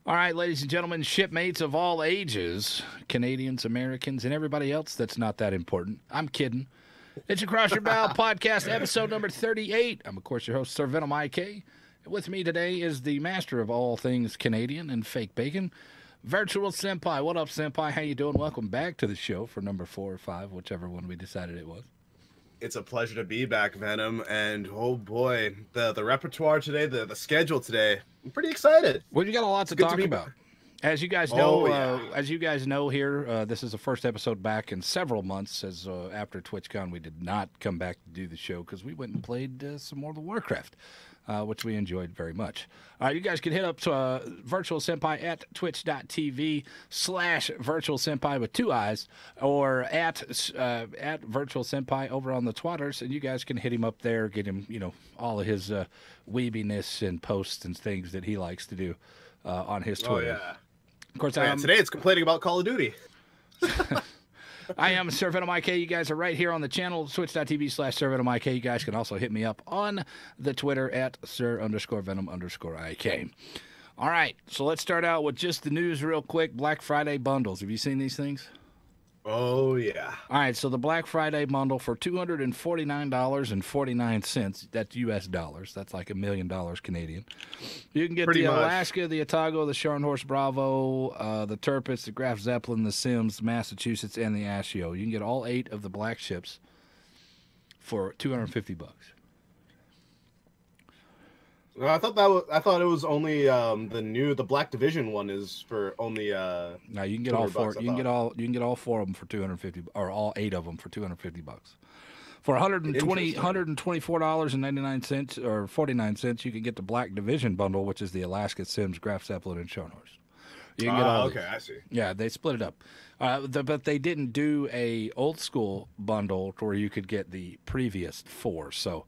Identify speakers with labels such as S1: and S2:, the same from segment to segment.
S1: All right, ladies and gentlemen, shipmates of all ages, Canadians, Americans, and everybody else that's not that important. I'm kidding. It's Across Your Bow podcast, episode number 38. I'm, of course, your host, Sir Venom IK. With me today is the master of all things Canadian and fake bacon, Viirtualsenpai. What up, Senpai? How you doing? Welcome back to the show for number 4 or 5, whichever one we decided it was.
S2: It's a pleasure to be back, Venom, and oh boy, the repertoire today, the schedule today, I'm pretty excited.
S1: Well, you got a lot to talk about. As you guys know, here, this is the first episode back in several months. As after TwitchCon, we did not come back to do the show because we went and played some more of the Warcraft, which we enjoyed very much. You guys can hit up Viirtualsenpai at twitch.tv/Viirtualsenpai with 2 eyes, or at Viirtualsenpai over on the Twitters, and you guys can hit him up there, get him, all of his weebiness and posts and things that he likes to do on his Twitter.
S2: Oh, yeah.
S1: Of course,
S2: today it's complaining about Call of Duty.
S1: I am Sir Venom IK. You guys are right here on the channel, twitch.tv/Sir Venom IK. You guys can also hit me up on the Twitter at Sir_Venom_IK. All right, so let's start out with just the news real quick. Black Friday bundles. Have you seen these things?
S2: Oh, yeah.
S1: All right, so the Black Friday bundle for $249.49, that's U.S. dollars. That's like $1 million Canadian. You can get the Alaska, the Otago, the Scharnhorst Bravo, the Tirpitz, the Graf Zeppelin, the Sims, the Massachusetts, and the Ashio. You can get all 8 of the black ships for $250.
S2: Well, I thought it was only the Black Division one is for only
S1: No, you can get all 4. You can get all 4 of them for $250, or all 8 of them for $250. For $124.99 or 49 cents, you can get the Black Division bundle, which is the Alaska, Sims, Graf Zeppelin, and Scharnhorst. You can get all
S2: okay, I see.
S1: Yeah, they split it up, but they didn't do a old school bundle where you could get the previous 4. So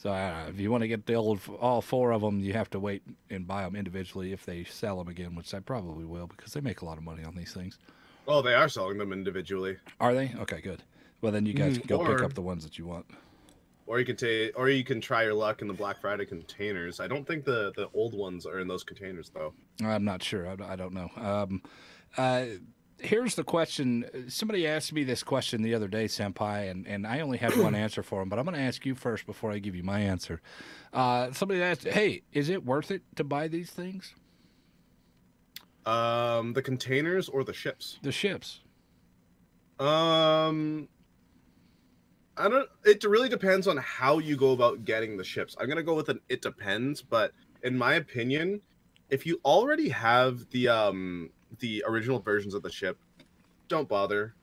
S1: if you want to get all 4 of them, you have to wait and buy them individually if they sell them again, which they probably will because they make a lot of money on these things.
S2: Well, they are selling them individually.
S1: Are they? Okay, good. Well, then you guys can go pick up the ones that you want.
S2: Or you can try your luck in the Black Friday containers. I don't think the old ones are in those containers though.
S1: I'm not sure. I don't know. Here's the question. Somebody asked me this question the other day, Senpai, and I only had one answer for him, but I'm going to ask you first before I give you my answer. Somebody asked, hey, is it worth it to buy these things?
S2: The containers or the ships?
S1: The ships.
S2: It really depends on how you go about getting the ships. I'm going to go with an it depends, but in my opinion, if you already have the original versions of the ship, don't bother.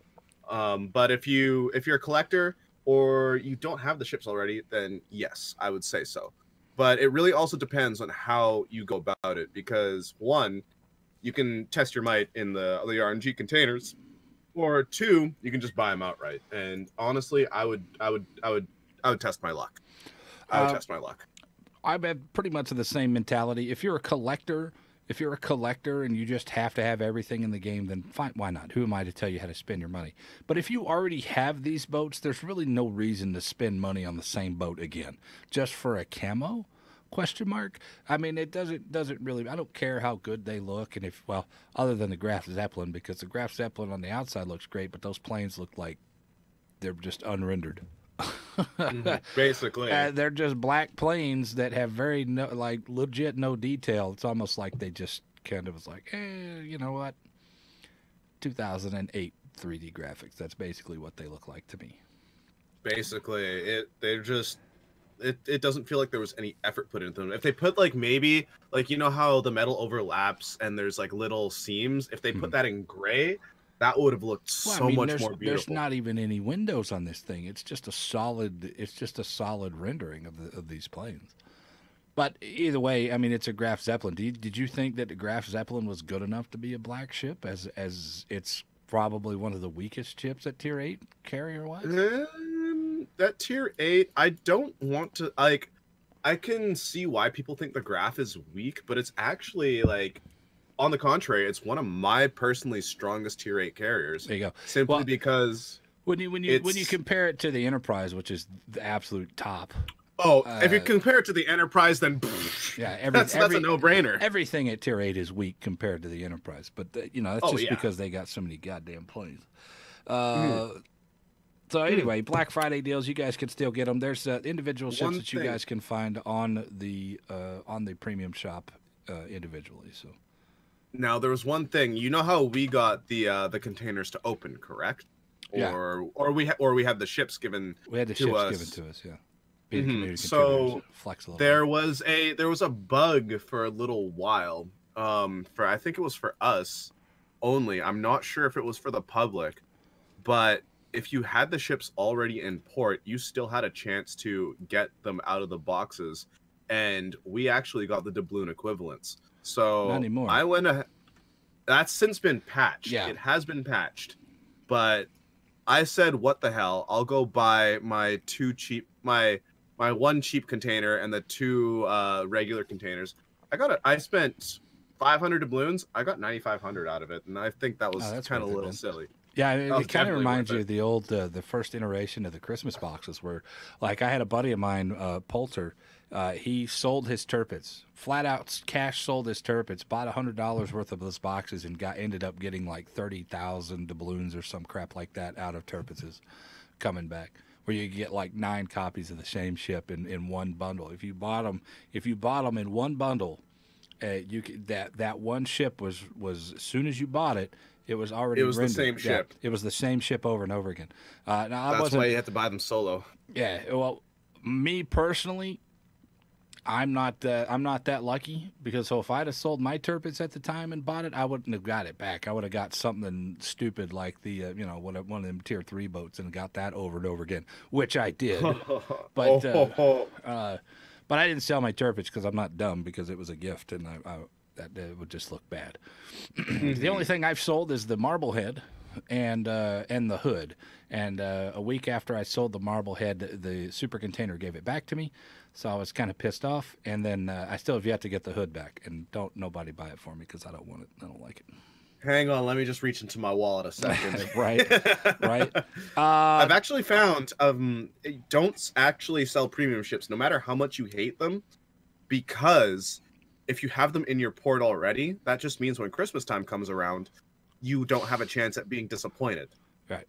S2: But if you're a collector or you don't have the ships already, then yes, I would say so. But it really also depends on how you go about it, because 1, you can test your might in the RNG containers, or 2, you can just buy them outright. And honestly, I would test my luck. Test my luck.
S1: I've had pretty much the same mentality. If you're a collector and you just have to have everything in the game, then fine, why not? Who am I to tell you how to spend your money? But if you already have these boats, there's really no reason to spend money on the same boat again. Just for a camo? Question mark? I mean, it doesn't really, I don't care how good they look, and other than the Graf Zeppelin, because the Graf Zeppelin on the outside looks great, but those planes look like they're just unrendered.
S2: Basically,
S1: they're just black planes that have legit no detail. It's almost like they just kind of was like, you know what? 2008 3D graphics. That's basically what they look like to me.
S2: Basically, it doesn't feel like there was any effort put into them. If they put maybe how the metal overlaps and there's little seams, if they put that in gray, that would have looked much more beautiful.
S1: There's not even any windows on this thing. It's just a solid rendering of these planes. But either way, I mean, it's a Graf Zeppelin. Did you think that the Graf Zeppelin was good enough to be a black ship, as it's probably one of the weakest ships at Tier 8 carrier-wise?
S2: That Tier 8, I don't want to, I can see why people think the Graf is weak, but it's actually, on the contrary, it's one of my personally strongest Tier 8 carriers.
S1: There you go.
S2: Simply because
S1: when you compare it to the Enterprise, which is the absolute top.
S2: Oh, if you compare it to the Enterprise, then
S1: Yeah,
S2: That's a no-brainer.
S1: Everything at Tier 8 is weak compared to the Enterprise, but that's just because they got so many goddamn planes. So anyway, Black Friday deals, you guys can still get them. There's individual ships that you guys can find on the premium shop individually. So
S2: now there was one thing. You know how we got the containers to open, correct? Or we had the ships given.
S1: We had the ships given to us. Yeah. Being community
S2: so
S1: flex a little
S2: there
S1: bit.
S2: was a bug for a little while. I think it was for us only. I'm not sure if it was for the public, but if you had the ships already in port, you still had a chance to get them out of the boxes, and we actually got the doubloon equivalents. So
S1: not anymore.
S2: That's since been patched.
S1: Yeah.
S2: It has been patched, but I said, what the hell? I'll go buy my my one cheap container and the two regular containers. I spent 500 doubloons. I got 9,500 out of it, and I think that was kind of a little silly.
S1: Yeah, it kind of reminds you of the old, the first iteration of the Christmas boxes where, like, I had a buddy of mine, Poulter, he sold his turpits, flat out cash sold his turpits, bought $100 worth of those boxes and ended up getting like 30,000 doubloons or some crap like that out of turpits coming back, where you get like 9 copies of the same ship in one bundle. If you bought them in one bundle, that one ship was as soon as you bought it, it was already rendered.
S2: The same ship.
S1: It was the same ship over and over again. Now
S2: that's why you have to buy them solo.
S1: Yeah. Well, me personally, I'm not that lucky, because if I'd have sold my turpits at the time and bought it, I wouldn't have got it back. I would have got something stupid like the one of them Tier 3 boats and got that over and over again, which I did. But I didn't sell my turpits because I'm not dumb, because it was a gift and that would just look bad. The only thing I've sold is the Marblehead and the hood. And a week after I sold the Marblehead, the super container gave it back to me, so I was kind of pissed off. And then I still have yet to get the hood back. And don't nobody buy it for me because I don't want it. I don't like it.
S2: Hang on, let me just reach into my wallet a second.
S1: Right.
S2: I've actually found don't actually sell premium ships, no matter how much you hate them, because if you have them in your port already, that just means when Christmas time comes around, you don't have a chance at being disappointed.
S1: Right.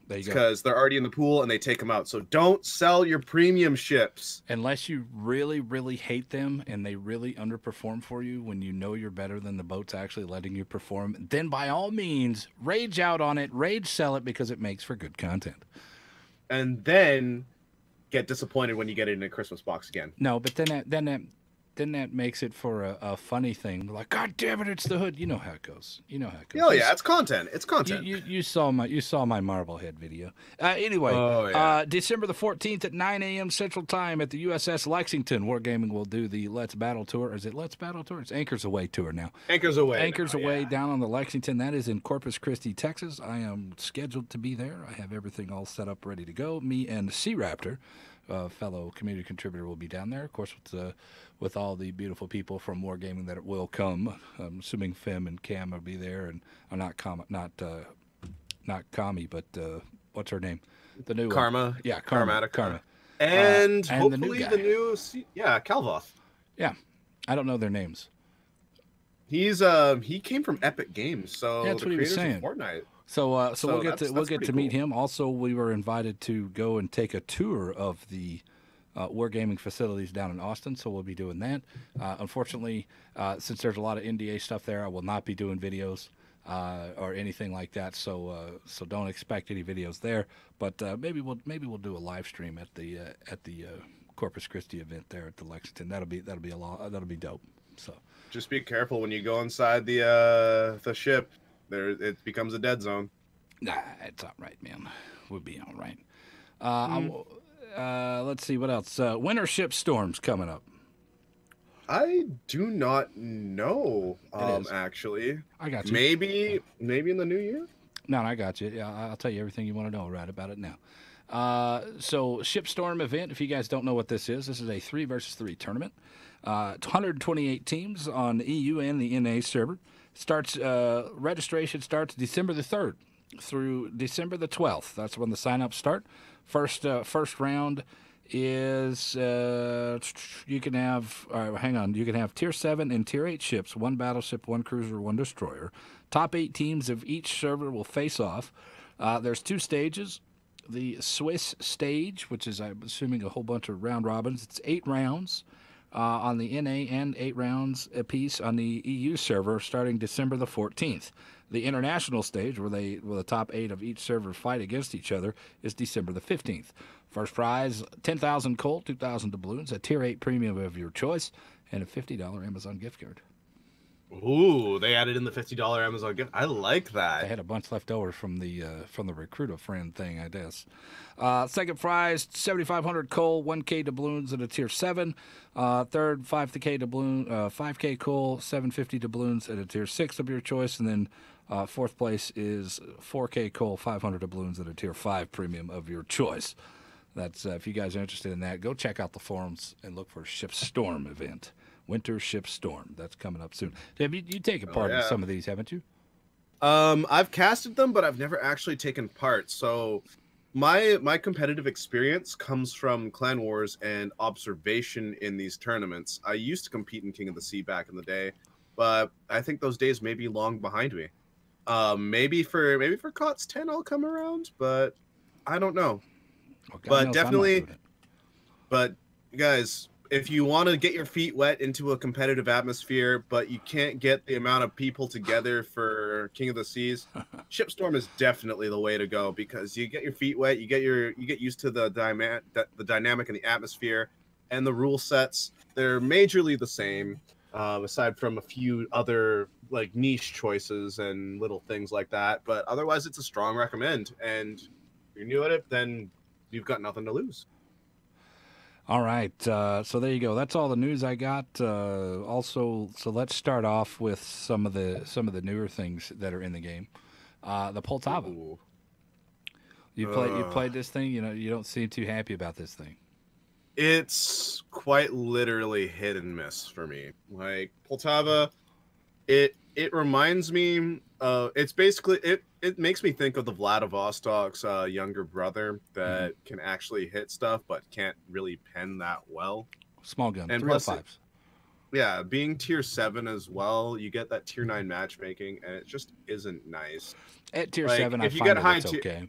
S1: There you go.
S2: Because they're already in the pool and they take them out. So don't sell your premium ships.
S1: Unless you really, really hate them and they really underperform for you when you know you're better than the boat's actually letting you perform, then by all means, rage out on it, rage sell it, because it makes for good content.
S2: And then get disappointed when you get it in a Christmas box again.
S1: No, but then that makes it for a funny thing. Like, God damn it, it's the hood. You know how it goes.
S2: Oh yeah, it's content. It's content.
S1: You saw my Marblehead video. Anyway, December the 14th at 9 a.m. Central Time at the USS Lexington, Wargaming will do the Let's Battle Tour. Is it Let's Battle Tour? It's Anchors Away Tour now.
S2: Anchors Away
S1: down on the Lexington. That is in Corpus Christi, Texas. I am scheduled to be there. I have everything all set up, ready to go. Me and Sea Raptor, fellow community contributor, will be down there. Of course, with all the beautiful people from Wargaming that will come. I'm assuming Fem and Cam will be there, and not Kami, but what's her name? The new
S2: Karma.
S1: One. Yeah,
S2: Karma.
S1: and
S2: And hopefully
S1: the new
S2: Calvoth.
S1: Yeah, I don't know their names.
S2: He came from Epic Games, so
S1: that's what he was saying.
S2: Fortnite.
S1: So we'll get to meet him. Also, we were invited to go and take a tour of the Wargaming facilities down in Austin, so we'll be doing that. Unfortunately, since there's a lot of NDA stuff there, I will not be doing videos or anything like that. So don't expect any videos there. But maybe we'll do a live stream at the Corpus Christi event there at the Lexington. That'll be dope. So
S2: just be careful when you go inside the ship. There, it becomes a dead zone.
S1: Nah, it's all right, man. We'll be all right. Let's see what else. Winter ship storms coming up.
S2: I do not know. Actually,
S1: I got you.
S2: Maybe in the new year.
S1: No, I got you. Yeah, I'll tell you everything you want to know right about it now. So Shipstorm event. If you guys don't know what this is a 3 versus 3 tournament. 128 teams on the EU and the NA server. Registration starts December the 3rd through December the 12th. That's when the sign-ups start. First round is you can have hang on, you can have tier 7 and tier 8 ships, one battleship, one cruiser, one destroyer. Top 8 teams of each server will face off. There's 2 stages. The Swiss stage, which is, I'm assuming, a whole bunch of round robins. It's 8 rounds on the NA and 8 rounds apiece on the EU server starting December the 14th. The international stage, where the top 8 of each server fight against each other, is December the 15th. First prize, 10,000 coal, 2,000 doubloons, a tier 8 premium of your choice, and a $50 Amazon gift card.
S2: Ooh, they added in the $50 Amazon gift. I like that.
S1: I had a bunch left over from the recruit a friend thing, I guess. Second prize, 7,500 coal, 1K doubloons, and a tier 7. Third, 5K doubloon, 5K coal, 750 doubloons, and a tier 6 of your choice. And then fourth place is 4K coal, 500 doubloons, and a tier 5 premium of your choice. That's if you guys are interested in that, go check out the forums and look for Ship Storm event. Winter Ship Storm. That's coming up soon. Have you taken part in some of these, haven't you?
S2: I've casted them, but I've never actually taken part. So my competitive experience comes from Clan Wars and observation in these tournaments. I used to compete in King of the Sea back in the day, but I think those days may be long behind me. Maybe for COTS 10 I'll come around, but I don't know.
S1: Well,
S2: but definitely, but guys, if you want to get your feet wet into a competitive atmosphere, but you can't get the amount of people together for King of the Seas, Shipstorm is definitely the way to go, because you get your feet wet, you get used to the dynamic and the atmosphere, and the rule sets. They're majorly the same, aside from a few other like niche choices and little things like that. But otherwise, it's a strong recommend. And if you're new at it, then you've got nothing to lose.
S1: All right, so there you go. That's all the news I got. Also, so let's start off with some of the newer things that are in the game. The Poltava. Ooh. You played this thing. You know, you don't seem too happy about this thing.
S2: It's quite literally hit and miss for me. Like Poltava, it reminds me. It's basically it makes me think of the Vladivostok's younger brother that can actually hit stuff but can't really pen that well.
S1: Small gun, and 305s.
S2: Yeah, being tier 7 as well, you get that tier 9 matchmaking, and it just isn't nice.
S1: At tier 7,
S2: if you get high,
S1: it's okay.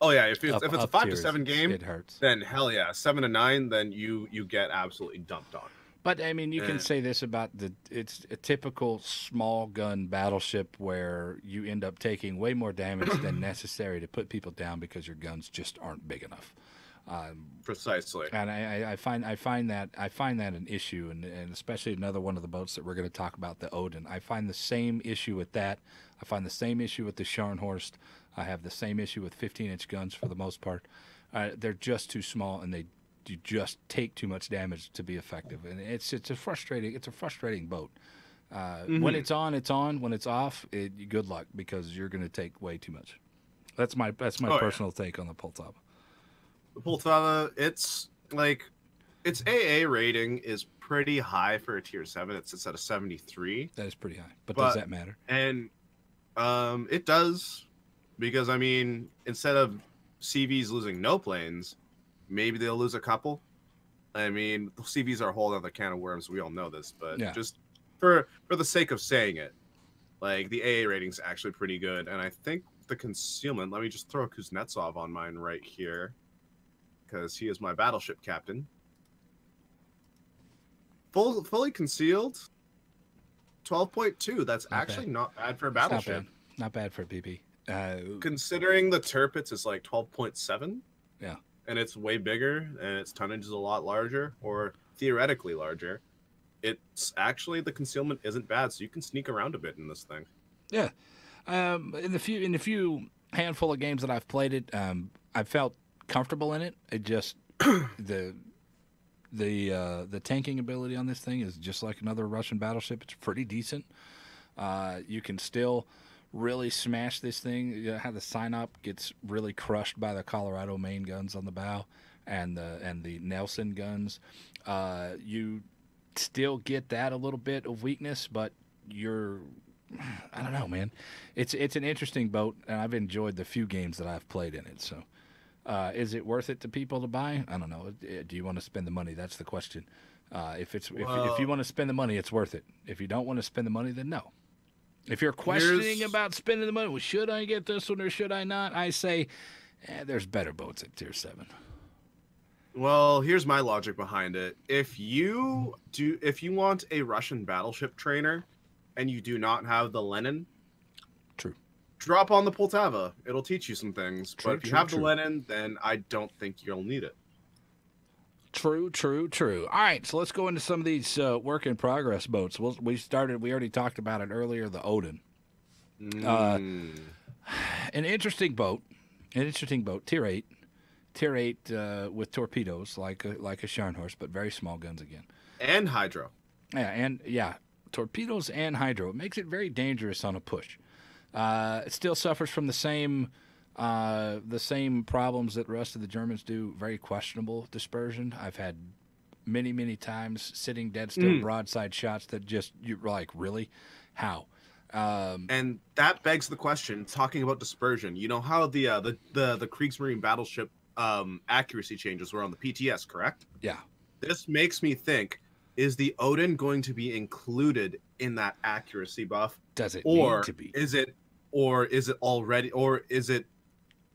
S2: Oh yeah, if it's a 5 to 7 game,
S1: it hurts.
S2: Then hell yeah, 7 to 9, then you get absolutely dumped on.
S1: But I mean, you can say this about it's a typical small gun battleship where you end up taking way more damage than necessary to put people down because your guns just aren't big enough.
S2: Precisely.
S1: And I find that an issue, and especially another one of the boats that we're going to talk about, the Odin. I find the same issue with that. I find the same issue with the Scharnhorst. I have the same issue with 15-inch guns for the most part. They're just too small, and you just take too much damage to be effective, and it's a frustrating boat. When it's on, it's on. When it's off, good luck, because you're going to take way too much. That's my personal take on the Poltava.
S2: The Poltava, it's like its AA rating is pretty high for a tier 7. It sits at a 73.
S1: That is pretty high, but does that matter?
S2: And it does, because I mean, instead of CVs losing no planes, maybe they'll lose a couple. I mean, CVs are a whole other can of worms. We all know this, but just for the sake of saying it, like the AA rating's actually pretty good. And I think the concealment, let me just throw Kuznetsov on mine right here, because he is my battleship captain. Fully concealed, 12.2. That's actually not bad for a battleship.
S1: Not bad for a BB.
S2: Considering the Tirpitz is like 12.7.
S1: Yeah.
S2: And it's way bigger, and its tonnage is a lot larger, or theoretically larger. It's actually, the concealment isn't bad, so you can sneak around a bit in this thing.
S1: Yeah. In the few handful of games that I've played it, I felt comfortable in it. It just the tanking ability on this thing is just like another Russian battleship. It's pretty decent. You can still really smash this thing. You know how the sign-up gets really crushed by the Colorado main guns on the bow and the Nelson guns. You still get that a little bit of weakness, but I don't know, man. It's an interesting boat, and I've enjoyed the few games that I've played in it. So Is it worth it to people to buy? I don't know. Do you want to spend the money? That's the question. If you
S2: Well,
S1: want to spend the money, it's worth it. If you don't want to spend the money, then no. If you're questioning
S2: here's
S1: about spending the money, well, should I get this one or should I not? I say, there's better boats at Tier 7.
S2: here's my logic behind it. If you want a Russian battleship trainer and you do not have the Lenin,
S1: True.
S2: drop on the Poltava. It'll teach you some things.
S1: True,
S2: But if you
S1: true,
S2: have
S1: true.
S2: the Lenin, then I don't think you'll need it.
S1: True, true, true. All right, so let's go into some of these work in progress boats. We already talked about it earlier, the Odin.
S2: Mm.
S1: An interesting boat, Tier 8. Tier 8 with torpedoes, like a Scharnhorst, but very small guns again.
S2: And Hydro.
S1: Yeah, torpedoes and hydro. It makes it very dangerous on a push. It still suffers from the same problems that the rest of the Germans do. Very questionable dispersion. I've had many times sitting dead still broadside shots that just you're like, really, how?
S2: And that begs the question. Talking about dispersion, you know how the Kriegsmarine battleship accuracy changes were on the PTS, correct?
S1: Yeah.
S2: This makes me think: is the Odin going to be included in that accuracy buff?
S1: Does it
S2: Or
S1: need to be?
S2: is it already, or is it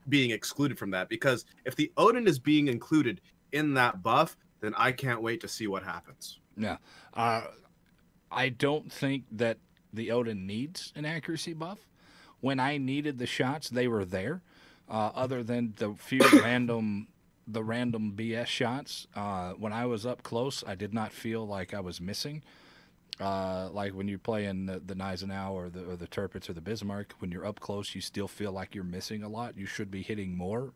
S2: being excluded from that? Because if the Odin is being included in that buff, then I can't wait to see what happens.
S1: Yeah. I don't think that the Odin needs an accuracy buff. When I needed the shots, they were there. Other than the few random BS shots, when I was up close, I did not feel like I was missing. Like when you play in the Gneisenau or the Tirpitz or the Bismarck, when you're up close, you still feel like you're missing a lot. You should be hitting more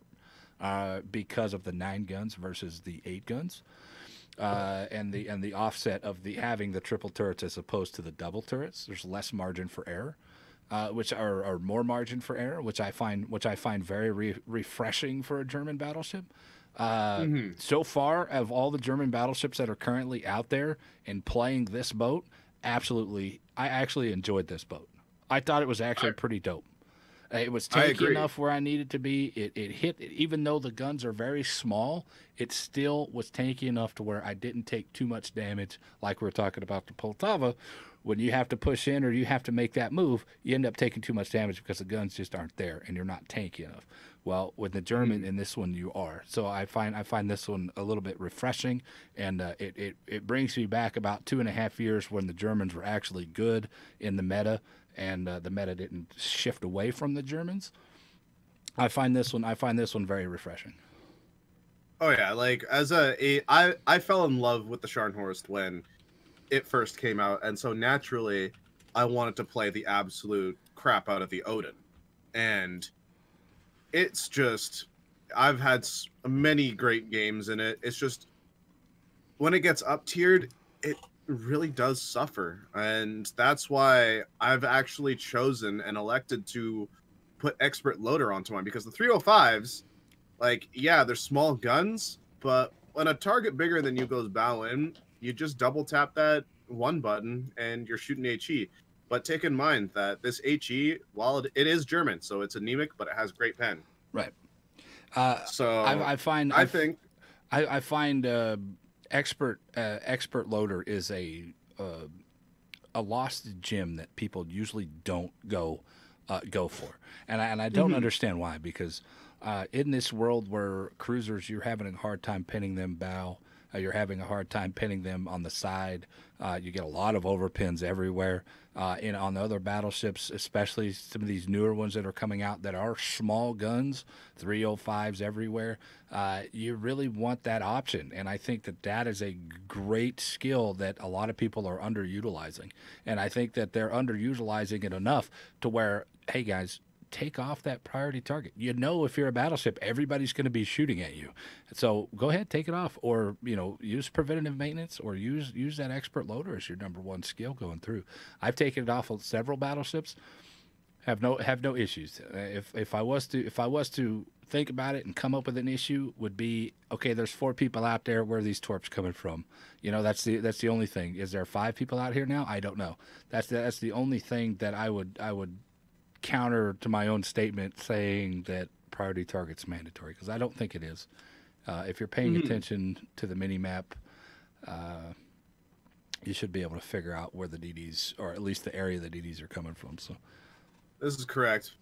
S1: because of the 9 guns versus the 8 guns. And the offset of having the triple turrets as opposed to the double turrets. There's less margin for error, which are more margin for error, which I find very refreshing for a German battleship. So far, of all the German battleships that are currently out there and playing this boat, I actually enjoyed this boat. I thought it was actually pretty dope. It was tanky enough where I needed to be. It hit, even though the guns are very small, it still was tanky enough to where I didn't take too much damage. Like we were talking about the Poltava, when you have to push in or you have to make that move, you end up taking too much damage because the guns just aren't there and you're not tanky enough. Well, with the German in this one, you are. So I find this one a little bit refreshing, and it brings me back about 2.5 years when the Germans were actually good in the meta, and the meta didn't shift away from the Germans. I find this one very refreshing.
S2: Oh yeah, like I fell in love with the Scharnhorst when it first came out, and so naturally I wanted to play the absolute crap out of the Odin. And it's just, I've had many great games in it. It's just, when it gets up tiered, it really does suffer. And that's why I've actually chosen and elected to put Expert Loader onto mine, because the 305s, like, yeah, they're small guns, but when a target bigger than you goes bow in, you just double tap that one button and you're shooting HE. But take in mind that this HE, while it is German, so it's anemic, but it has great pen.
S1: Right.
S2: So
S1: I find expert loader is a lost gem that people usually don't go for, and I don't understand why, because in this world where cruisers, you're having a hard time pinning them bow. You're having a hard time pinning them on the side. You get a lot of overpins everywhere. On the other battleships, especially some of these newer ones that are coming out that are small guns, 305s everywhere, you really want that option. And I think that is a great skill that a lot of people are underutilizing. And I think that they're underutilizing it enough to where, hey guys, take off that priority target. You know, if you're a battleship, everybody's going to be shooting at you. So go ahead, take it off, or use preventative maintenance, or use that expert loader as your number one skill going through. I've taken it off of several battleships. Have no issues. If I was to think about it and come up with an issue, would be, okay, there's 4 people out there. Where are these torps coming from? That's the only thing. Is there 5 people out here now? I don't know. That's the only thing that I would counter to my own statement saying that priority target's mandatory, because I don't think it is. If you're paying
S2: Mhm.
S1: attention to the mini map, you should be able to figure out where the DDs, or at least the area the DDs are coming from. So
S2: This is correct.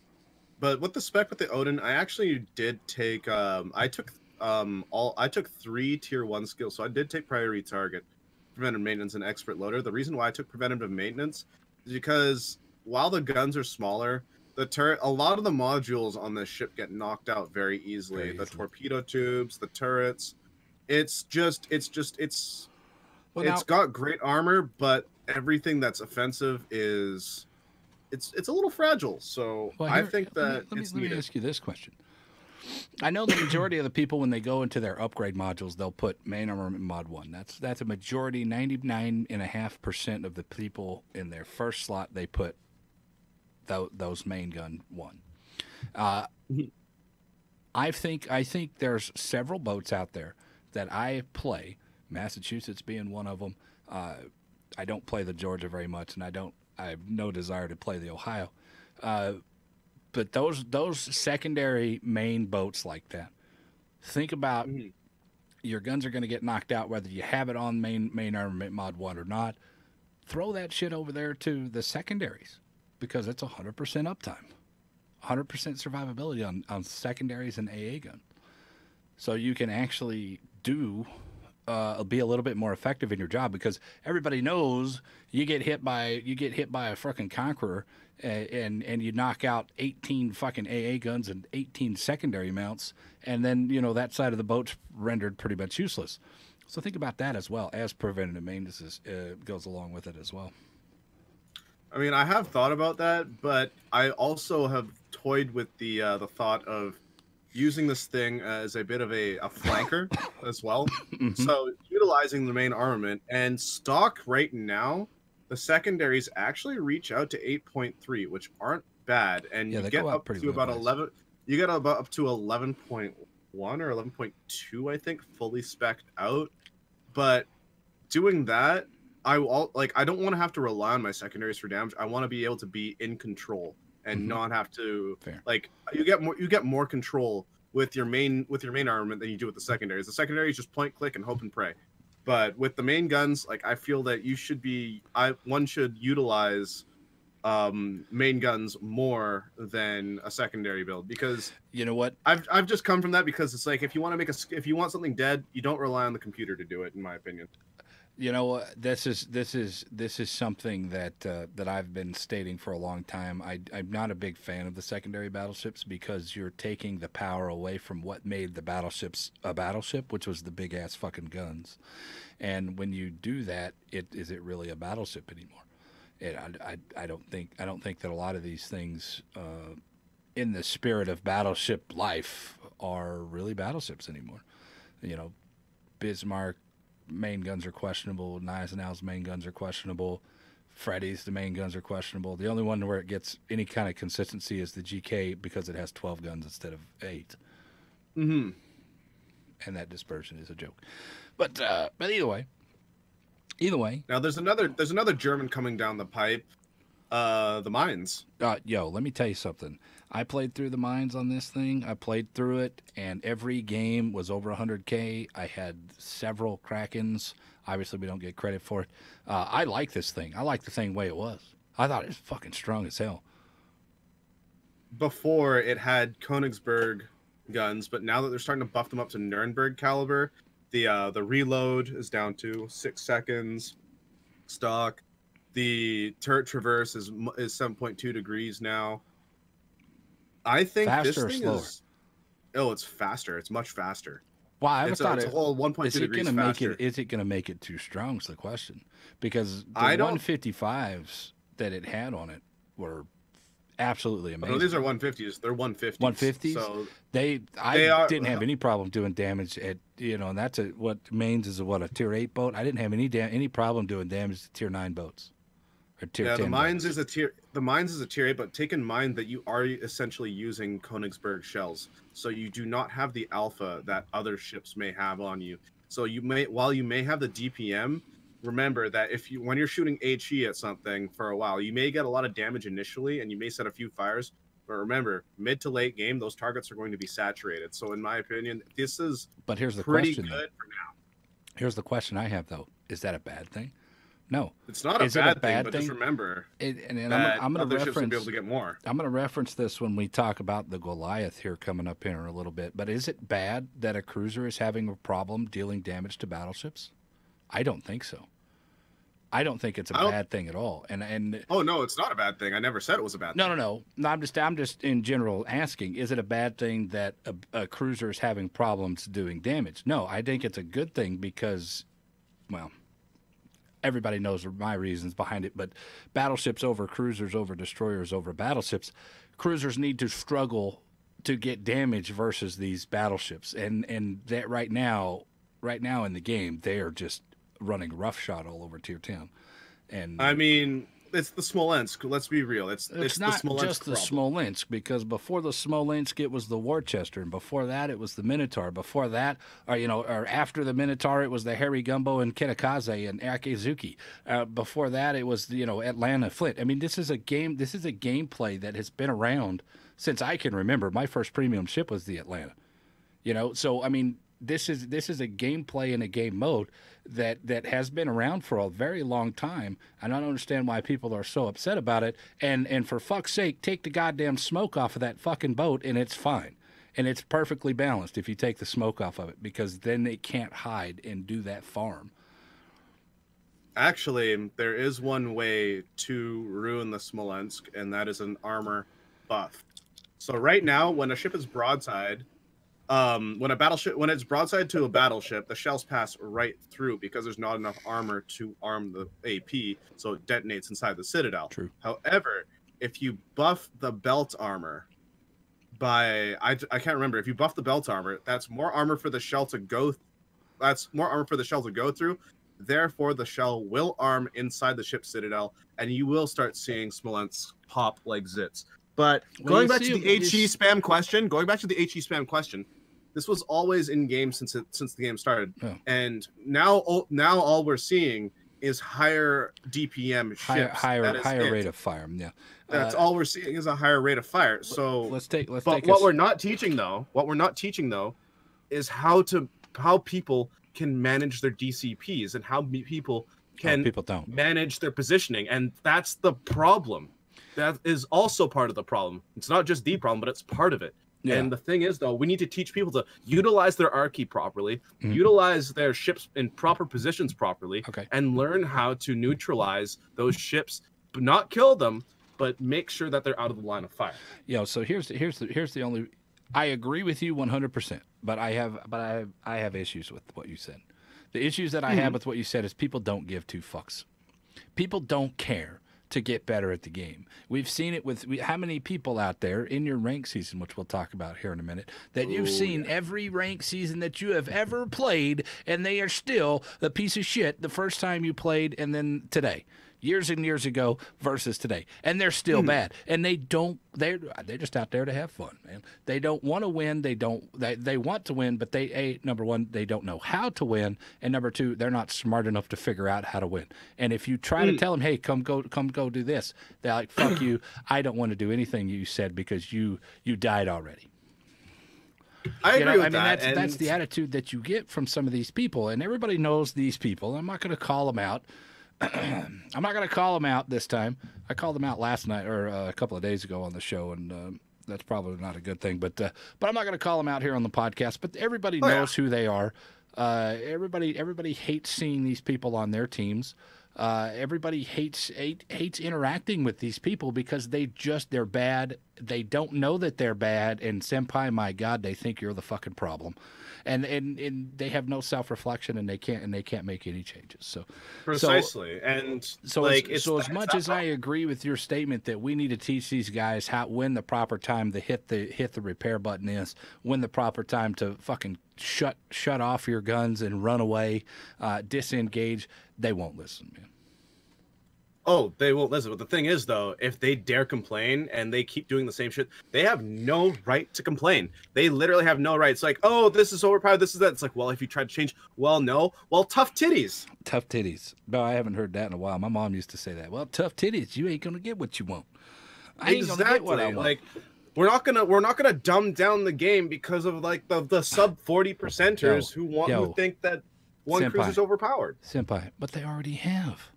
S2: But with the spec with the Odin, I actually did take I took 3 tier 1 skills. So I did take priority target, preventive maintenance, and expert loader. The reason why I took preventative maintenance is because while the guns are smaller, the turret a lot of the modules on this ship get knocked out very easily.
S1: very
S2: The
S1: easily.
S2: torpedo tubes, the turrets. It's
S1: Well,
S2: it's
S1: now
S2: got great armor, but everything that's offensive is it's a little fragile. So
S1: well
S2: I
S1: here
S2: think that it's
S1: let me
S2: needed.
S1: ask you this question. I know the majority of the people, when they go into their upgrade modules, they'll put main armament mod one. That's a majority, 99.5% of the people in their first slot they put those main gun one. Uh, I think there's several boats out there that I play, Massachusetts being one of them. I don't play the Georgia very much, and I have no desire to play the Ohio. Uh, but those secondary main boats like that, think about
S2: Mhm.
S1: your guns are going to get knocked out whether you have it on main armament mod one or not. Throw that shit over there to the secondaries, because it's 100% uptime, 100% survivability on secondaries and AA gun. So you can actually be a little bit more effective in your job, because everybody knows you get hit by a fucking conqueror, and you knock out 18 fucking AA guns and 18 secondary mounts, and then that side of the boat's rendered pretty much useless. So think about that as well, as preventative maintenance goes along with it as well.
S2: I mean, I have thought about that, but I also have toyed with the thought of using this thing as a bit of a flanker as well.
S1: Hmm.
S2: So utilizing the main armament and stock right now, the secondaries actually reach out to 8.3, which aren't bad, and
S1: Yeah,
S2: you
S1: they
S2: get
S1: go up
S2: up
S1: pretty
S2: to about
S1: ways.
S2: 11. You get about up to 11.1 or 11.2, I think, fully specced out. But doing that, I don't want to have to rely on my secondaries for damage. I want to be able to be in control and
S1: Hmm.
S2: not have to
S1: Fair.
S2: like you get more control with your main armament than you do with the secondaries. The secondaries just point click and hope and pray. But with the main guns, like I feel that one should utilize main guns more than a secondary build, because
S1: You know what?
S2: I've just come from that, because it's like if you want something dead, you don't rely on the computer to do it, in my opinion.
S1: You know, this is something that I've been stating for a long time. I'm not a big fan of the secondary battleships, because you're taking the power away from what made the battleships a battleship, which was the big ass fucking guns. And when you do that, is it really a battleship anymore? I don't think that a lot of these things, in the spirit of battleship life, are really battleships anymore. You know, Bismarck main guns are questionable. Gneisenau's main guns are questionable. Freddy's the main guns are questionable. The only one where it gets any kind of consistency is the GK, because it has 12 guns instead of 8,
S2: Hmm.
S1: and that dispersion is a joke. But either way,
S2: Now there's another German coming down the pipe. The mines.
S1: yo, let me tell you something. I played through the mines on this thing. I played through it, and every game was over 100K. I had several Krakens. Obviously, we don't get credit for it. I like this thing. I like the thing the way it was. I thought it was fucking strong as hell.
S2: Before it had Königsberg guns, but now that they're starting to buff them up to Nuremberg caliber, the reload is down to 6 seconds. Stock. The turret traverse is 7.2 degrees now. I think this
S1: Faster or
S2: thing
S1: slower?
S2: is it's faster. It's much faster.
S1: Well, I thought
S2: It's a
S1: it.
S2: whole 1.2
S1: Is it
S2: degrees
S1: gonna make it?
S2: faster.
S1: Is it gonna make it too strong? Is the question. Because the
S2: I don't
S1: 155s that it had on it were absolutely
S2: Oh, no, these
S1: amazing.
S2: are 150s. They're 150s.
S1: 150s.
S2: So
S1: I
S2: they are
S1: didn't have any problem doing damage at and that's what mains is a tier 8 boat. I didn't have any problem doing damage to tier 9 boats or tier
S2: yeah,
S1: 10 boats.
S2: the mines is a tier 8, but take in mind that you are essentially using Königsberg shells. So you do not have the alpha that other ships may have on you. So while you may have the DPM, remember that when you're shooting HE at something for a while, you may get a lot of damage initially and you may set a few fires. But remember, mid to late game, those targets are going to be saturated. So in my opinion, this is
S1: But here's the
S2: pretty
S1: question,
S2: good
S1: though.
S2: for now.
S1: Here's the question I have, though. Is that a bad thing? No.
S2: It's not a
S1: Is it a
S2: bad thing,
S1: bad
S2: but
S1: thing?
S2: just remember
S1: And
S2: that
S1: I'm going to
S2: other ships will be
S1: reference.
S2: able to get more.
S1: I'm going to reference this when we talk about the Goliath here coming up in a little bit. But is it bad that a cruiser is having a problem dealing damage to battleships? I don't think so. I don't think it's a bad thing at all. And
S2: oh no, it's not a bad thing. I never said it was a bad thing.
S1: no. I'm just in general asking: is it a bad thing that a cruiser is having problems doing damage? No, I think it's a good thing because, well, everybody knows my reasons behind it. But battleships over cruisers over destroyers over battleships, cruisers need to struggle to get damage versus these battleships, and that right now in the game they are just running roughshod all over Tier 10. And
S2: I mean, it's the Smolensk. Let's be real. It's
S1: not
S2: the Smolensk
S1: just the
S2: problem.
S1: Smolensk, because before the Smolensk it was the Worcester, and before that it was the Minotaur. Before that, or after the Minotaur, it was the Harry Gumbo and Kitakaze and Akizuki. Before that, it was Atlanta Flint. I mean, this is a gameplay that has been around since I can remember. My first premium ship was the Atlanta. So I mean, this is a gameplay and a game mode that has been around for a very long time. I don't understand why people are so upset about it. And for fuck's sake, take the goddamn smoke off of that fucking boat, and it's fine. And it's perfectly balanced if you take the smoke off of it, because then it can't hide and do that farm.
S2: Actually, there is one way to ruin the Smolensk, and that is an armor buff. So right now, when a ship is broadside, when it's broadside to a battleship, the shells pass right through because there's not enough armor to arm the AP, so it detonates inside the citadel.
S1: True.
S2: However, if you buff the belt armor by I can't remember, if you buff the belt armor, that's more armor for the shell to go. That's more armor for the shell to go through. Therefore, the shell will arm inside the ship's citadel, and you will start seeing Smolensk pop like zits. But going back to the HE spam question, this was always in game since the game started, and now all we're seeing is higher DPM ships,
S1: higher rate of fire. Yeah,
S2: that's all we're seeing is a higher rate of fire. So what we're not teaching though, is how people can manage their DCPs and how people can manage their positioning, and that's the problem. That is also part of the problem. It's not just the problem, but it's part of it. Yeah. And the thing is, though, we need to teach people to utilize their Archie properly, utilize their ships in proper positions properly, and learn how to neutralize those ships, not kill them, but make sure that they're out of the line of fire.
S1: Yeah. So here's the only. I agree with you 100%, but I have issues with what you said. The issues that I have with what you said is people don't give two fucks. People don't care to get better at the game. We've seen it with how many people out there in your rank season, which we'll talk about here in a minute, that you've seen every rank season that you have ever played, and they are still a piece of shit the first time you played and then today. Years and years ago versus today, and they're still bad. And they're just out there to have fun, man. They don't want to win. They want to win, but number one, they don't know how to win, and number two, they're not smart enough to figure out how to win. And if you try to tell them, hey, come go do this, they're like, fuck you. I don't want to do anything you said because you died already.
S2: I agree with that.
S1: That's the attitude that you get from some of these people, and everybody knows these people. I'm not going to call them out. I'm not going to call them out this time. I called them out last night or a couple of days ago on the show, and that's probably not a good thing. But I'm not going to call them out here on the podcast. But everybody knows who they are. Everybody hates seeing these people on their teams. Everybody hates interacting with these people because they're bad. They don't know that they're bad. And senpai, my God, they think you're the fucking problem. And they have no self-reflection, and they can't make any changes. So
S2: precisely.
S1: As much as I agree with your statement that we need to teach these guys when the proper time to hit the repair button is, when the proper time to fucking shut off your guns and run away, disengage, they won't listen, man.
S2: Oh, they won't listen. But the thing is, though, if they dare complain and they keep doing the same shit, they have no right to complain. They literally have no right. It's like, oh, this is overpowered, this is that. It's like, well, if you try to change, well, no. Well, tough titties.
S1: Tough titties. No, I haven't heard that in a while. My mom used to say that. Well, tough titties, you ain't going to get what you want. I ain't going to get what I want.
S2: Like, we're not gonna dumb down the game because of like the sub 40%ers who think that one cruiser's overpowered.
S1: Senpai, but they already have.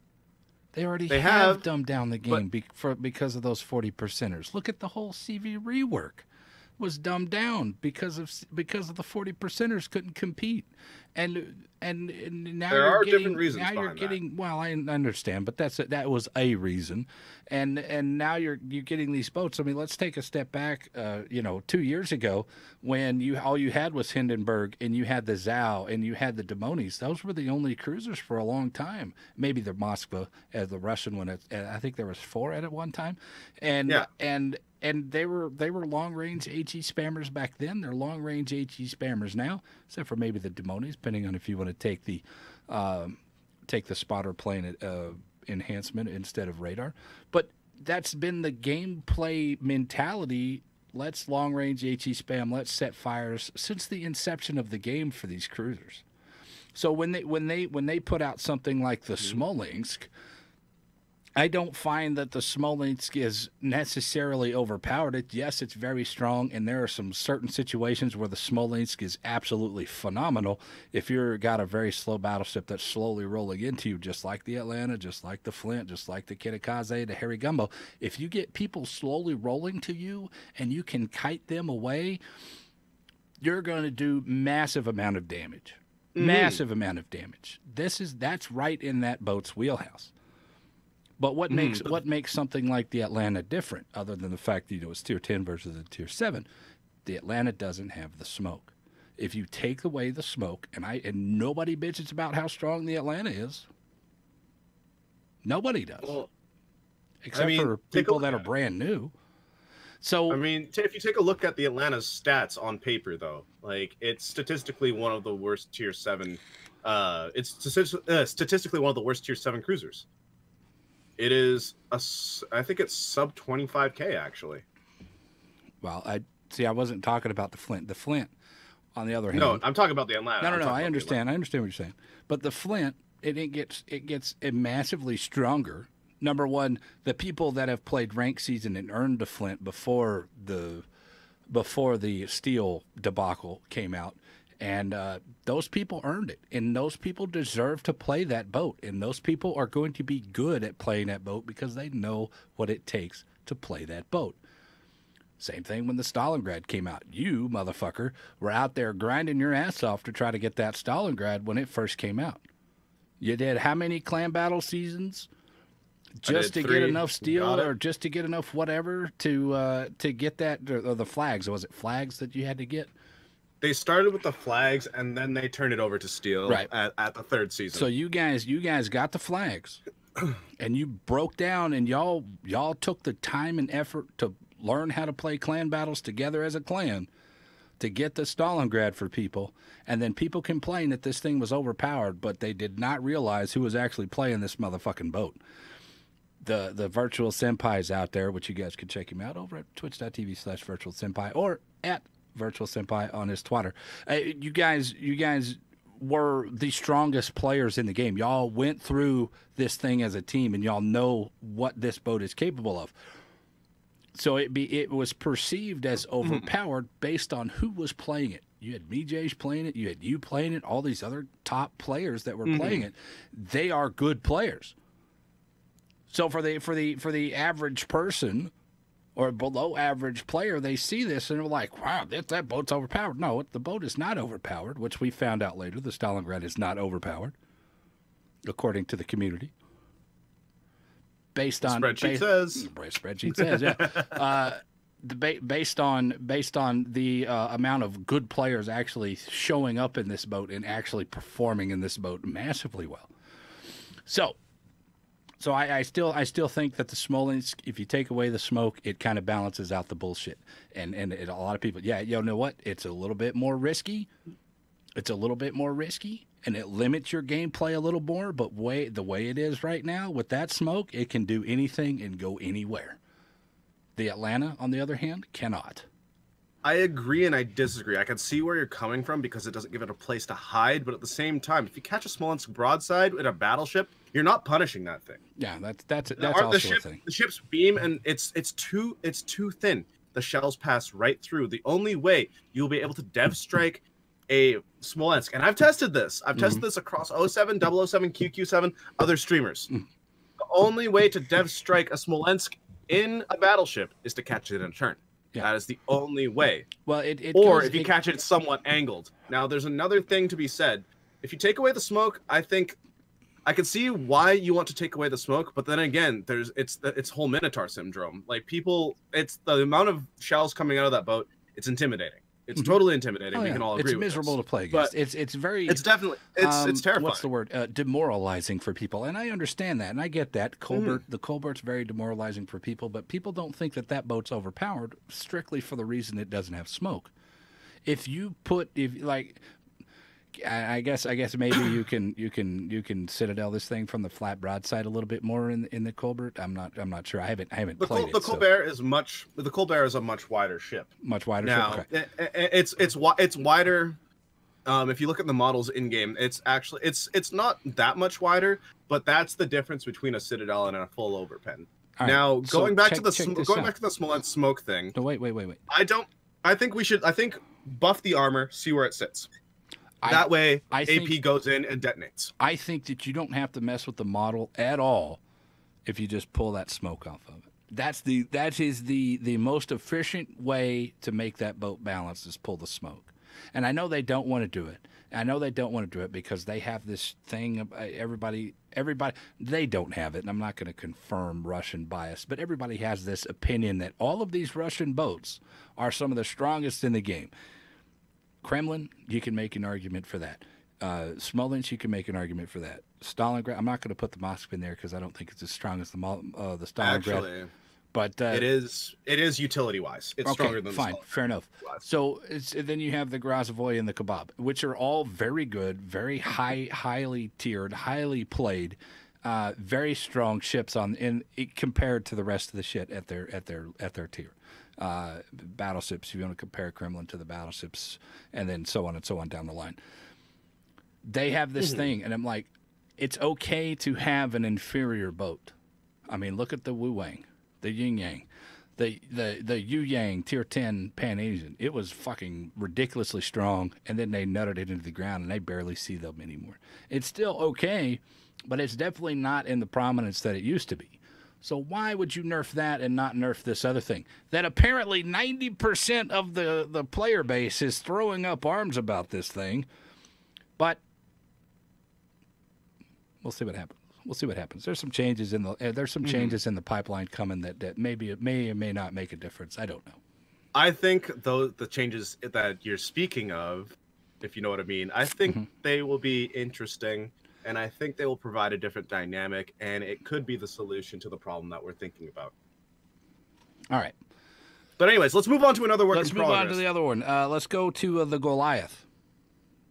S1: They already
S2: They
S1: have
S2: have
S1: dumbed down the game because of those 40%ers. Look at the whole CV rework. Was dumbed down because of the 40%ers couldn't compete, and now
S2: there
S1: you're
S2: are
S1: getting,
S2: different reasons
S1: now you're
S2: behind
S1: getting
S2: that.
S1: well, I understand, but that was a reason, and now you're getting these boats. I mean, let's take a step back. 2 years ago when all you had was Hindenburg and you had the Zhao and you had the Demonis. Those were the only cruisers for a long time. Maybe the Moskva, as the Russian one. I think there was 4 at one time, and they were long range HE spammers back then. They're long range HE spammers now, except for maybe the Demonis, depending on if you want to take the spotter plane enhancement instead of radar. But that's been the gameplay mentality. Let's long range HE spam. Let's set fires since the inception of the game for these cruisers. So when they put out something like the Smolensk, I don't find that the Smolensk is necessarily overpowered. Yes, it's very strong, and there are some certain situations where the Smolensk is absolutely phenomenal. If you've got a very slow battleship that's slowly rolling into you, just like the Atlanta, just like the Flint, just like the Kitakaze, the Harry Gumbo, if you get people slowly rolling to you and you can kite them away, you're going to do massive amount of damage. Massive amount of damage. That's right in that boat's wheelhouse. But what makes something like the Atlanta different, other than the fact that it's tier 10 versus a tier 7? The Atlanta doesn't have the smoke. If you take away the smoke, and nobody bitches about how strong the Atlanta is. Nobody does.
S2: Well,
S1: except for people that are brand new. So
S2: if you take a look at the Atlanta's stats on paper, though, like it's statistically one of the worst tier 7. It's statistically one of the worst tier 7 cruisers. It is I think it's sub 25K actually.
S1: Well, I wasn't talking about the Flint. The Flint, on the other hand.
S2: No, I'm talking about the Atlanta.
S1: No. I understand. I understand what you're saying. But the Flint, it gets massively stronger. Number one, the people that have played ranked season and earned the Flint before the Steel debacle came out. And those people earned it, and those people deserve to play that boat, and those people are going to be good at playing that boat because they know what it takes to play that boat. Same thing when the Stalingrad came out. You, motherfucker, were out there grinding your ass off to try to get that Stalingrad when it first came out. You did how many clan battle seasons just to get enough steel or just to get enough whatever to get that, or the flags? Was it flags that you had to get?
S2: They started with the flags, and then they turned it over to steel at the 3rd season.
S1: So you guys got the flags, and you broke down, and y'all took the time and effort to learn how to play clan battles together as a clan to get the Stalingrad for people, and then people complained that this thing was overpowered, but they did not realize who was actually playing this motherfucking boat. The Virtual Senpai's out there, which you guys can check him out over at twitch.tv/virtualsenpai or at Virtual Senpai on his Twitter. You guys were the strongest players in the game. Y'all went through this thing as a team, and y'all know what this boat is capable of. So it was perceived as overpowered based on who was playing it. You had BJ's playing it. You had you playing it. All these other top players that were playing it. They are good players. So for the average person or below average player, they see this and they're like, wow, that boat's overpowered. No, the boat is not overpowered, which we found out later. The Stalingrad is not overpowered, according to the community.
S2: Spreadsheet
S1: says, yeah. Based on the amount of good players actually showing up in this boat and actually performing in this boat massively well. So I still think that the Smolensk, if you take away the smoke, it kind of balances out the bullshit. And a lot of people, you know what? It's a little bit more risky. And it limits your gameplay a little more. But the way it is right now with that smoke, it can do anything and go anywhere. The Atlanta, on the other hand, cannot.
S2: I agree and I disagree. I can see where you're coming from because it doesn't give it a place to hide. But at the same time, if you catch a Smolensk broadside in a battleship, you're not punishing that thing.
S1: Yeah, that's also a thing.
S2: The ship's beam and it's too thin. the shells pass right through. The only way you'll be able to dev strike a Smolensk, and I've tested this. I've tested this across 07, 007, QQ7, other streamers. The only way to dev strike a Smolensk in a battleship is to catch it in a turn. Yeah. That is the only way.
S1: Well,
S2: if you catch it somewhat angled. Now, there's another thing to be said. If you take away the smoke, I think I can see why you want to take away the smoke, but then again, it's whole Minotaur syndrome. Like it's the amount of shells coming out of that boat. It's intimidating. It's totally intimidating. We can all agree.
S1: It's miserable to play against.
S2: But
S1: it's very.
S2: It's definitely it's terrifying.
S1: What's the word? Demoralizing for people, and I understand that, and I get that. The Colbert's very demoralizing for people, but people don't think that boat's overpowered strictly for the reason it doesn't have smoke. I guess maybe you can Citadel this thing from the flat broadside a little bit more in the Colbert. I'm not sure. I haven't played it.
S2: The Colbert is a much wider ship.
S1: Much wider
S2: now,
S1: ship. Okay.
S2: It's wider. If you look at the models in game, it's not that much wider, but that's the difference between a Citadel and a full overpen. Right. Now going back to the Smolensk smoke thing.
S1: No, wait.
S2: I think buff the armor, see where it sits. That way, AP goes in and detonates.
S1: I think that you don't have to mess with the model at all if you just pull that smoke off of it. That is the most efficient way to make that boat balanced is pull the smoke. And I know they don't want to do it. I know they don't want to do it because they have this thing. Everybody, they don't have it. And I'm not going to confirm Russian bias, but everybody has this opinion that all of these Russian boats are some of the strongest in the game. Kremlin, you can make an argument for that. Smolensk, you can make an argument for that. Stalingrad, I'm not going to put the Moskva in there because I don't think it's as strong as the Stalingrad.
S2: Actually, but it is utility wise. It's stronger than
S1: fine, fair enough. So then you have the Grazovoy and the Kebab, which are all very good, very highly tiered, highly played, very strong ships compared to the rest of the shit at their tier. Battleships, if you want to compare Kremlin to the battleships, and then so on and so on down the line. They have this thing, and I'm like, it's okay to have an inferior boat. I mean, look at the Wu Wang, the Yin Yang, the Yu Yang Tier 10 Pan Asian. It was fucking ridiculously strong, and then they nutted it into the ground, and I barely see them anymore. It's still okay, but it's definitely not in the prominence that it used to be. So why would you nerf that and not nerf this other thing? That apparently 90% of the player base is throwing up arms about this thing. But we'll see what happens. There's some changes in the pipeline coming that maybe it may or may not make a difference. I don't know.
S2: I think the changes that you're speaking of, if you know what I mean, I think they will be interesting. And I think they will provide a different dynamic, and it could be the solution to the problem that we're thinking about.
S1: All right.
S2: But anyways, let's move on to another work in progress.
S1: Let's move on to the other one. Let's go to the Goliath.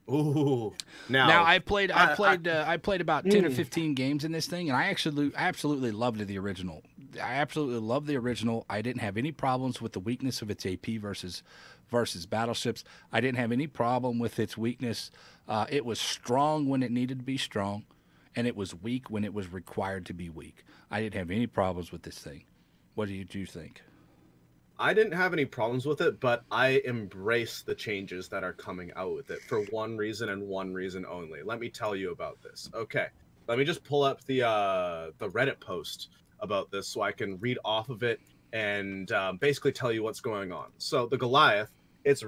S2: Ooh.
S1: Now I played about 10 or 15 games in this thing, and I absolutely loved the original. I absolutely loved the original. I didn't have any problems with the weakness of its AP versus battleships. I didn't have any problem with its weakness. It was strong when it needed to be strong, and it was weak when it was required to be weak. I didn't have any problems with this thing. What do you think?
S2: I didn't have any problems with it, but I embrace the changes that are coming out with it for one reason and one reason only. Let me tell you about this. Okay, let me just pull up the Reddit post about this so I can read off of it and basically tell you what's going on. So the Goliath, its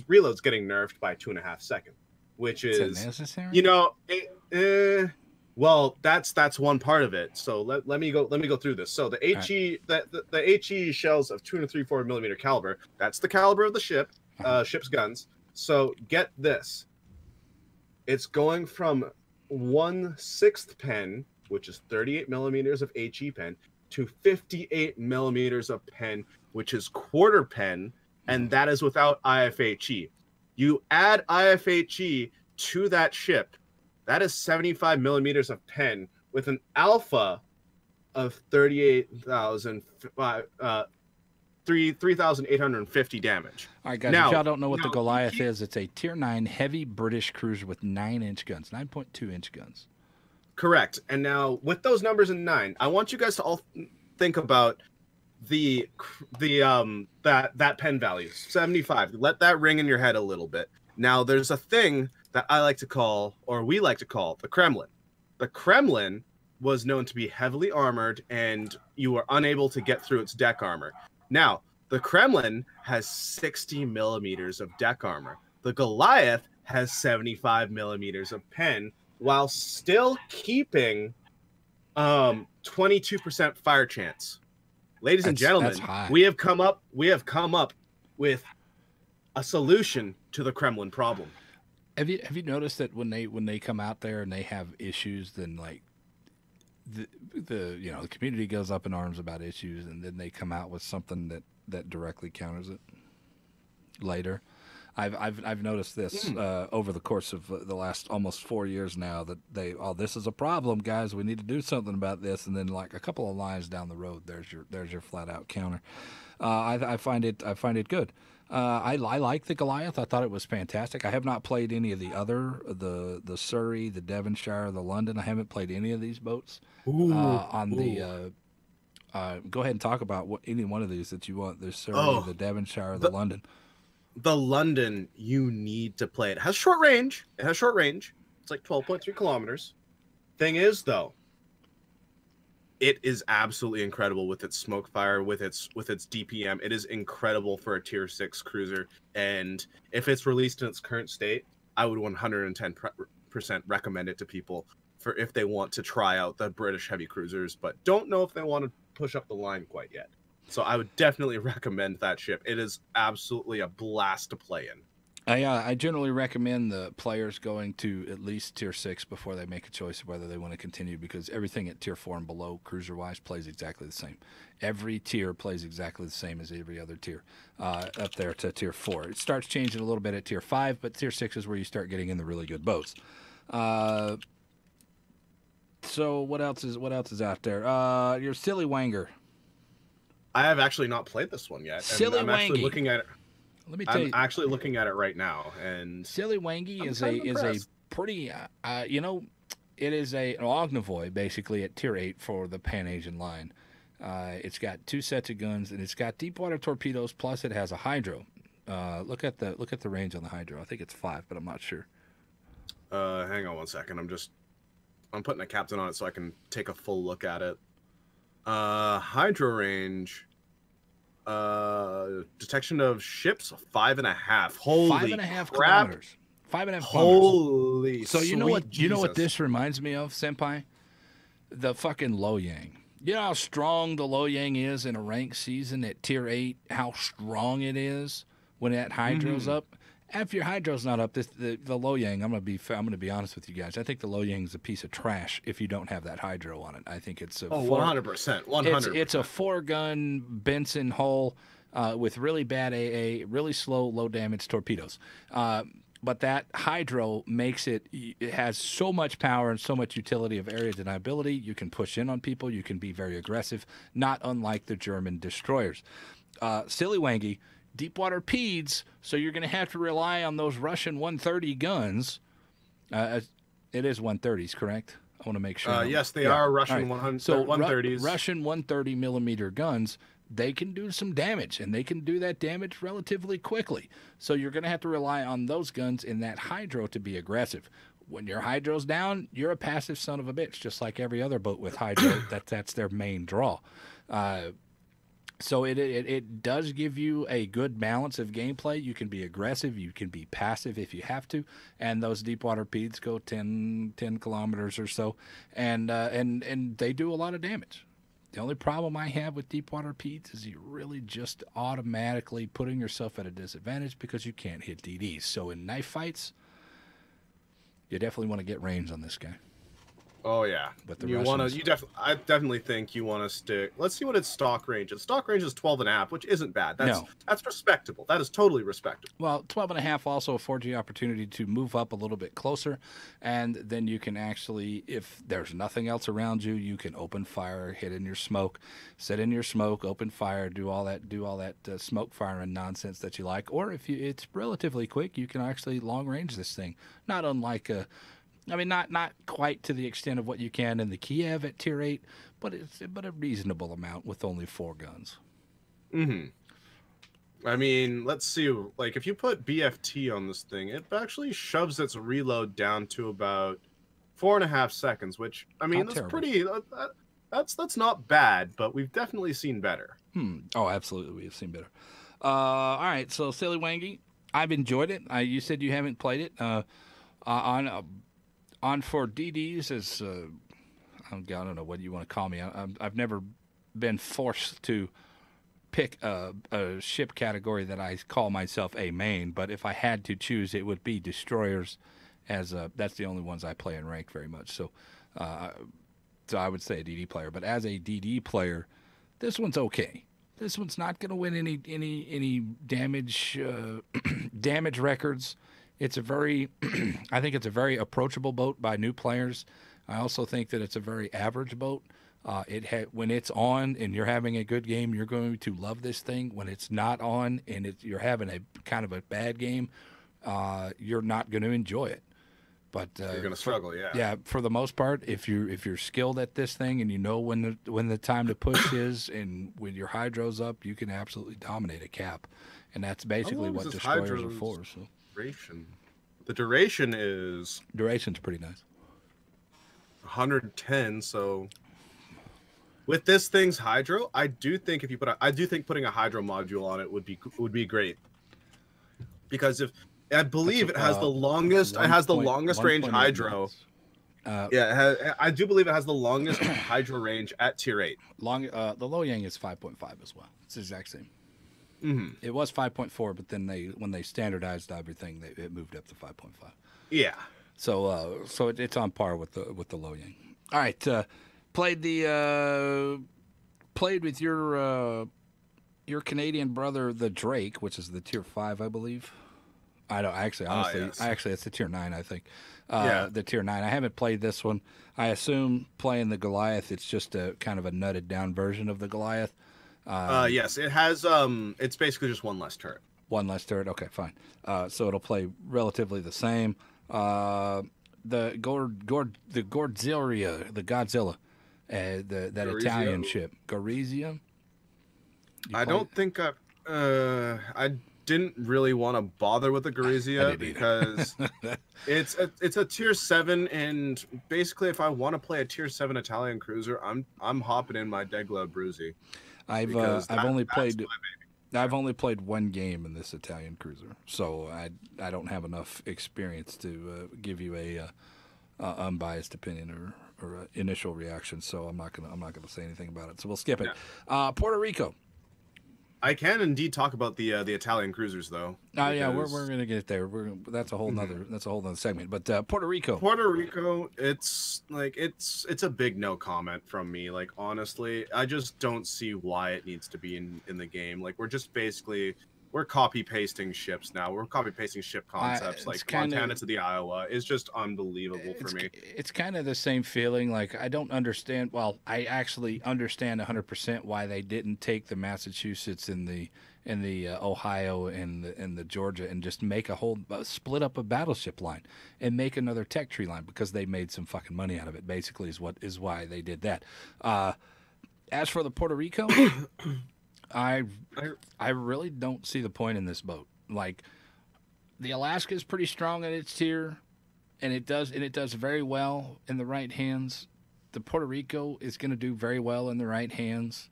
S2: reload's getting nerfed by 2.5 seconds, which is
S1: necessary.
S2: Well, that's one part of it. So let me go through this. So the HE the HE shells of 2 3/4 millimeter caliber. That's the caliber of the ship's guns. So get this. It's going from 1/6 pen, which is 38 millimeters of HE pen, to 58 millimeters of pen, which is quarter pen, and that is without IFHE. You add IFHE to that ship. That is 75 millimeters of pen with an alpha of 3,850 damage.
S1: All right, guys, if y'all don't know what the Goliath is, it's a Tier 9 heavy British cruiser with 9-inch guns, 9.2-inch guns.
S2: Correct. And now, with those numbers in 9, I want you guys to all think about that pen value 75. Let that ring in your head a little bit. Now there's a thing that I like to call, or we like to call, the Kremlin. The Kremlin was known to be heavily armored, and you were unable to get through its deck armor. Now the Kremlin has 60 millimeters of deck armor. The Goliath has 75 millimeters of pen, while still keeping 22% fire chance. Ladies and gentlemen, we have come up with a solution to the Kremlin problem.
S1: Have you noticed that when they come out there and they have issues, then like the the community goes up in arms about issues, and then they come out with something that directly counters it later. I've noticed this over the course of the last almost 4 years now, that this is a problem, guys. We need to do something about this, and then like a couple of lines down the road, there's your flat out counter. I find it good. I like the Goliath. I thought it was fantastic. I have not played any of the Surrey, the Devonshire, the London. I haven't played any of these boats. Go ahead and talk about any one of these that you want. The Surrey, the Devonshire, the London.
S2: The London, you need to play it. It has short range. It's like 12.3 kilometers. Thing is, though, it is absolutely incredible with its smoke fire, with its DPM. It is incredible for a tier 6 cruiser. And if it's released in its current state, I would 110% recommend it to people for if they want to try out the British heavy cruisers, but don't know if they want to push up the line quite yet. So I would definitely recommend that ship. It is absolutely a blast to play in.
S1: I generally recommend the players going to at least tier 6 before they make a choice of whether they want to continue, because everything at tier 4 and below, cruiser-wise, plays exactly the same. Every tier plays exactly the same as every other tier up there to tier 4. It starts changing a little bit at tier 5, but tier 6 is where you start getting in the really good boats. So what else is out there? Your Silly Wanger.
S2: I have actually not played this one yet.
S1: Silly
S2: I'm
S1: Wangy.
S2: Actually looking at it.
S1: Let me tell you.
S2: I'm actually looking at it right now, and
S1: Silly Wangy is a pretty it is an Ognivoy basically at tier 8 for the Pan Asian line. It's got 2 sets of guns, and it's got deep water torpedoes, plus it has a hydro. Look at the range on the hydro. I think it's 5, but I'm not sure.
S2: Hang on one second. I'm putting a captain on it so I can take a full look at it. Hydro range, detection of ships 5.5. Holy
S1: 5.5
S2: crap.
S1: kilometers. 5.5
S2: Holy.
S1: So you know what?
S2: Jesus.
S1: You know what this reminds me of, Senpai? The fucking Low Yang. You know how strong the Low Yang is in a ranked season at tier 8. How strong it is when that hydro's up. After your hydro's not up, the Low Yang, I'm gonna be honest with you guys. I think the Low Yang is a piece of trash if you don't have that hydro on it. I think it's
S2: 100%. 100%.
S1: It's a 4-gun Benson hull with really bad AA, really slow, low damage torpedoes. But that hydro makes it has so much power and so much utility of area deniability. You can push in on people. You can be very aggressive, not unlike the German destroyers. Silly Wangy. Deepwater Peds, so you're going to have to rely on those Russian 130 guns. It is 130s, correct? I want to make sure.
S2: Yes, they are Russian 130s.
S1: Russian 130 millimeter guns, they can do some damage, and they can do that damage relatively quickly. So you're going to have to rely on those guns in that hydro to be aggressive. When your hydro's down, you're a passive son of a bitch, just like every other boat with hydro. That's their main draw. So it does give you a good balance of gameplay. You can be aggressive, you can be passive if you have to, and those deepwater Peds go 10 kilometers or so, and they do a lot of damage. The only problem I have with deepwater Peds is you're really just automatically putting yourself at a disadvantage because you can't hit DDs. So in knife fights, you definitely want to get range on this guy.
S2: Oh yeah,
S1: but the
S2: I definitely think you want to stick. Let's see what its stock range is. Stock range is 12.5, which isn't bad. That's respectable. That is totally respectable.
S1: Well, 12.5 also affords you the opportunity to move up a little bit closer, and then you can actually, if there's nothing else around you, you can open fire, hit in your smoke, sit in your smoke, open fire, do all that smoke firing nonsense that you like. Or if it's relatively quick, you can actually long range this thing. Not unlike I mean, not quite to the extent of what you can in the Kiev at tier 8, but it's a reasonable amount with only 4 guns.
S2: Mm-hmm. I mean, let's see. Like, if you put BFT on this thing, it actually shoves its reload down to about 4.5 seconds. Which, I mean,
S1: Not
S2: that's
S1: terrible.
S2: pretty. That's not bad, but we've definitely seen better.
S1: Oh, absolutely. We have seen better. All right. So, Silly Wangy, I've enjoyed it. You said you haven't played it. On for DDs as I don't know what you want to call me. I've never been forced to pick a ship category that I call myself a main, but if I had to choose, it would be destroyers. As that's the only ones I play in ranked very much. So I would say a DD player. But as a DD player, this one's okay. This one's not going to win any damage damage records. It's a very I think it's a very approachable boat by new players. I also think that it's a very average boat. When it's on and you're having a good game, you're going to love this thing. When it's not on and you're having a kind of a bad game, you're not going to enjoy it. But
S2: You're gonna struggle, yeah.
S1: Yeah, for the most part, if you're skilled at this thing and you know when the time to push is, and when your hydro's up, you can absolutely dominate a cap, and that's basically what destroyers are for. So
S2: duration. The duration is
S1: duration's pretty nice.
S2: 110. So with this thing's hydro, I do think putting a hydro module on it would be great, because if I believe it has the longest. It has the longest range hydro. I do believe it has the longest hydro range at tier 8.
S1: The Low Yang is 5.5 as well. It's the exact same.
S2: Mm-hmm.
S1: It was 5.4, but then when they standardized everything, it moved up to 5.5.
S2: Yeah.
S1: So it's on par with the Low Yang. All right. Played with your Canadian brother, the Drake, which is the tier 5, I believe. I don't honestly.
S2: Yes.
S1: Actually, it's the tier 9, I think.
S2: Yeah.
S1: The tier 9. I haven't played this one. I assume playing the Goliath, it's just a kind of a nutted down version of the Goliath.
S2: Yes, it has. It's basically just one less turret.
S1: One less turret. Okay, fine. So it'll play relatively the same. The Godzilla, that
S2: Gorizia?
S1: Italian ship, Gorizia.
S2: I don't think I didn't really want to bother with the Gorizia because it's a tier 7, and basically if I want to play a tier 7 Italian cruiser, I'm hopping in my Degla Bruzi.
S1: I've only played one game in this Italian cruiser, so I don't have enough experience to give you a unbiased opinion or initial reaction. So I'm not gonna say anything about it. So we'll skip it.
S2: Yeah.
S1: Puerto Rico.
S2: I can indeed talk about the Italian cruisers though.
S1: Oh yeah, we're gonna get there. That's a whole nother segment. But Puerto Rico,
S2: it's a big no comment from me. Like, honestly, I just don't see why it needs to be in the game. Like, we're copy pasting ships now. We're copy pasting ship concepts like Montana to the Iowa. It's just unbelievable for me.
S1: It's kind of the same feeling. Like, I don't understand. Well, I actually understand 100% why they didn't take the Massachusetts and the Ohio and the Georgia and just make a whole split up a battleship line and make another tech tree line, because they made some fucking money out of it. Basically, is why they did that. As for the Puerto Rico. I really don't see the point in this boat. Like, the Alaska is pretty strong at its tier, and it does very well in the right hands. The Puerto Rico is going to do very well in the right hands.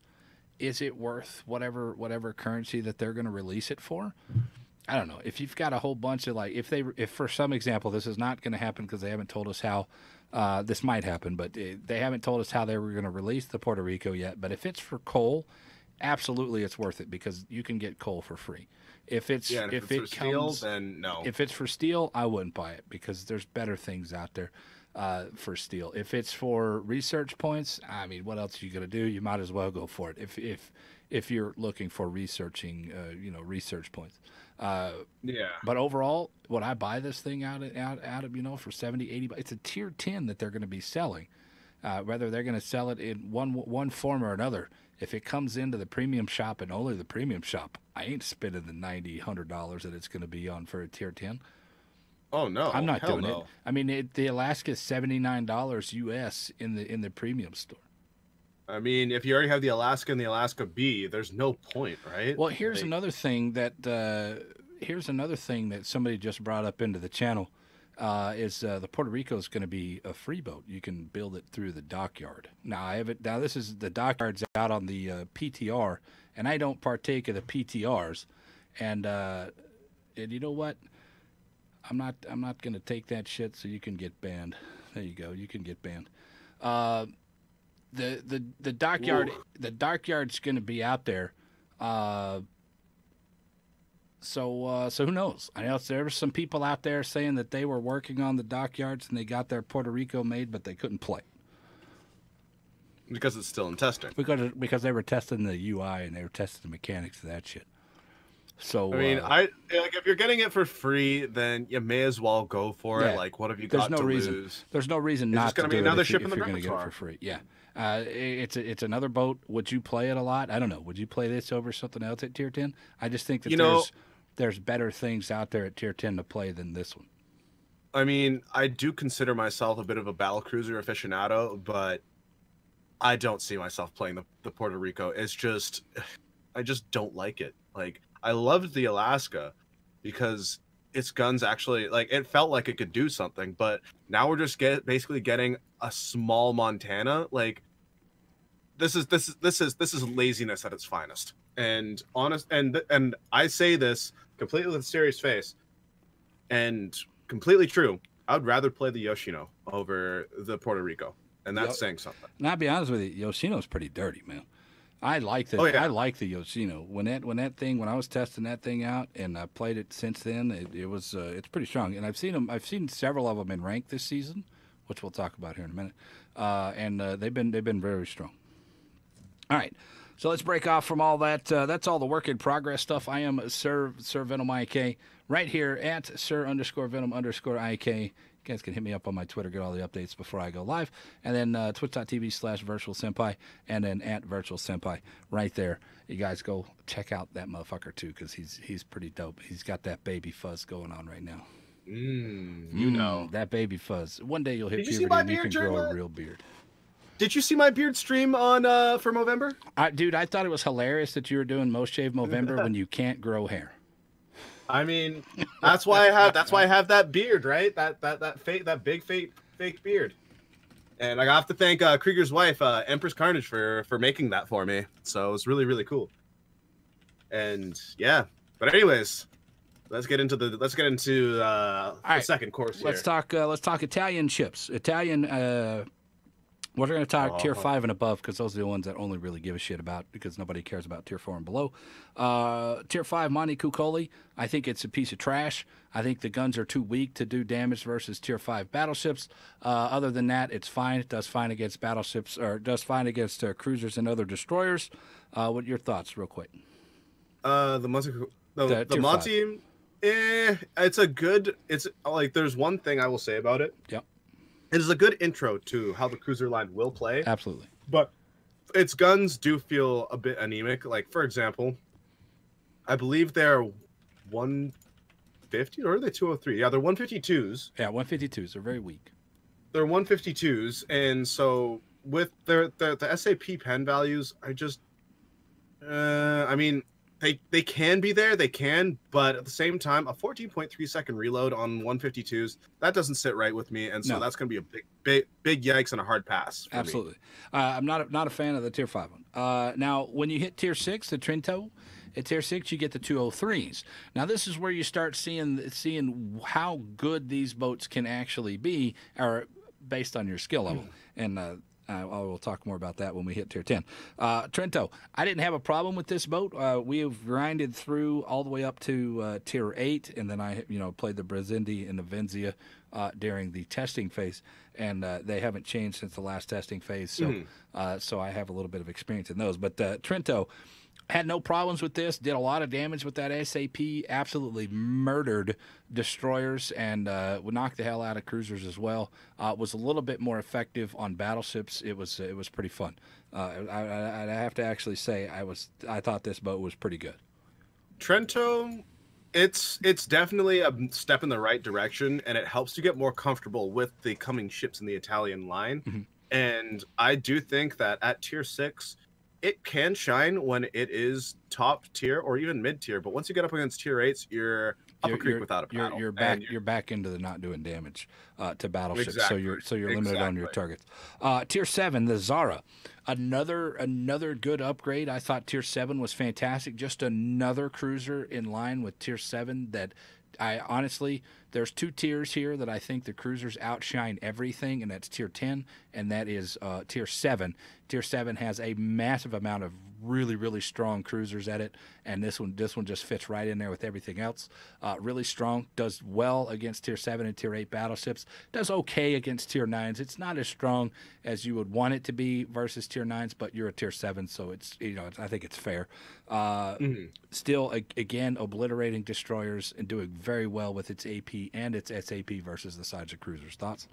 S1: Is it worth whatever currency that they're going to release it for? I don't know. If you've got a whole bunch of, like, if for some example, this is not going to happen because they haven't told us how. This might happen, but they haven't told us how they were going to release the Puerto Rico yet. But if it's for coal, absolutely, it's worth it, because you can get coal for free. If it's for steel,
S2: then no.
S1: If it's for steel, I wouldn't buy it, because there's better things out there for steel. If it's for research points, I mean, what else are you gonna do? You might as well go for it. If you're looking for researching, research points.
S2: Yeah.
S1: But overall, would I buy this thing out of for 70, 80? It's a tier 10 that they're going to be selling. Whether they're going to sell it in one form or another. If it comes into the premium shop and only the premium shop, I ain't spending the $90, $100 that it's going to be on for a tier 10.
S2: Oh
S1: I'm
S2: no,
S1: not
S2: hell
S1: doing it.
S2: no.
S1: I mean, the Alaska is $79 US in the premium store.
S2: I mean, if you already have the Alaska and the Alaska B, there's no point, right?
S1: Well, here's
S2: Like,
S1: another thing that somebody just brought up into the channel. Is the Puerto Rico is going to be a free boat. You can build it through the dockyard. Now I have it. Now this is the dockyard's out on the PTR, and I don't partake of the PTRs. And you know what? I'm not going to take that shit. So you can get banned. There you go. You can get banned. Uh, the dockyard
S2: Ooh.
S1: the dockyard's going to be out there. So who knows? I know there were some people out there saying that they were working on the dockyards and they got their Puerto Rico made, but they couldn't play
S2: because it's still in testing.
S1: because they were testing the UI and they were testing the mechanics of that shit. So
S2: I mean, like if you're getting it for free, then you may as well go for it. Like, what have you got to lose?
S1: There's no reason
S2: It's
S1: not
S2: just gonna
S1: to
S2: be
S1: do
S2: another
S1: it
S2: ship
S1: if
S2: in the
S1: you're going to get it
S2: repertoire.
S1: for free. Yeah, it's another boat. Would you play it a lot? I don't know. Would you play this over something else at Tier 10? I just think that there's better things out there at Tier 10 to play than this one.
S2: I mean, I do consider myself a bit of a battle cruiser aficionado, but I don't see myself playing the Puerto Rico. It's just, I just don't like it. Like, I loved the Alaska because its guns actually, like, it felt like it could do something, but now we're just basically getting a small Montana. Like, this is laziness at its finest. And and I say this completely with a serious face and completely true. I would rather play the Yoshino over the Puerto Rico, and that's saying something.
S1: And I'll be honest with you, Yoshino's pretty dirty, man. I like the I like the Yoshino. When I was testing that thing out and I played it since then, it's pretty strong. And I've seen several of them in rank this season, which we'll talk about here in a minute. And they've been very strong. All right. So let's break off from all that. That's all the work in progress stuff. I am Sir Venom IK right here at Sir_Venom_IK. You guys can hit me up on my Twitter, get all the updates before I go live. And then twitch.tv/Viirtualsenpai and then at Viirtualsenpai right there. You guys go check out that motherfucker too because he's pretty dope. He's got that baby fuzz going on right now.
S2: You know.
S1: That baby fuzz. One day you'll hit puberty and you can grow a real beard.
S2: Did you see my beard stream on for Movember?
S1: Dude, I thought it was hilarious that you were doing Most Shave Movember when you can't grow hair.
S2: I mean, that's why I have that beard, right? That big fake beard. And I have to thank Krieger's wife, Empress Carnage, for making that for me. So it was really, really cool. And yeah, but anyways, let's get into the second course here.
S1: Let's talk Italian chips. We're going to talk Tier 5 and above because those are the ones that only really give a shit about because nobody cares about Tier 4 and below. Tier 5 Monte Cuccoli, I think it's a piece of trash. I think the guns are too weak to do damage versus Tier 5 battleships. Other than that, it's fine. It does fine against battleships or it does fine against cruisers and other destroyers. What are your thoughts real quick?
S2: The Monte, it's like there's one thing I will say about it.
S1: Yep.
S2: It is a good intro to how the cruiser line will play.
S1: Absolutely.
S2: But its guns do feel a bit anemic. Like, for example, I believe they're 150 or are they 203? Yeah, they're 152s.
S1: Yeah, 152s. They're very weak.
S2: They're 152s. And so with the SAP pen values, I mean, they can be there, but at the same time, a 14.3 second reload on 152s, that doesn't sit right with me, and so that's going to be a big yikes and a hard pass.
S1: Absolutely, I'm not a fan of the Tier 5 one. Now, when you hit Tier 6, the Trento, at Tier 6 you get the 203s. Now, this is where you start seeing how good these boats can actually be, or based on your skill level, and I will talk more about that when we hit Tier 10. Trento, I didn't have a problem with this boat. We have grinded through all the way up to Tier 8, and then I played the Brazindi and the Venzia during the testing phase, and they haven't changed since the last testing phase, so I have a little bit of experience in those. But Trento had no problems with this, did a lot of damage with that SAP, absolutely murdered destroyers, and would knock the hell out of cruisers as well. Was a little bit more effective on battleships. It was pretty fun. I have to actually say I thought this boat was pretty good.
S2: Trento, It's definitely a step in the right direction, and it helps you get more comfortable with the coming ships in the Italian line.
S1: Mhm.
S2: And I do think that at tier 6, it can shine when it is top tier or even mid tier. But once you get up against tier 8s, you're up a
S1: you're
S2: creek
S1: you're
S2: without a
S1: you're
S2: paddle.
S1: you're back
S2: And
S1: you're back into the not doing damage to battleships. So
S2: exactly,
S1: you're limited on your
S2: exactly.
S1: targets. Tier 7, the Zara, another good upgrade. I thought Tier 7 was fantastic. Just another cruiser in line with Tier 7 that I honestly, there's two tiers here that I think the cruisers outshine everything, and that's Tier 10 and that is Tier 7. Tier 7 has a massive amount of really strong cruisers at it, and this one just fits right in there with everything else. Really strong, does well against Tier 7 and Tier 8 battleships, does okay against Tier 9s. It's not as strong as you would want it to be versus Tier 9s, but you're a Tier 7, so it's, I think it's fair. Still, again, obliterating destroyers and doing very well with its AP and its SAP versus the sides of cruisers. Thoughts?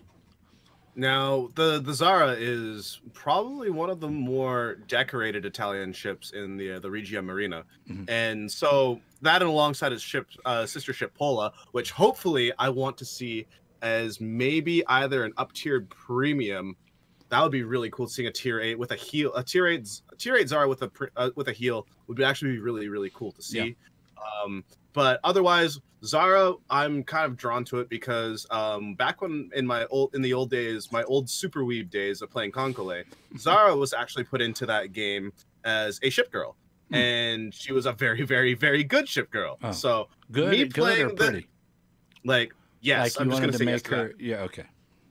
S2: Now, the Zara is probably one of the more decorated Italian ships in the Regia Marina, and so that, and alongside its ship, sister ship Pola, which hopefully I want to see as maybe either an up-tiered premium. That would be really cool. Seeing a tier 8 with a heel, a tier 8 Zara with a heel would be actually be really cool to see. But otherwise, Zara, I'm kind of drawn to it because back when in the old days, my old Super Weeb days of playing Concole, Zara was actually put into that game as a ship girl, and she was a very good ship girl.
S1: Oh.
S2: So
S1: Good or pretty?
S2: Yes,
S1: Like
S2: I'm
S1: you
S2: just
S1: wanted
S2: gonna
S1: to
S2: say
S1: make
S2: yes to
S1: her.
S2: that.
S1: Yeah, okay.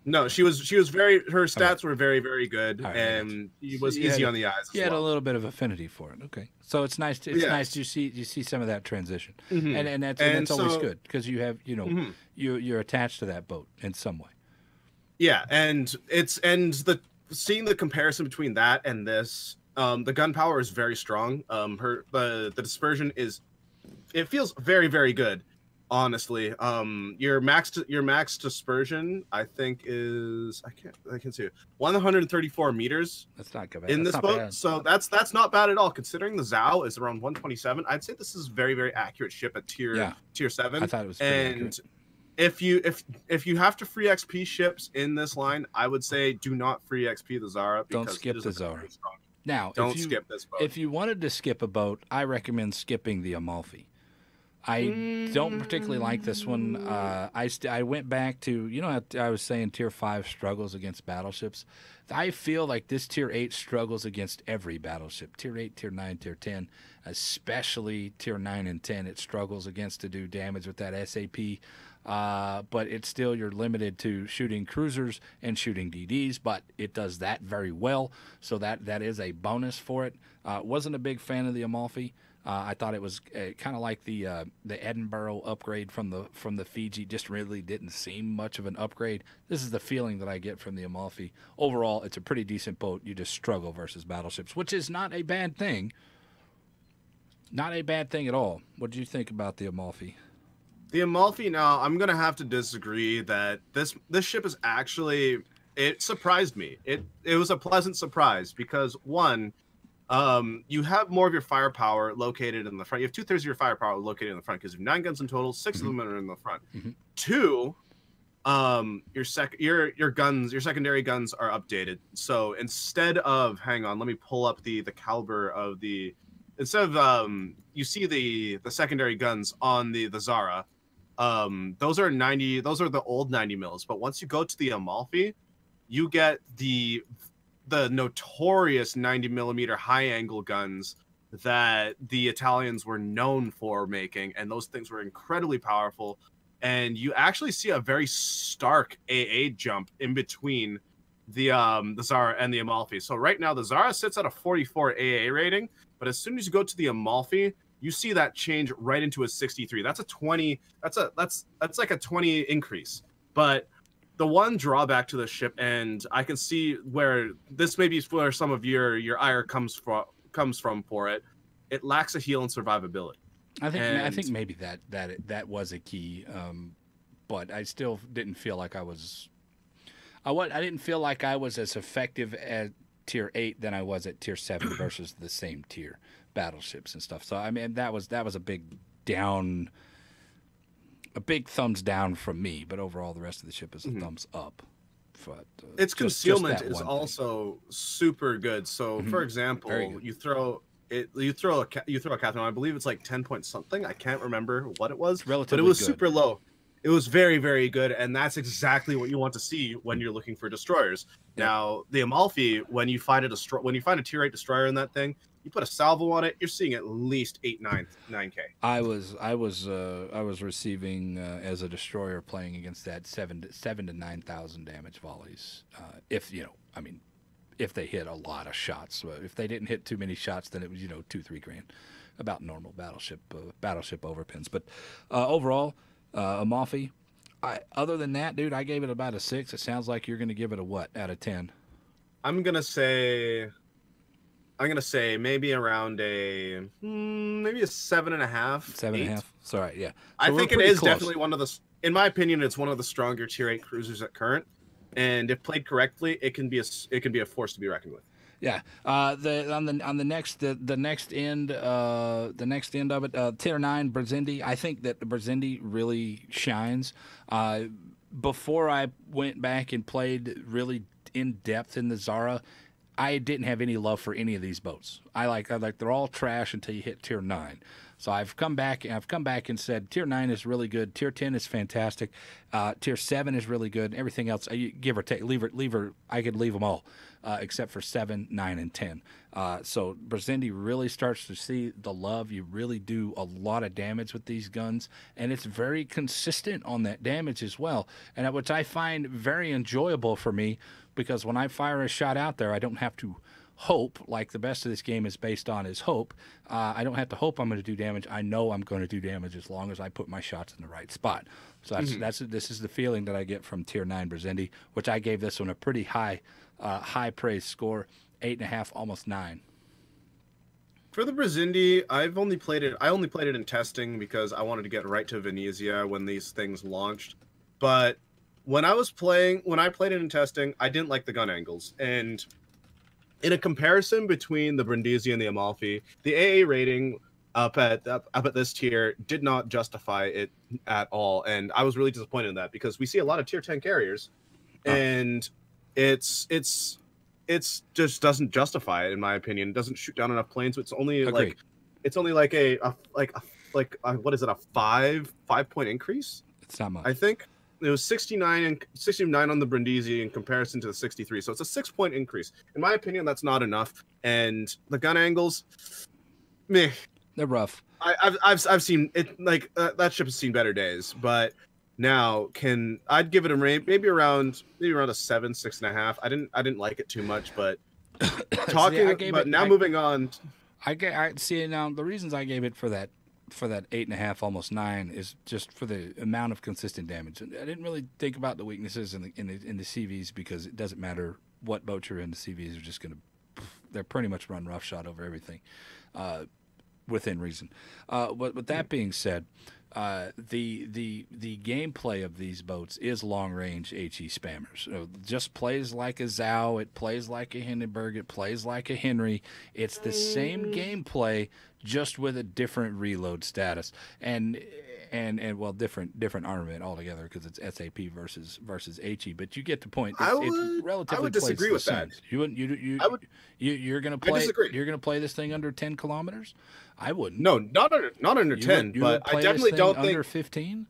S2: No, she was very, her stats
S1: Okay.
S2: were very good,
S1: All right,
S2: and it was
S1: So you
S2: easy
S1: had
S2: on the eyes
S1: you
S2: as
S1: had a
S2: well.
S1: little bit of affinity for it. Okay, so it's nice. Nice.
S2: Yes.
S1: You see some of that transition,
S2: Mhm.
S1: and that's
S2: And
S1: always
S2: so,
S1: good because you have
S2: mhm.
S1: you're attached to that boat in some way.
S2: Yeah, and the seeing the comparison between that and this, the gun power is very strong. The dispersion is, it feels very good, honestly. Your max dispersion, I think, is, I can see it, 134 meters
S1: That's not good.
S2: in
S1: That's
S2: this
S1: not
S2: boat.
S1: bad.
S2: So that's not bad at all, considering the Zhao is around 127. I'd say this is very accurate ship at
S1: Yeah,
S2: tier
S1: I
S2: 7.
S1: thought it was pretty accurate.
S2: And if you have to free XP ships in this line, I would say do not free XP the Zara
S1: Don't
S2: because it
S1: skip
S2: is
S1: the
S2: a
S1: Zara.
S2: very strong.
S1: Now,
S2: Don't skip this boat.
S1: if you wanted to skip a boat, I recommend skipping the Amalfi. I don't particularly like this one. I went back to, I was saying Tier 5 struggles against battleships. I feel like this Tier 8 struggles against every battleship. Tier 8, Tier 9, Tier 10, especially Tier 9 and 10. It struggles against to do damage with that SAP. But it's still, you're limited to shooting cruisers and shooting DDs, but it does that very well. So that is a bonus for it. Wasn't a big fan of the Amalfi. I thought it was kind of like the Edinburgh upgrade from the Fiji. Just really didn't seem much of an upgrade. This is the feeling that I get from the Amalfi. Overall, it's a pretty decent boat. You just struggle versus battleships, which is not a bad thing. Not a bad thing at all. What do you think about the Amalfi?
S2: The Amalfi, now I'm gonna have to disagree that this ship is actually, it surprised me. It was a pleasant surprise because, one, you have more of your firepower located in the front. You have 2/3 of your firepower located in the front because you have 9 guns in total. 6 of them are in the front. Two, your guns, your secondary guns are updated. So instead of, hang on, let me pull up the caliber of the, instead of you see the secondary guns on the Zara. Those are the old 90 mils. But once you go to the Amalfi, you get the notorious 90 millimeter high angle guns that the Italians were known for making, and those things were incredibly powerful. And you actually see a very stark AA jump in between the Zara and the Amalfi. So right now the Zara sits at a 44 AA rating, but as soon as you go to the Amalfi, you see that change right into a 63. That's a 20. That's like a 20 increase. But the one drawback to the ship, and I can see where this may be where some of your ire comes from for it, it lacks a heal and survivability.
S1: I think maybe that was a key, but I still didn't feel like I was. I didn't feel like I was as effective at Tier 8 than I was at Tier 7 versus the same tier battleships and stuff. So I mean that was a big down a big thumbs down from me, but overall the rest of the ship is a thumbs up. But,
S2: its concealment is
S1: one
S2: also super good. So, for example, you throw a Catherine. I believe it's like 10 point something. I can't remember what it was, but it was super low. It was very, very good, and that's exactly what you want to see when you're looking for destroyers. Yep. Now, the Amalfi, when you find a tier 8 destroyer in that thing, you put a salvo on it, you're seeing at least 9K.
S1: I was receiving as a destroyer playing against that 7,000 to 9,000 damage volleys. If they hit a lot of shots. If they didn't hit too many shots, then it was 2-3 grand, about normal battleship overpins. But overall, Amalfi. Other than that, dude, I gave it about a 6. It sounds like you're going to give it a what out of 10?
S2: I'm gonna say maybe around maybe a 7.5.
S1: 7.5. It's all right, yeah. So
S2: I think it is definitely in my opinion, it's one of the stronger tier 8 cruisers at current. And if played correctly, it can be a force to be reckoned with.
S1: Yeah. On the next end of it, tier 9 Brazindi. I think that the Brazindi really shines. Before I went back and played really in depth in the Zara, I didn't have any love for any of these boats. I like they're all trash until you hit tier 9. So I've come back and said tier 9 is really good. Tier 10 is fantastic. Tier 7 is really good. Everything else, give or take, I could leave them all except for 7, 9, and 10. So Brazindi really starts to see the love. You really do a lot of damage with these guns, and it's very consistent on that damage as well, and which I find very enjoyable for me, because when I fire a shot out there, I don't have to hope, like the best of this game is based on is hope. I don't have to hope I'm going to do damage. I know I'm going to do damage as long as I put my shots in the right spot. So this is the feeling that I get from tier 9 Brazindi, which I gave this one a pretty high praise score, 8.5, almost 9.
S2: For the Brazindi, I only played it in testing because I wanted to get right to Venezia when these things launched. But when I played it in testing, I didn't like the gun angles. And in a comparison between the Brindisi and the Amalfi, the AA rating up at this tier did not justify it at all, and I was really disappointed in that, because we see a lot of tier 10 carriers, and it's just doesn't justify it, in my opinion. It doesn't shoot down enough planes. It's only
S1: Agreed.
S2: like a what is it, a 5-point increase?
S1: It's not much.
S2: I think it was 69 on the Brindisi in comparison to the 63. So it's a 6-point increase. In my opinion, that's not enough. And the gun angles, meh.
S1: They're rough.
S2: I've seen it, like that ship has seen better days. But now I'd give it a maybe around a 7, 6.5. I didn't like it too much, but moving on.
S1: I see it now. The reasons I gave it for that 8.5, almost 9, is just for the amount of consistent damage. I didn't really think about the weaknesses in the CVs, because it doesn't matter what boat you're in. The CVs are they're pretty much run roughshod over everything, within reason. With that being said, the gameplay of these boats is long range HE spammers. It just plays like a Zhao. It plays like a Hindenburg. It plays like a Henry. It's the same gameplay, just with a different reload status, and well, different armament altogether, because it's SAP versus HE. But you get the point. It relatively
S2: I would disagree with that.
S1: You're gonna play. You're gonna play this thing under 10 kilometers. I wouldn't.
S2: No, not under 10. But I definitely don't think
S1: under 15.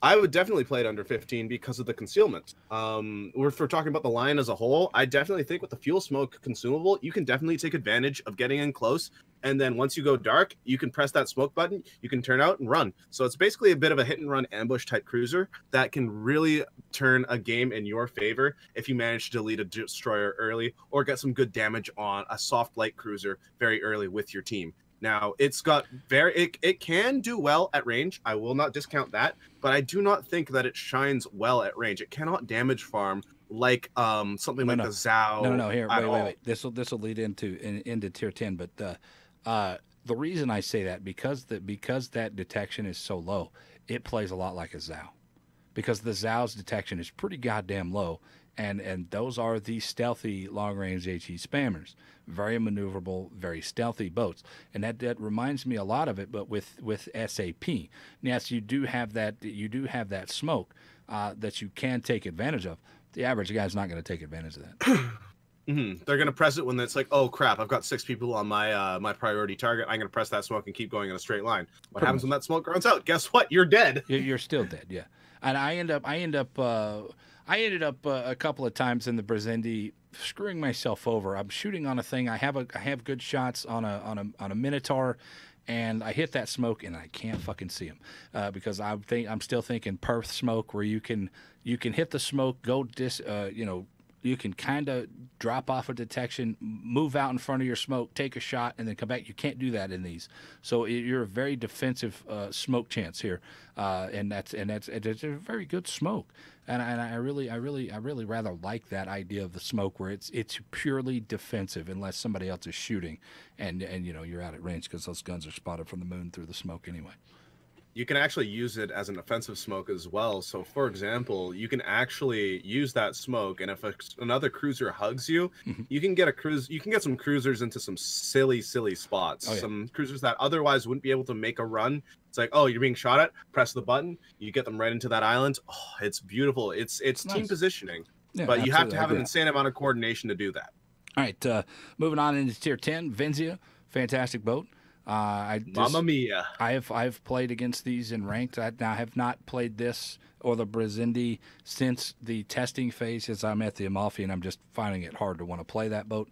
S2: I would definitely play it under 15 because of the concealment. If we're talking about the line as a whole, I definitely think with the fuel smoke consumable, you can definitely take advantage of getting in close. And then once you go dark, you can press that smoke button, you can turn out and run. So it's basically a bit of a hit and run ambush type cruiser that can really turn a game in your favor if you manage to delete a destroyer early, or get some good damage on a soft light cruiser very early with your team. Now, it can do well at range. I will not discount that, but I do not think that it shines well at range. It cannot damage farm like something like the Zhao.
S1: No. Here, wait. This will lead into tier 10. But the reason I say that, because that detection is so low, it plays a lot like a Zhao, because the Zhao's detection is pretty goddamn low, and those are the stealthy long-range HE spammers. Very maneuverable, very stealthy boats, and that reminds me a lot of it, but with SAP. Yes, you do have that smoke that you can take advantage of. The average guy's not going to take advantage of that.
S2: They're gonna press it when it's like, oh crap, I've got 6 people on my my priority target. I'm gonna press that smoke and keep going in a straight line. What happens when that smoke runs out? Guess what? You're dead.
S1: You're still dead, yeah. And I ended up a couple of times in the Brazindi screwing myself over. I'm shooting on a thing. I have good shots on a Minotaur, and I hit that smoke and I can't fucking see him because I'm still thinking Perth smoke, where you can hit the smoke, go you can kind of drop off a detection, move out in front of your smoke, take a shot, and then come back. You can't do that in these. So you're a very defensive smoke chance here, and it's a very good smoke. And I really rather like that idea of the smoke where it's purely defensive unless somebody else is shooting, and you're out at range because those guns are spotted from the moon through the smoke anyway.
S2: You can actually use it as an offensive smoke as well. So, for example, you can actually use that smoke, and if another cruiser hugs you, you can get some cruisers into some silly spots. Some cruisers that otherwise wouldn't be able to make a run. It's like, oh, you're being shot at. Press the button. You get them right into that island. Oh, it's beautiful. It's nice. Team positioning, but you have to have an insane amount of coordination to do that.
S1: All right, moving on into tier 10, Venzia, fantastic boat.
S2: Mamma mia!
S1: I've played against these in ranked. I have not played this or the Brazindi since the testing phase, as I'm at the Amalfi, and I'm just finding it hard to want to play that boat.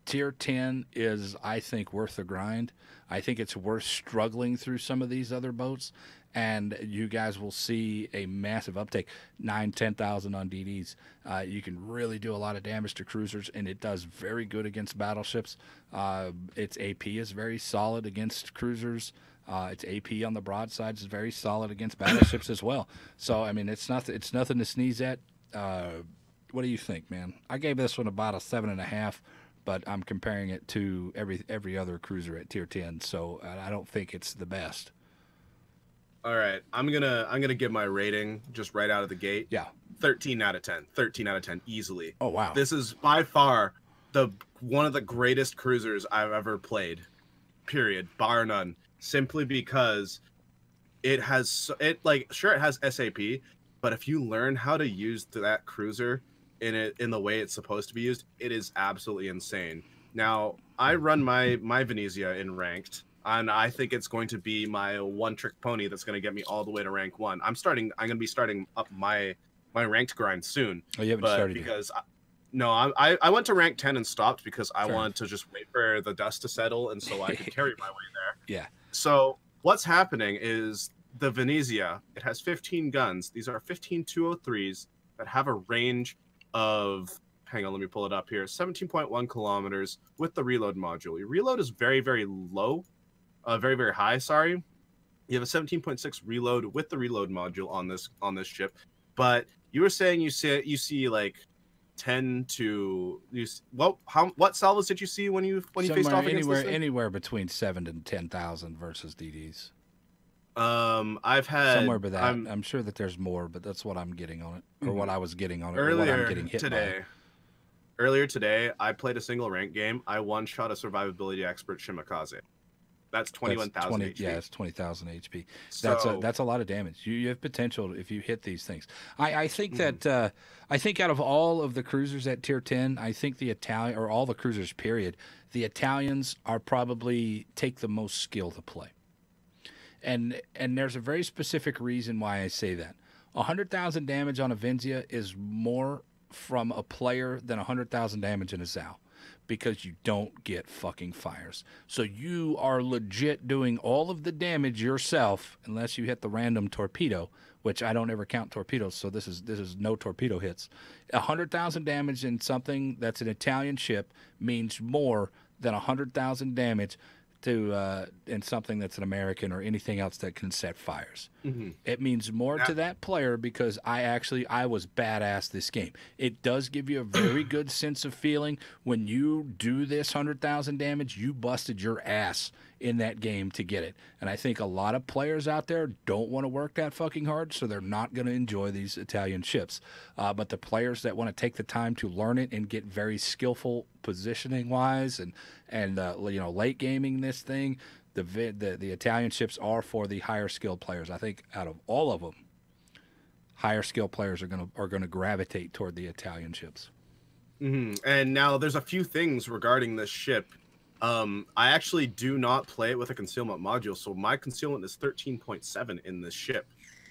S1: Tier 10 is, I think, worth the grind. I think it's worth struggling through some of these other boats, and you guys will see a massive uptake. 10,000 on DDs. You can really do a lot of damage to cruisers, and it does very good against battleships. Its AP is very solid against cruisers. Its AP on the broadside is very solid against battleships as well. So, I mean, it's nothing to sneeze at. What do you think, man? I gave this one about a 7.5. But I'm comparing it to every other cruiser at tier 10, so I don't think it's the best.
S2: All right, I'm gonna give my rating just right out of the gate.
S1: Yeah,
S2: 13 out of 10. 13 out of 10 easily.
S1: Oh wow,
S2: this is by far one of the greatest cruisers I've ever played. Period, bar none. Simply because it has it has SAP, but if you learn how to use that cruiser in the way it's supposed to be used, it is absolutely insane. Now, I run my Venezia in ranked, and I think it's going to be my one-trick pony that's going to get me all the way to rank 1. I'm going to be starting up my ranked grind soon.
S1: Oh, you haven't started
S2: because I went to rank 10 and stopped because I wanted to just wait for the dust to settle, and so I could carry my way there.
S1: Yeah.
S2: So what's happening is the Venezia, it has 15 guns. These are 15 203s that have a range of, hang on, let me pull it up here, 17.1 kilometers with the reload module. Your reload is very, very low, very, very high, sorry. You have a 17.6 reload with the reload module on this ship, but you were saying you see like 10 to what salvos did you see when you faced off against this thing?
S1: Anywhere between 7 and 10,000 versus DDs.
S2: I've had
S1: somewhere by that. I'm sure that there's more, but that's what I'm getting on it, or what I was getting on it,
S2: earlier,
S1: or what I'm getting hit
S2: today.
S1: By.
S2: Earlier today, I played a single rank game. I one-shot a survivability expert Shimakaze. That's 21,000 HP.
S1: Yeah, it's 20,000 HP. That's a lot of damage. You have potential if you hit these things. I think that I think out of all of the cruisers at tier 10, I think the Italian, or all the cruisers period, the Italians are probably take the most skill to play. And there's a very specific reason why I say that. 100,000 damage on a Venzia is more from a player than 100,000 damage in a Zao, because you don't get fucking fires. So you are legit doing all of the damage yourself, unless you hit the random torpedo, which I don't ever count torpedoes, so this is no torpedo hits. 100,000 damage in something that's an Italian ship means more than 100,000 damage to in something that's an American or anything else that can set fires. It means more to that player because I was badass this game. It does give you a very good sense of feeling when you do this 100,000 damage. You busted your ass in that game to get it. And I think a lot of players out there don't want to work that fucking hard, so they're not going to enjoy these Italian ships. But the players that want to take the time to learn it and get very skillful positioning wise and late gaming this thing, the Italian ships are for the higher skilled players. I think out of all of them, higher skilled players are gonna gravitate toward the Italian ships.
S2: And now there's a few things regarding this ship. I actually do not play it with a concealment module, so my concealment is 13.7 in this ship.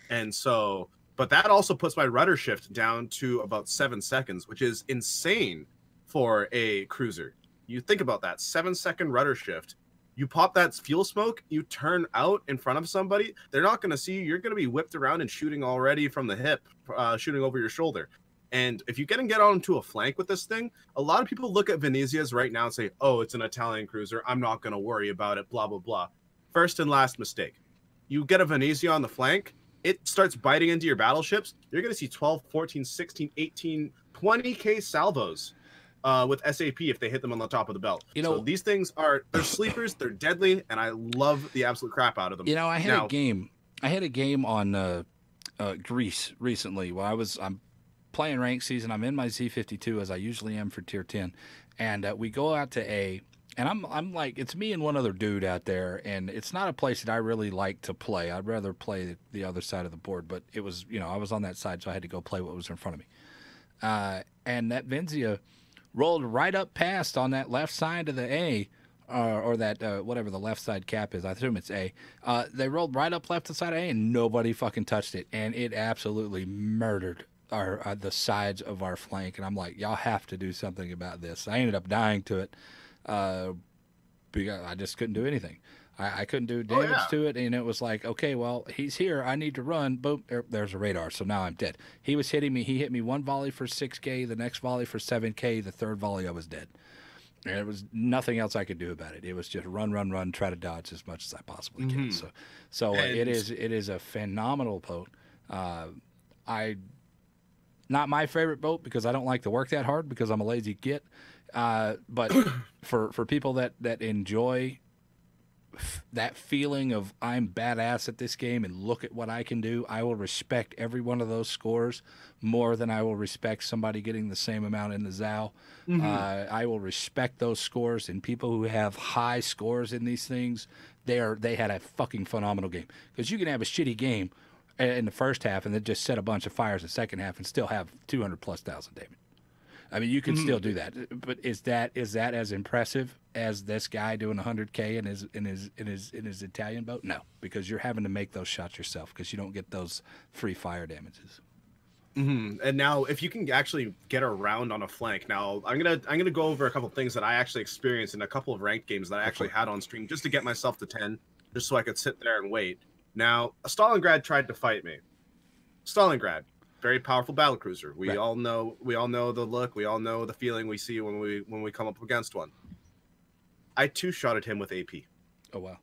S2: And so, but that also puts my rudder shift down to about 7 seconds, which is insane for a cruiser. You think about that, 7-second rudder shift. You pop that fuel smoke, you turn out in front of somebody, they're not going to see you. You're going to be whipped around and shooting already from the hip, shooting over your shoulder. And if you get onto a flank with this thing, a lot of people look at Venezia's right now and say, oh, it's an Italian cruiser, I'm not going to worry about it, blah, blah, blah. First and last mistake. You get a Venezia on the flank, it starts biting into your battleships, you're going to see 12, 14, 16, 18, 20K salvos. With SAP if they hit them on the top of the belt. So these things they're sleepers, they're deadly, and I love the absolute crap out of them.
S1: I had a game on Greece recently while I'm playing ranked season. I'm in my Z52 as I usually am for tier 10, and we go out to A, and I'm like, it's me and one other dude out there, and it's not a place that I really like to play. I'd rather play the other side of the board, but it was, I was on that side, so I had to go play what was in front of me. And that Venzia rolled right up past on that left side of the A, or that whatever the left side cap is. I assume it's A. They rolled right up left side of A, and nobody fucking touched it, and it absolutely murdered the sides of our flank. And I'm like, y'all have to do something about this. I ended up dying to it because I just couldn't do anything. I couldn't do damage to it, and it was like, okay, well, he's here. I need to run. Boom, there's a radar, so now I'm dead. He was hitting me. He hit me one volley for 6K, the next volley for 7K, the third volley I was dead. And there was nothing else I could do about it. It was just run, try to dodge as much as I possibly can. So it is a phenomenal boat. Not my favorite boat because I don't like to work that hard because I'm a lazy git. But for people that enjoy that feeling of I'm badass at this game and look at what I can do, I will respect every one of those scores more than I will respect somebody getting the same amount in the Zao. I will respect those scores, and people who have high scores in these things, they had a fucking phenomenal game. Because you can have a shitty game in the first half and then just set a bunch of fires the second half and still have 200+ thousand damage. I mean, you can still do that, but is that as impressive as this guy doing 100K in his Italian boat? No, because you're having to make those shots yourself because you don't get those free fire damages.
S2: And now, if you can actually get around on a flank, now I'm gonna go over a couple things that I actually experienced in a couple of ranked games that I actually had on stream just to get myself to 10, just so I could sit there and wait. Now, Stalingrad tried to fight me. Stalingrad. Very powerful battlecruiser. We all know the look. We all know the feeling we see when we come up against one. I two-shotted him with AP.
S1: Oh wow,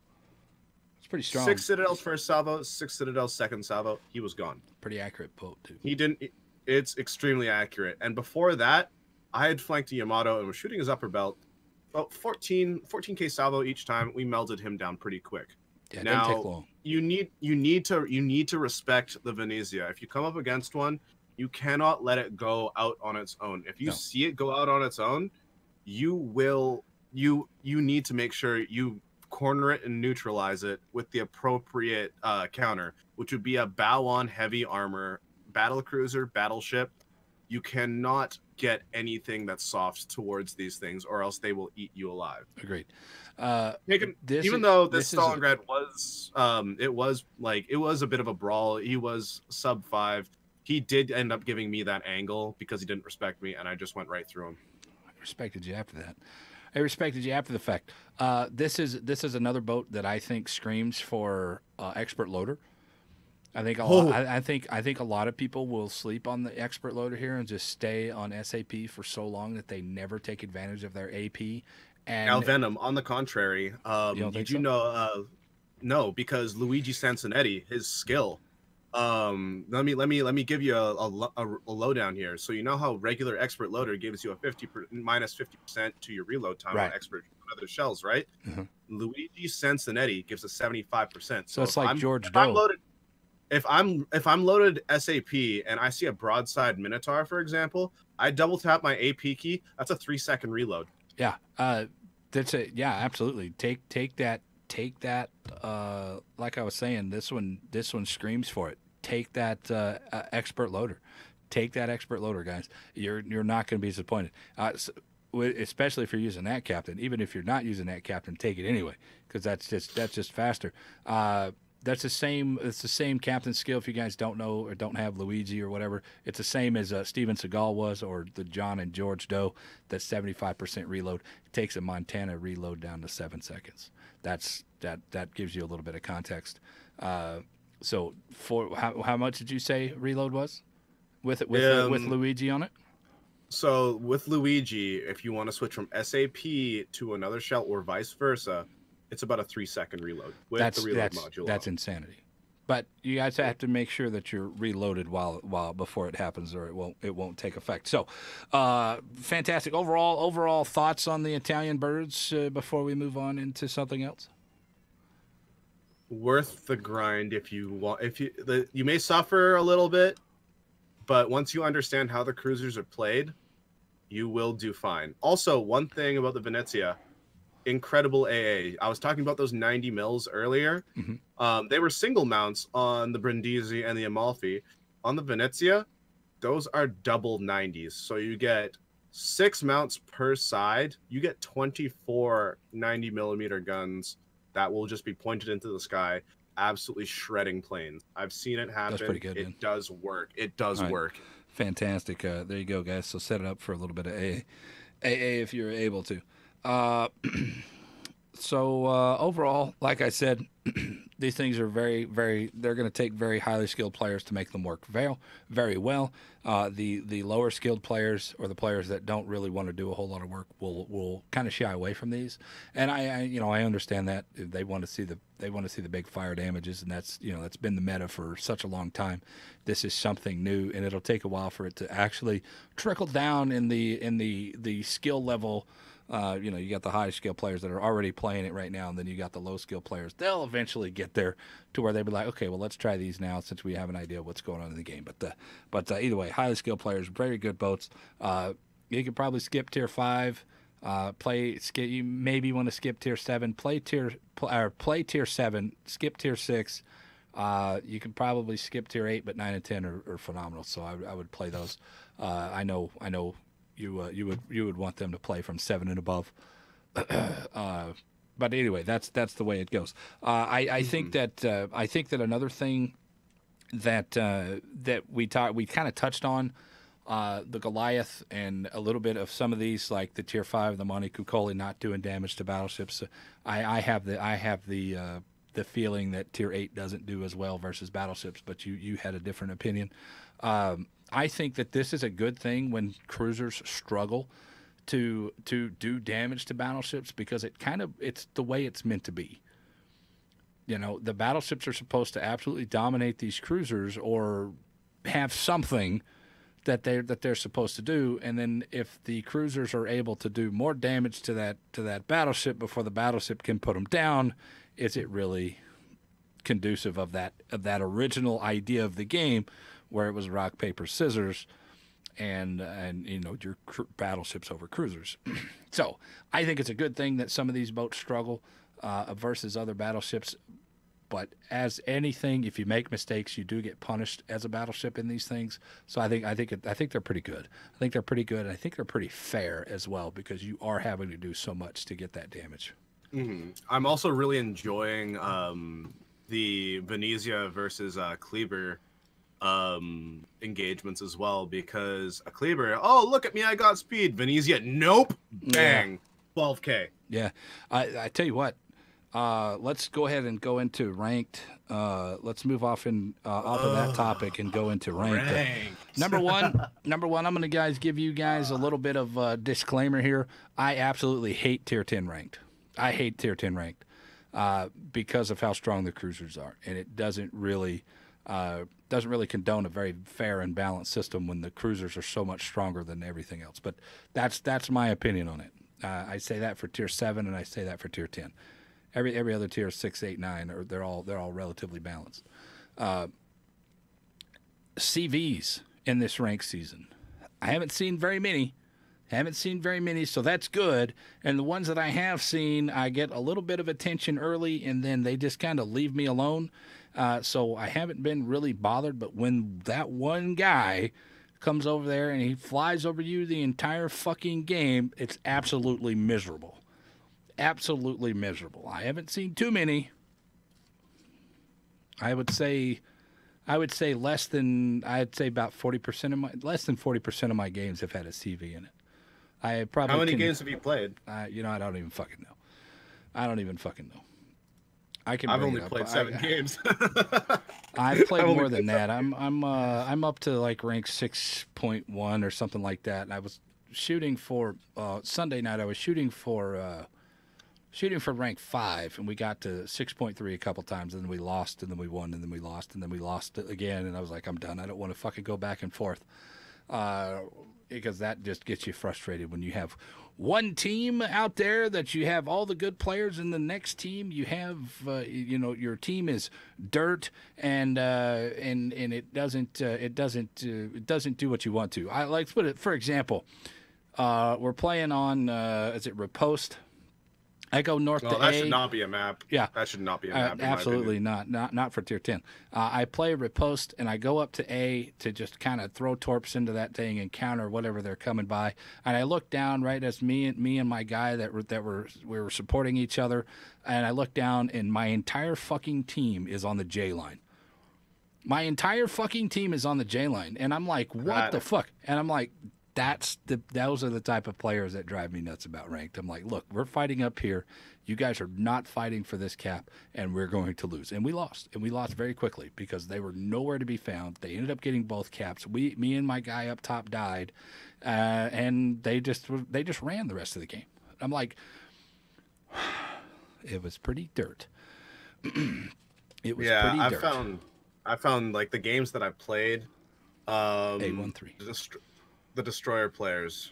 S1: it's pretty strong.
S2: 6 Citadels first salvo, 6 Citadels second salvo. He was gone.
S1: Pretty accurate boat too.
S2: He didn't. It's extremely accurate. And before that, I had flanked a Yamato and was shooting his upper belt. About 14K salvo each time. We melted him down pretty quick.
S1: Yeah, it didn't take long.
S2: You need to respect the Venezia. If you come up against one, you cannot let it go out on its own. If you see it go out on its own, you need to make sure you corner it and neutralize it with the appropriate counter, which would be a bow-on heavy armor battlecruiser, battleship. You cannot get anything that's soft towards these things, or else they will eat you alive.
S1: Agreed.
S2: Even though this Stalingrad was, it was a bit of a brawl. He was sub 5. He did end up giving me that angle because he didn't respect me, and I just went right through him.
S1: I respected you after that. I respected you after the fact. This is another boat that I think screams for expert loader. I think a lot of people will sleep on the expert loader here and just stay on SAP for so long that they never take advantage of their AP. And
S2: now Venom, on the contrary, no, because Luigi Sansonetti, his skill Let me give you a lowdown here. So you know how regular expert loader gives you a minus 50% to your reload time on
S1: Right.
S2: expert on other shells, right? Luigi Sansonetti gives a 75%.
S1: So
S2: So
S1: it's
S2: if
S1: like
S2: I'm
S1: George
S2: if I'm
S1: Doe.
S2: loaded if I'm loaded SAP and I see a broadside Minotaur, for example, I double tap my AP key. That's a 3-second reload.
S1: Yeah. That's it. Yeah, absolutely. Take that. Like I was saying, this one screams for it. Take that expert loader. Take that expert loader, guys. You're not going to be disappointed. Especially if you're using that captain. Even if you're not using that captain, take it anyway because that's just faster. That's the same. It's the same captain skill. If you guys don't know or don't have Luigi or whatever, it's the same as Steven Seagal was or the John and George Doe. That's 75% reload. It takes a Montana reload down to 7 seconds. That gives you a little bit of context. So for how much did you say reload was with Luigi on it?
S2: So with Luigi, if you want to switch from SAP to another shell or vice versa, it's about a 3-second reload with the reload module.
S1: That's insanity. But you guys have to make sure that you're reloaded while before it happens, or it won't take effect. So, fantastic overall thoughts on the Italian birds before we move on into something else.
S2: Worth the grind if you want. You may suffer a little bit, but once you understand how the cruisers are played, you will do fine. Also, one thing about the Venezia, incredible AA. I was talking about those 90 mils earlier. They were single mounts on the Brindisi and the Amalfi. On the Venezia, those are double 90s. So you get 6 mounts per side. You get 24 90 millimeter guns that will just be pointed into the sky, absolutely shredding planes. I've seen it happen.
S1: That's pretty good.
S2: It does work. It does work.
S1: Fantastic. There you go, guys. So set it up for a little bit of AA if you're able to. So overall, like I said, these things are very, very. They're going to take very highly skilled players to make them work very well. The lower skilled players or the players that don't really want to do a whole lot of work will kind of shy away from these. And I understand that they want to see the big fire damages, and that's been the meta for such a long time. This is something new, and it'll take a while for it to actually trickle down in the skill level. You got the high skill players that are already playing it right now, and then you got the low skill players. They'll eventually get there to where they'll be like, okay, well, let's try these now since we have an idea of what's going on in the game. But either way, highly skilled players, very good boats. You could probably skip tier 5. You maybe want to skip tier 7. Play tier 7. Skip tier 6. You can probably skip tier 8, but 9 and 10 are phenomenal. So I would play those. I know. You would want them to play from 7 and above. But anyway, that's the way it goes. I think that another thing that we kind of touched on the Goliath and a little bit of some of these, like the tier 5, the Monte Cuccoli not doing damage to battleships. I have the feeling that tier 8 doesn't do as well versus battleships, but you had a different opinion. I think that this is a good thing when cruisers struggle to do damage to battleships because it's the way it's meant to be. The battleships are supposed to absolutely dominate these cruisers or have something that they're supposed to do, and then if the cruisers are able to do more damage to that battleship before the battleship can put them down, is it really conducive of that original idea of the game, where it was rock paper scissors, and your battleships over cruisers. So I think it's a good thing that some of these boats struggle versus other battleships. But as anything, if you make mistakes, you do get punished as a battleship in these things. So I think they're pretty good. I think they're pretty good, and I think they're pretty fair as well because you are having to do so much to get that damage.
S2: Mm-hmm. I'm also really enjoying the Venezia versus Kleber engagements as well, because a Kleber, oh look at me, I got speed. Venezia, nope, bang, 12K.
S1: Yeah, I tell you what. Let's go ahead and go into ranked. Let's move off of that topic and go into ranked. Number one, I'm going to give you guys a little bit of a disclaimer here. I absolutely hate tier 10 ranked. I hate tier 10 ranked because of how strong the cruisers are, and it doesn't really Doesn't really condone a very fair and balanced system when the cruisers are so much stronger than everything else. But that's my opinion on it. I say that for tier 7, and I say that for tier 10. Every other tier, 6, 8, 9, or they're all relatively balanced. CVs in this rank season, I haven't seen very many. So that's good. And the ones that I have seen, I get a little bit of attention early, and then they just kind of leave me alone. So I haven't been really bothered. But when that one guy comes over there and he flies over you the entire fucking game, it's absolutely miserable. Absolutely miserable. I haven't seen too many. I'd say about 40% of less than 40% of my games have had a CV in it.
S2: How many games have you played?
S1: I don't even fucking know. I've
S2: only played 7 games.
S1: I've played more than that. I'm up to like rank 6.1 or something like that. And I was shooting for Sunday night. I was shooting for rank 5, and we got to 6.3 a couple times, and then we lost, and then we won, and then we lost, and then we lost again. And I was like, I'm done. I don't want to fucking go back and forth. Because that just gets you frustrated when you have one team out there that you have all the good players, and the next team you have, your team is dirt, and it doesn't do what you want to. I like to put it, for example, we're playing on is it Riposte? I go north to A.
S2: That should not be a map.
S1: Yeah.
S2: That should not be a map.
S1: Absolutely not for tier 10. I play Riposte, and I go up to A to just kind of throw torps into that thing and counter whatever they're coming by. And I look down right as me and my guy we were supporting each other, and I look down, and my entire fucking team is on the J line. My entire fucking team is on the J line, and I'm like, what the fuck? And I'm like, those are the type of players that drive me nuts about ranked. I'm like, look, we're fighting up here. You guys are not fighting for this cap, and we're going to lose. And we lost very quickly because they were nowhere to be found. They ended up getting both caps. Me and my guy up top died, and they just ran the rest of the game. I'm like, it was pretty dirt. It was pretty dirt.
S2: I found like the games that I played.
S1: A13.
S2: The destroyer players.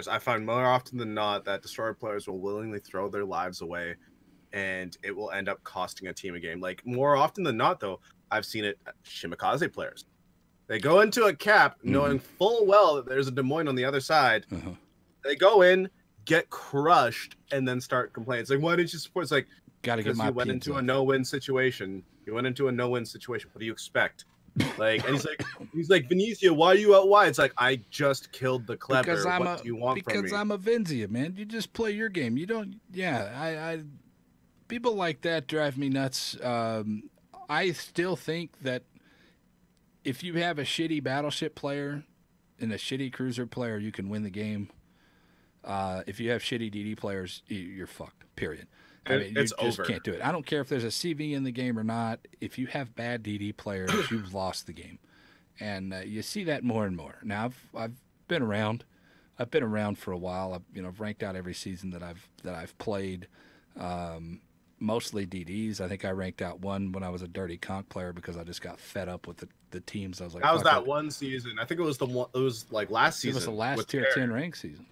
S2: I find more often than not that destroyer players will willingly throw their lives away, and it will end up costing a team a game. Like, more often than not, though, I've seen it Shimikaze players. They go into a cap knowing full well that there's a Des Moines on the other side. They go in, get crushed, and then start complaining. It's like, why didn't you support? It's like, because you went into a no-win situation. What do you expect? Like, and he's like, Venezia, why are you out wide? It's like, I just killed the Clever. What do you want from me?
S1: Because I'm a Venzia, man. You just play your game. You don't. Yeah, I people like that drive me nuts. I still think that if you have a shitty battleship player and a shitty cruiser player, you can win the game. If you have shitty DD players, you're fucked. Period. I mean, you just can't do it. I don't care if there's a CV in the game or not. If you have bad DD players, you've lost the game, and you see that more and more. Now, I've been around. I've been around for a while. I've ranked out every season that I've played. Mostly DDs. I think I ranked out one when I was a dirty conch player because I just got fed up with the teams. I was like,
S2: how was that one season? I think it was it was like last season.
S1: It was the last tier 10 rank season.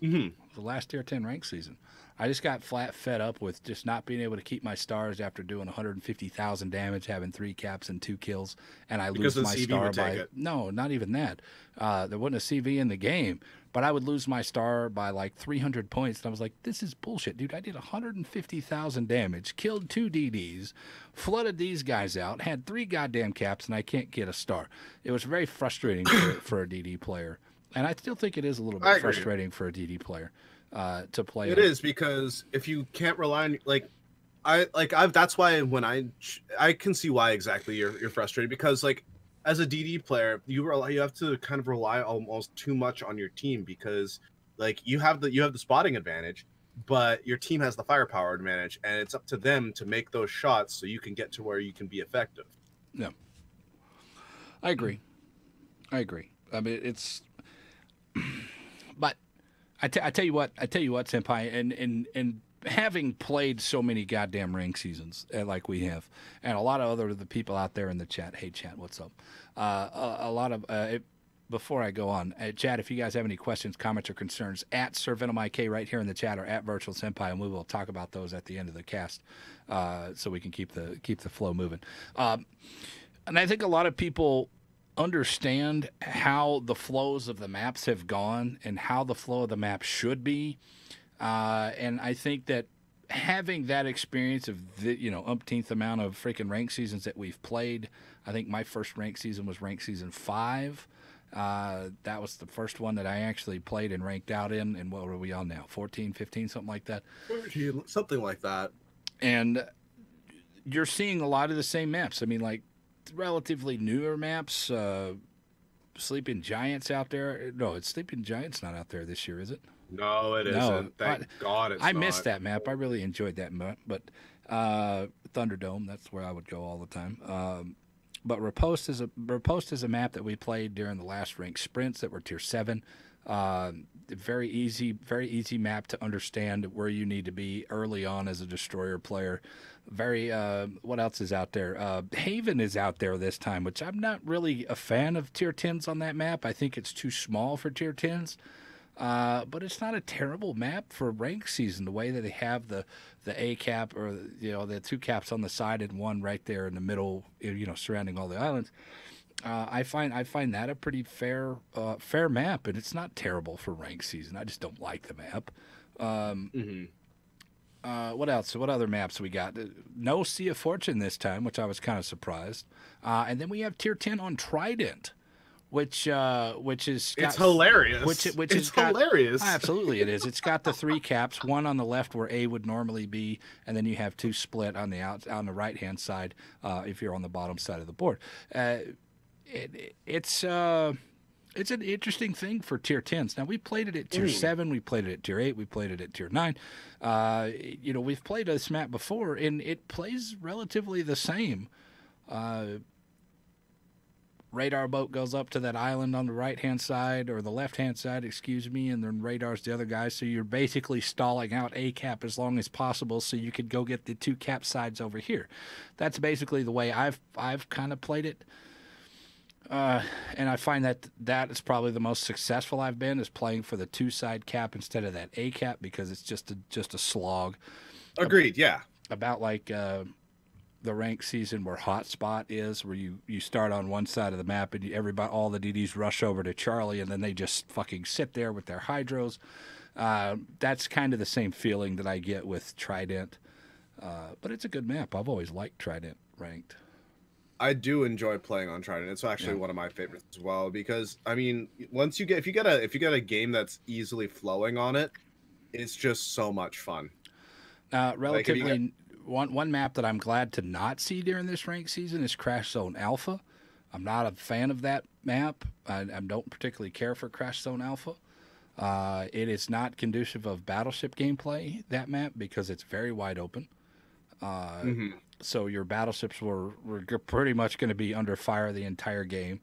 S2: Mm-hmm.
S1: The last tier 10 rank season. I just got flat fed up with just not being able to keep my stars after doing 150,000 damage, having 3 caps and 2 kills, and I lose my star by no, not even that. There wasn't a CV in the game, but I would lose my star by like 300 points, and I was like, "This is bullshit, dude! I did 150,000 damage, killed 2 DDs, flooded these guys out, had 3 goddamn caps, and I can't get a star." It was very frustrating for a DD player, and I still think it is a little bit frustrating for a DD player. To play
S2: it is, because if you can't rely on that's why when I can see why exactly you're frustrated, because like as a DD player you have to kind of rely almost too much on your team, because like you have the spotting advantage, but your team has the firepower advantage, and it's up to them to make those shots so you can get to where you can be effective.
S1: Yeah, I agree. I mean, it's but I tell you what, Senpai, and having played so many goddamn rank seasons like we have, and a lot of other the people out there in the chat. Hey, chat, what's up? A lot of before I go on, chat, if you guys have any questions, comments, or concerns, at SirVenomIK right here in the chat or at Virtual Senpai, and we will talk about those at the end of the cast, so we can keep the flow moving. And I think a lot of people understand how the flows of the maps have gone and how the flow of the map should be. And I think that having that experience of the, umpteenth amount of freaking rank seasons that we've played, I think my first rank season was rank season 5. That was the first one that I actually played and ranked out in. And what are we on now? 14, 15, something like that?
S2: 14, something like that.
S1: And you're seeing a lot of the same maps. I mean, like, relatively newer maps. Sleeping Giants out there. No, it's Sleeping Giants not out there this year, is it?
S2: No, it isn't. Thank God it's
S1: I
S2: not.
S1: missed that map. I really enjoyed that map. But Thunderdome, that's where I would go all the time. But Riposte is a map that we played during the last ranked sprints that were tier 7. Very easy map to understand where you need to be early on as a destroyer player. What else is out there? Haven is out there this time, which I'm not really a fan of tier 10s on that map. I think it's too small for tier 10s. But it's not a terrible map for rank season. The way that they have the A cap or the 2 caps on the side and 1 right there in the middle, surrounding all the islands. I find that a pretty fair map, and it's not terrible for rank season. I just don't like the map. What else? What other maps we got? No Sea of Fortune this time, which I was kind of surprised. And then we have tier 10 on Trident. Which is
S2: it's hilarious.
S1: Which is
S2: hilarious.
S1: Absolutely, it is. It's got the 3 caps, one on the left where A would normally be, and then you have 2 split on the right hand side if you're on the bottom side of the board. It's an interesting thing for tier 10s. Now we played it at tier 7, we played it at tier 8, we played it at tier 9. We've played this map before, and it plays relatively the same. Radar boat goes up to that island on the right-hand side, or the left-hand side, excuse me, and then radar's the other guy. So you're basically stalling out A cap as long as possible so you could go get the 2 cap sides over here. That's basically the way I've kind of played it. And I find that is probably the most successful I've been, is playing for the 2-side cap instead of that A cap, because it's just a slog.
S2: Agreed, yeah.
S1: About like the rank season where Hotspot is, where you start on one side of the map and all the DDs rush over to Charlie, and then they just fucking sit there with their hydros. That's kind of the same feeling that I get with Trident. But it's a good map. I've always liked Trident ranked.
S2: I do enjoy playing on Trident. It's actually one of my favorites as well, because I mean, if you get a game that's easily flowing on it, it's just so much fun.
S1: Relatively, one map that I'm glad to not see during this ranked season is Crash Zone Alpha. I'm not a fan of that map. I don't particularly care for Crash Zone Alpha. It is not conducive of battleship gameplay, that map, because it's very wide open. So your battleships were pretty much going to be under fire the entire game.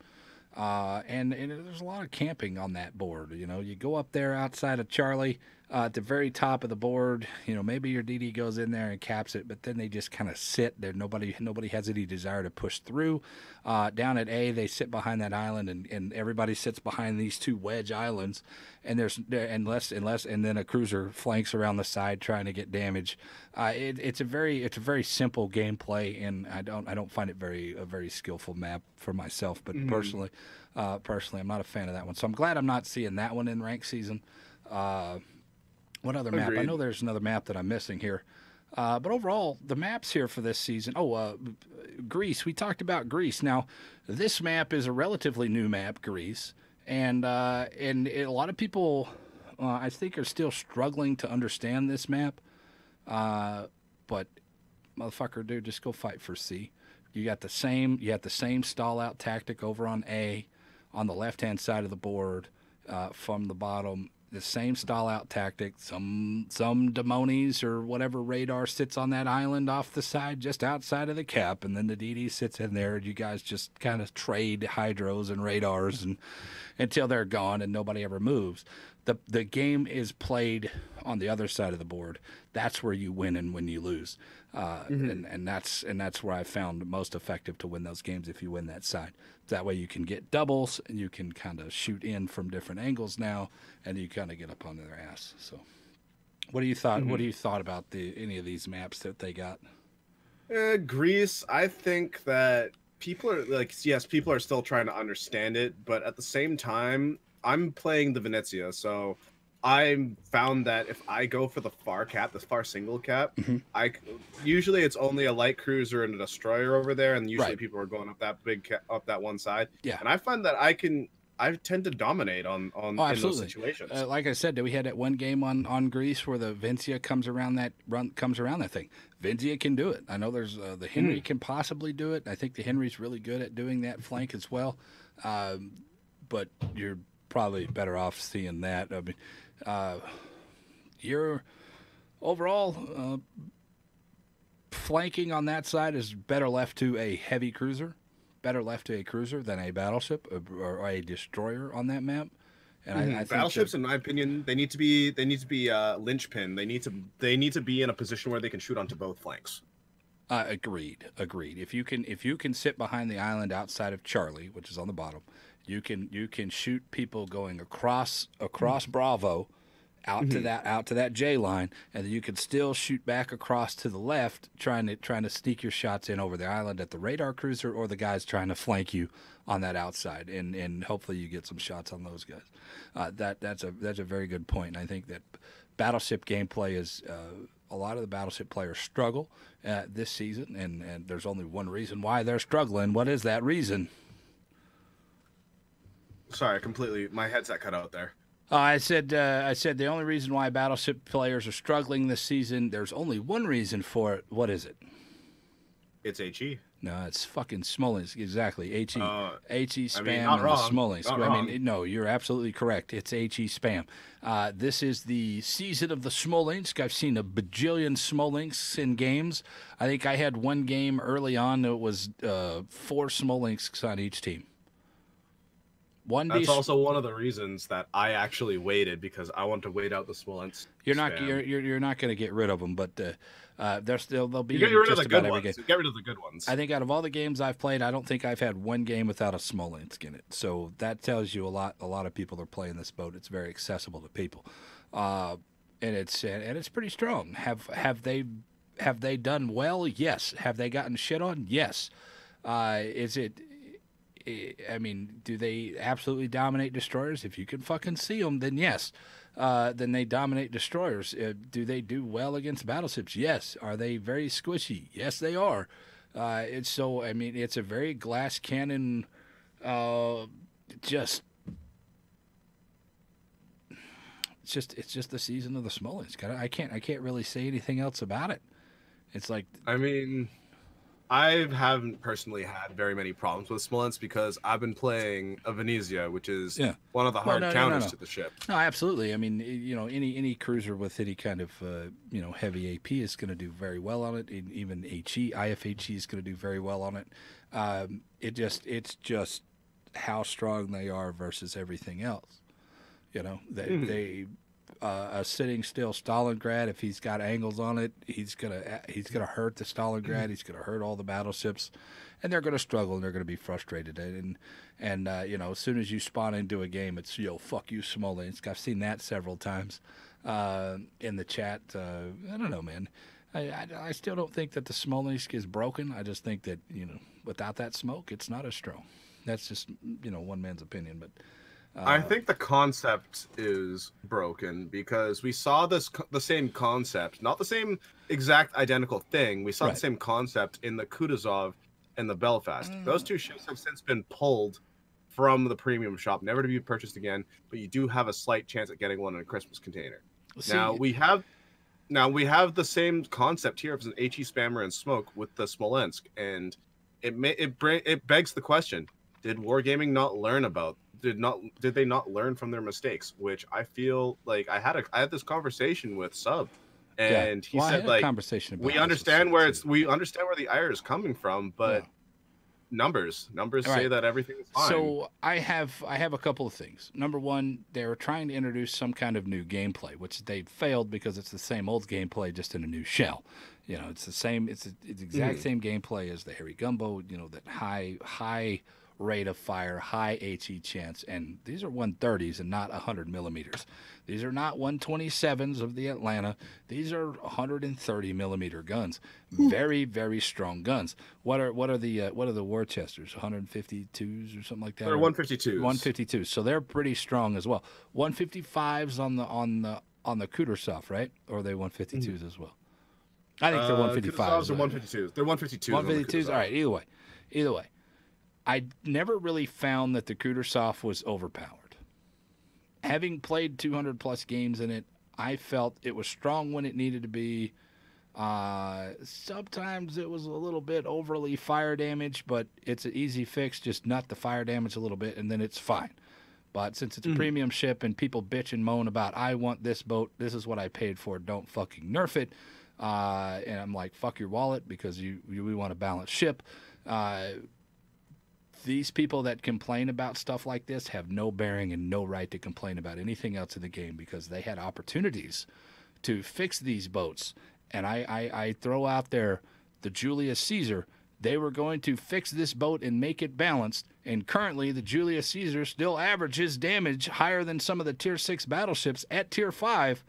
S1: And there's a lot of camping on that board. You go up there outside of Charlie, at the very top of the board. Maybe your DD goes in there and caps it, but then they just kind of sit there. Nobody has any desire to push through. Down at A, they sit behind that island, and everybody sits behind these 2 wedge islands. And and then a cruiser flanks around the side trying to get damage. It's a very simple gameplay, and I don't find it a very skillful map for myself. But personally, I'm not a fan of that one. So I'm glad I'm not seeing that one in ranked season. What other map? I know there's another map that I'm missing here. But overall, the maps here for this season. Greece. We talked about Greece. Now, this map is a relatively new map, Greece. And a lot of people, I think, are still struggling to understand this map. But motherfucker, dude, just go fight for C. You had the same stall out tactic over on A, on the left hand side of the board, from the bottom. The same stall out tactic. Some demonies or whatever radar sits on that island off the side, just outside of the cap, and then the DD sits in there, and you guys just kind of trade hydros and radars until they're gone and nobody ever moves. The game is played on the other side of the board, that's where you win and when you lose. And that's where I found most effective to win those games if you win that side. That way you can get doubles and you can kind of shoot in from different angles now, and you kind of get up on their ass. So, what do you thought? What do you thought about any of these maps that they got?
S2: Greece, I think that people are like, yes, people are still trying to understand it, but at the same time, I'm playing the Venezia, so I found that if I go for the far cap, the far single cap, usually it's only a light cruiser and a destroyer over there, and usually people are going up that up that one side.
S1: Yeah,
S2: and I find that I tend to dominate on in those situations.
S1: Like I said, we had that one game on Greece where the Vencia comes around that thing. Vencia can do it. I know there's the Henry can possibly do it. I think the Henry's really good at doing that flank as well. But you're probably better off seeing that. I mean, your overall flanking on that side is better left to a heavy cruiser. Better left to a cruiser than a battleship or a destroyer on that map. And I think
S2: battleships, in my opinion, they need to be linchpin. They need to be in a position where they can shoot onto both flanks.
S1: Agreed. If you can sit behind the island outside of Charlie, which is on the bottom, you can shoot people going across Bravo out to that J line, and then you can still shoot back across to the left, trying to sneak your shots in over the island at the radar cruiser or the guys trying to flank you on that outside, and hopefully you get some shots on those guys. That's a very good point. And I think that battleship gameplay is a lot of the battleship players struggle this season, and there's only one reason why they're struggling. What is that reason?
S2: Sorry, my headset cut out there.
S1: I said the only reason why battleship players are struggling this season, there's only one reason for it. What is it?
S2: It's HE.
S1: No, it's fucking Smolensk. Exactly. HE. HE spam
S2: not
S1: and
S2: wrong.
S1: the Smolensk.
S2: Not wrong.
S1: No, you're absolutely correct. It's HE spam. This is the season of the Smolensk. I've seen a bajillion Smolensks in games. I think I had one game early on that was 4 Smolensks on each team.
S2: That's also one of the reasons that I actually waited, because I want to wait out the Smolensk.
S1: You're not going to get rid of them, but they'll be.
S2: You get rid of the good
S1: ones.
S2: Get rid of the good ones.
S1: I think out of all the games I've played, I don't think I've had one game without a Smolensk in it. So that tells you a lot. A lot of people are playing this boat. It's very accessible to people, and it's pretty strong. Have they done well? Yes. Have they gotten shit on? Yes. Is it? I mean, do they absolutely dominate destroyers? If you can fucking see them, then yes. Then they dominate destroyers. Do they do well against battleships? Yes. Are they very squishy? Yes, they are. It's a very glass cannon. It's just the season of the Smolensk. I can't really say anything else about it. It's like,
S2: I mean, I haven't personally had very many problems with Smolensk because I've been playing a Venezia, which is one of the hard counters to the ship.
S1: No, absolutely. I mean, any cruiser with any kind of heavy AP is going to do very well on it. Even IFHE is going to do very well on it. It's just how strong they are versus everything else. They a sitting still Stalingrad, if he's got angles on it, he's gonna hurt the Stalingrad. He's gonna hurt all the battleships, and they're gonna struggle and they're gonna be frustrated. And as soon as you spawn into a game, it's fuck you Smolensk. I've seen that several times in the chat. I don't know, man. I still don't think that the Smolensk is broken. I just think that without that smoke, it's not as strong. That's just one man's opinion, but.
S2: I think the concept is broken because we saw the same concept, not the same exact identical thing. We saw the same concept in the Kutuzov and the Belfast. Those two ships have since been pulled from the premium shop, never to be purchased again, but you do have a slight chance at getting one in a Christmas container. Now we have the same concept here as an HE spammer and smoke with the Smolensk, and it begs the question: did Wargaming not learn about? Did they not learn from their mistakes? Which I feel like I had this conversation with Sub, and he said, like, we understand where the ire is coming from, but numbers
S1: All
S2: say
S1: right.
S2: that everything is fine.
S1: So I have a couple of things. Number one, they were trying to introduce some kind of new gameplay, which they failed because it's the same old gameplay just in a new shell. You know, it's the same. It's the exact same gameplay as the Harry Gumbo. You know, that high rate of fire, high HE chance, and these are 130s and not 100 millimeters. These are not 127s of the Atlanta. These are 130 millimeter guns. Very, very strong guns. What are the Worcesters? 152s or something like that.
S2: They're 152s.
S1: 152s. So they're pretty strong as well. 155s on the Kudryashov, right? Or are they 152s as well? I think they're 155s.
S2: Are 152s. They're 152s.
S1: 152s. All right. Either way. I never really found that the Kudryashov was overpowered. Having played 200 plus games in it, I felt it was strong when it needed to be. Sometimes it was a little bit overly fire damage, but it's an easy fix. Just nut the fire damage a little bit, and then it's fine. But since it's a premium ship and people bitch and moan about, I want this boat, this is what I paid for, don't fucking nerf it. And I'm like, fuck your wallet because we want a balanced ship. These people that complain about stuff like this have no bearing and no right to complain about anything else in the game because they had opportunities to fix these boats. And I throw out there the Julius Caesar. They were going to fix this boat and make it balanced. And currently, the Julius Caesar still averages damage higher than some of the Tier 6 battleships at Tier 5.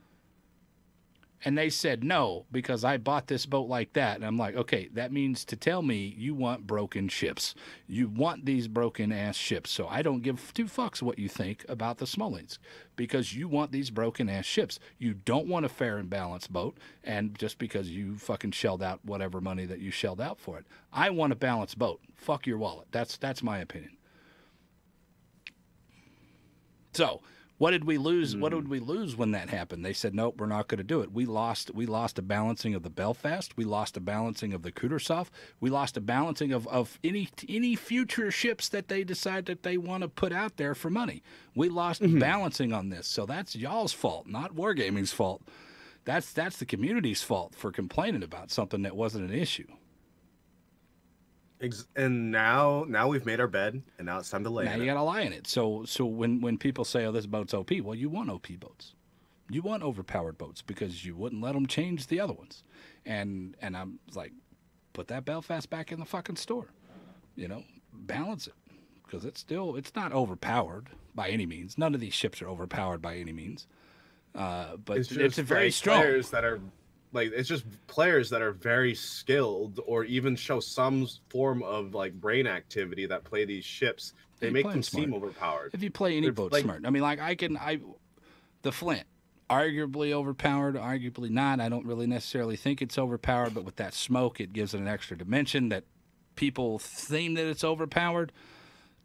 S1: And they said no because I bought this boat like that. And I'm like, okay, that means to tell me you want broken ships. You want these broken-ass ships. So I don't give two fucks what you think about the Smolensk because you want these broken-ass ships. You don't want a fair and balanced boat and just because you fucking shelled out whatever money that you shelled out for it. I want a balanced boat. Fuck your wallet. That's my opinion. So... what did we lose? What did we lose when that happened? They said, nope, we're not going to do it. We lost a balancing of the Belfast. We lost a balancing of the Kudryashov. We lost a balancing of any future ships that they decide that they want to put out there for money. We lost balancing on this. So that's y'all's fault, not Wargaming's fault. That's the community's fault for complaining about something that wasn't an issue.
S2: And now we've made our bed, and now it's time to lay.
S1: Now you got to lie in it. So when people say, "Oh, this boat's OP," well, you want OP boats, you want overpowered boats because you wouldn't let them change the other ones. And I'm like, put that Belfast back in the fucking store, balance it because it's not overpowered by any means. None of these ships are overpowered by any means, but it's a very strong.
S2: It's just players that are very skilled or even show some form of brain activity that play these ships. They make them seem overpowered.
S1: If you play any boat smart. I mean, the Flint, arguably overpowered, arguably not. I don't really necessarily think it's overpowered, but with that smoke, it gives it an extra dimension that people seem that it's overpowered.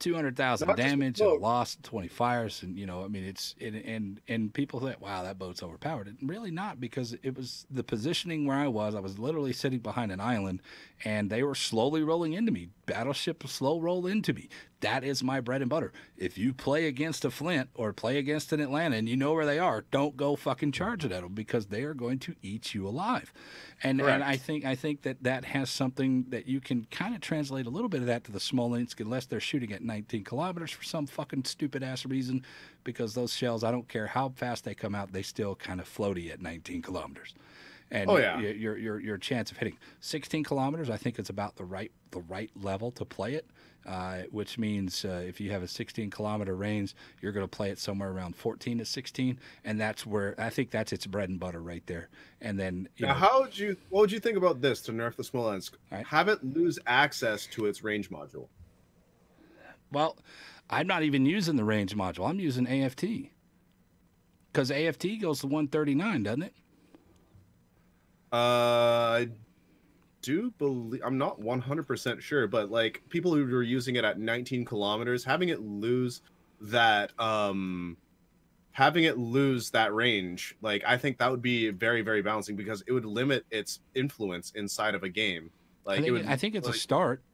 S1: 200,000 damage, and lost 20 fires, and it's and people think, wow, that boat's overpowered. And really not, because it was the positioning where I was literally sitting behind an island, and they were slowly rolling into me. Battleship slow roll into me. That is my bread and butter. If you play against a Flint or play against an Atlanta and you know where they are, don't go fucking charge it at them because they are going to eat you alive. And I think that has something that you can kind of translate a little bit of that to the Smolensk, unless they're shooting at 19 kilometers for some fucking stupid ass reason, because those shells, I don't care how fast they come out, they still kind of floaty at 19 kilometers. And your chance of hitting 16 kilometers, I think it's about the right level to play it. Which means if you have a 16-kilometer range, you're going to play it somewhere around 14 to 16, and that's where I think that's its bread and butter right there. And then,
S2: what would you think about this to nerf the Smolensk? Right. Have it lose access to its range module.
S1: Well, I'm not even using the range module. I'm using AFT because AFT goes to 139, doesn't it?
S2: I do believe, I'm not 100% sure, but people who were using it at 19 kilometers, having it lose that range, I think that would be very, very balancing because it would limit its influence inside of a game.
S1: I think it's a start.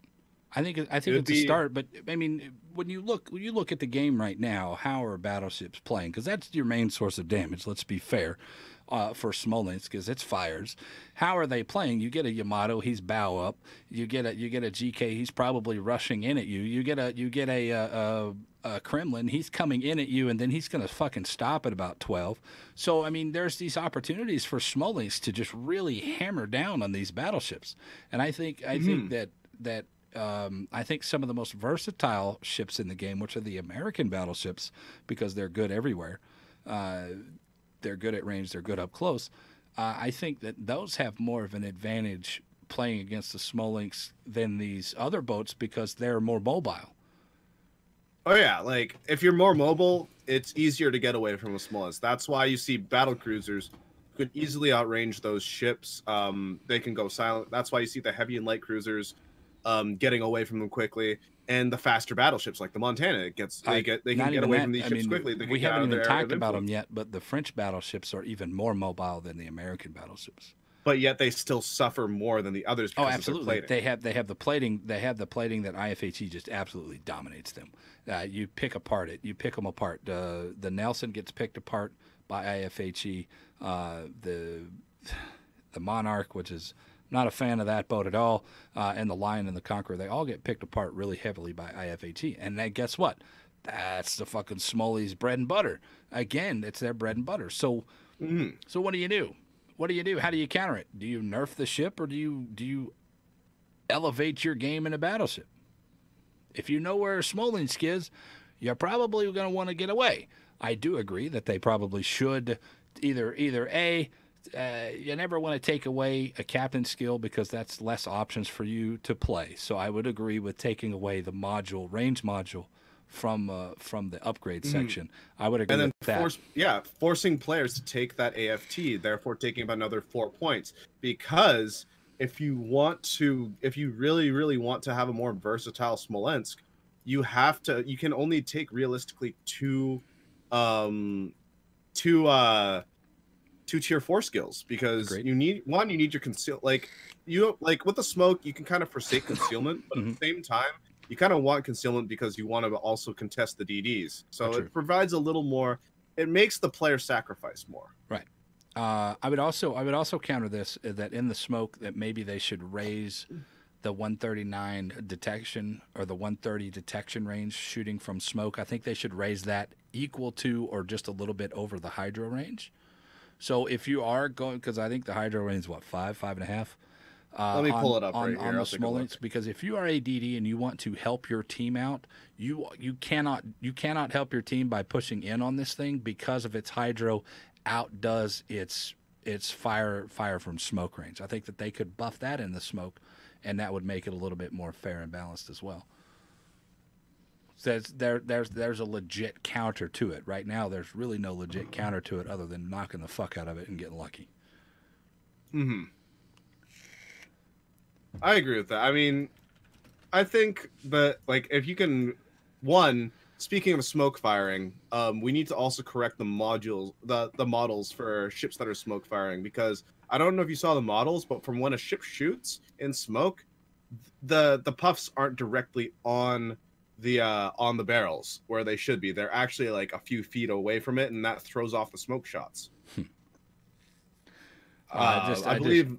S1: I think it's a start, but I mean, when you look at the game right now, how are battleships playing? Because that's your main source of damage. Let's be fair. for Smolensk because it's fires. How are they playing? You get a Yamato, he's bow up. You get a GK, he's probably rushing in at you. You get a Kremlin, he's coming in at you, and then he's going to fucking stop at about 12. So, I mean, there's these opportunities for Smolensk to just really hammer down on these battleships. And I think I think some of the most versatile ships in the game, which are the American battleships, because they're good everywhere. They're good at range, they're good up close. I think that those have more of an advantage playing against the Smolensk than these other boats because they're more mobile.
S2: Oh yeah, like if you're more mobile, it's easier to get away from a Smolensk. That's why you see battle cruisers could easily outrange those ships. They can go silent. That's why you see the heavy and light cruisers getting away from them quickly, and the faster battleships like the Montana they can get away from these ships quickly.
S1: We haven't even talked about them yet, but the French battleships are even more mobile than the American battleships.
S2: But yet they still suffer more than the others.
S1: Oh, absolutely. They have the plating. They have the plating that IFHE just absolutely dominates them. You pick them apart. The Nelson gets picked apart by IFHE. The Monarch, which is not a fan of that boat at all, and the Lion and the Conqueror, they all get picked apart really heavily by IFHE. And then guess what? That's the fucking Smoley's bread and butter. Again, it's their bread and butter. So, so what do you do? What do you do? How do you counter it? Do you nerf the ship, or do you elevate your game in a battleship? If you know where Smolensk is, you're probably going to want to get away. I do agree that they probably should either A, you never want to take away a captain's skill because that's less options for you to play. So I would agree with taking away the range module from the upgrade section. I would agree with that.
S2: Forcing players to take that AFT, therefore taking about another 4 points. Because if you really, really want to have a more versatile Smolensk, you can only take realistically two tier 4 skills, because you need your conceal, like with the smoke you can kind of forsake concealment, but at the same time you kind of want concealment because you want to also contest the DDs. So it provides a little more. It makes the player sacrifice more.
S1: Right. I would also counter this that in the smoke that maybe they should raise the 139 detection or the 130 detection range shooting from smoke. I think they should raise that equal to or just a little bit over the hydro range. So if you are going, because I think the hydro range is what, 5.5.
S2: Let me pull it up right here.
S1: On the Smolensk, because if you are a DD and you want to help your team out, you cannot help your team by pushing in on this thing because of its hydro outdoes its fire from smoke range. I think that they could buff that in the smoke, and that would make it a little bit more fair and balanced as well. So there's a legit counter to it. Right now, there's really no legit counter to it other than knocking the fuck out of it and getting lucky.
S2: I agree with that. I mean, I think that, like, if you can, speaking of smoke firing, we need to also correct the modules, the models for ships that are smoke firing, because I don't know if you saw the models, but from when a ship shoots in smoke, the puffs aren't directly on the barrels where they should be. They're actually like a few feet away from it, and that throws off the smoke shots. I believe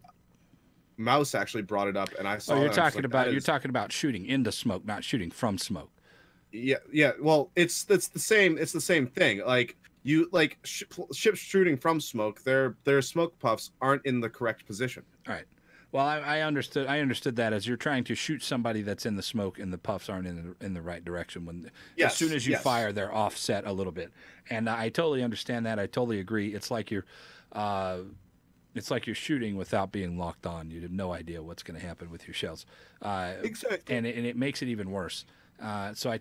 S2: Mouse actually brought it up, and I saw.
S1: Oh, you're talking about shooting into smoke, not shooting from smoke.
S2: Yeah. Well, it's the same. It's the same thing. Like ships shooting from smoke, their smoke puffs aren't in the correct position.
S1: All right. Well, I understood that as you're trying to shoot somebody that's in the smoke and the puffs aren't in the right direction. As soon as you fire, they're offset a little bit, and I totally understand that. I totally agree. It's like you're shooting without being locked on. You have no idea what's going to happen with your shells.
S2: Exactly,
S1: and it makes it even worse. So I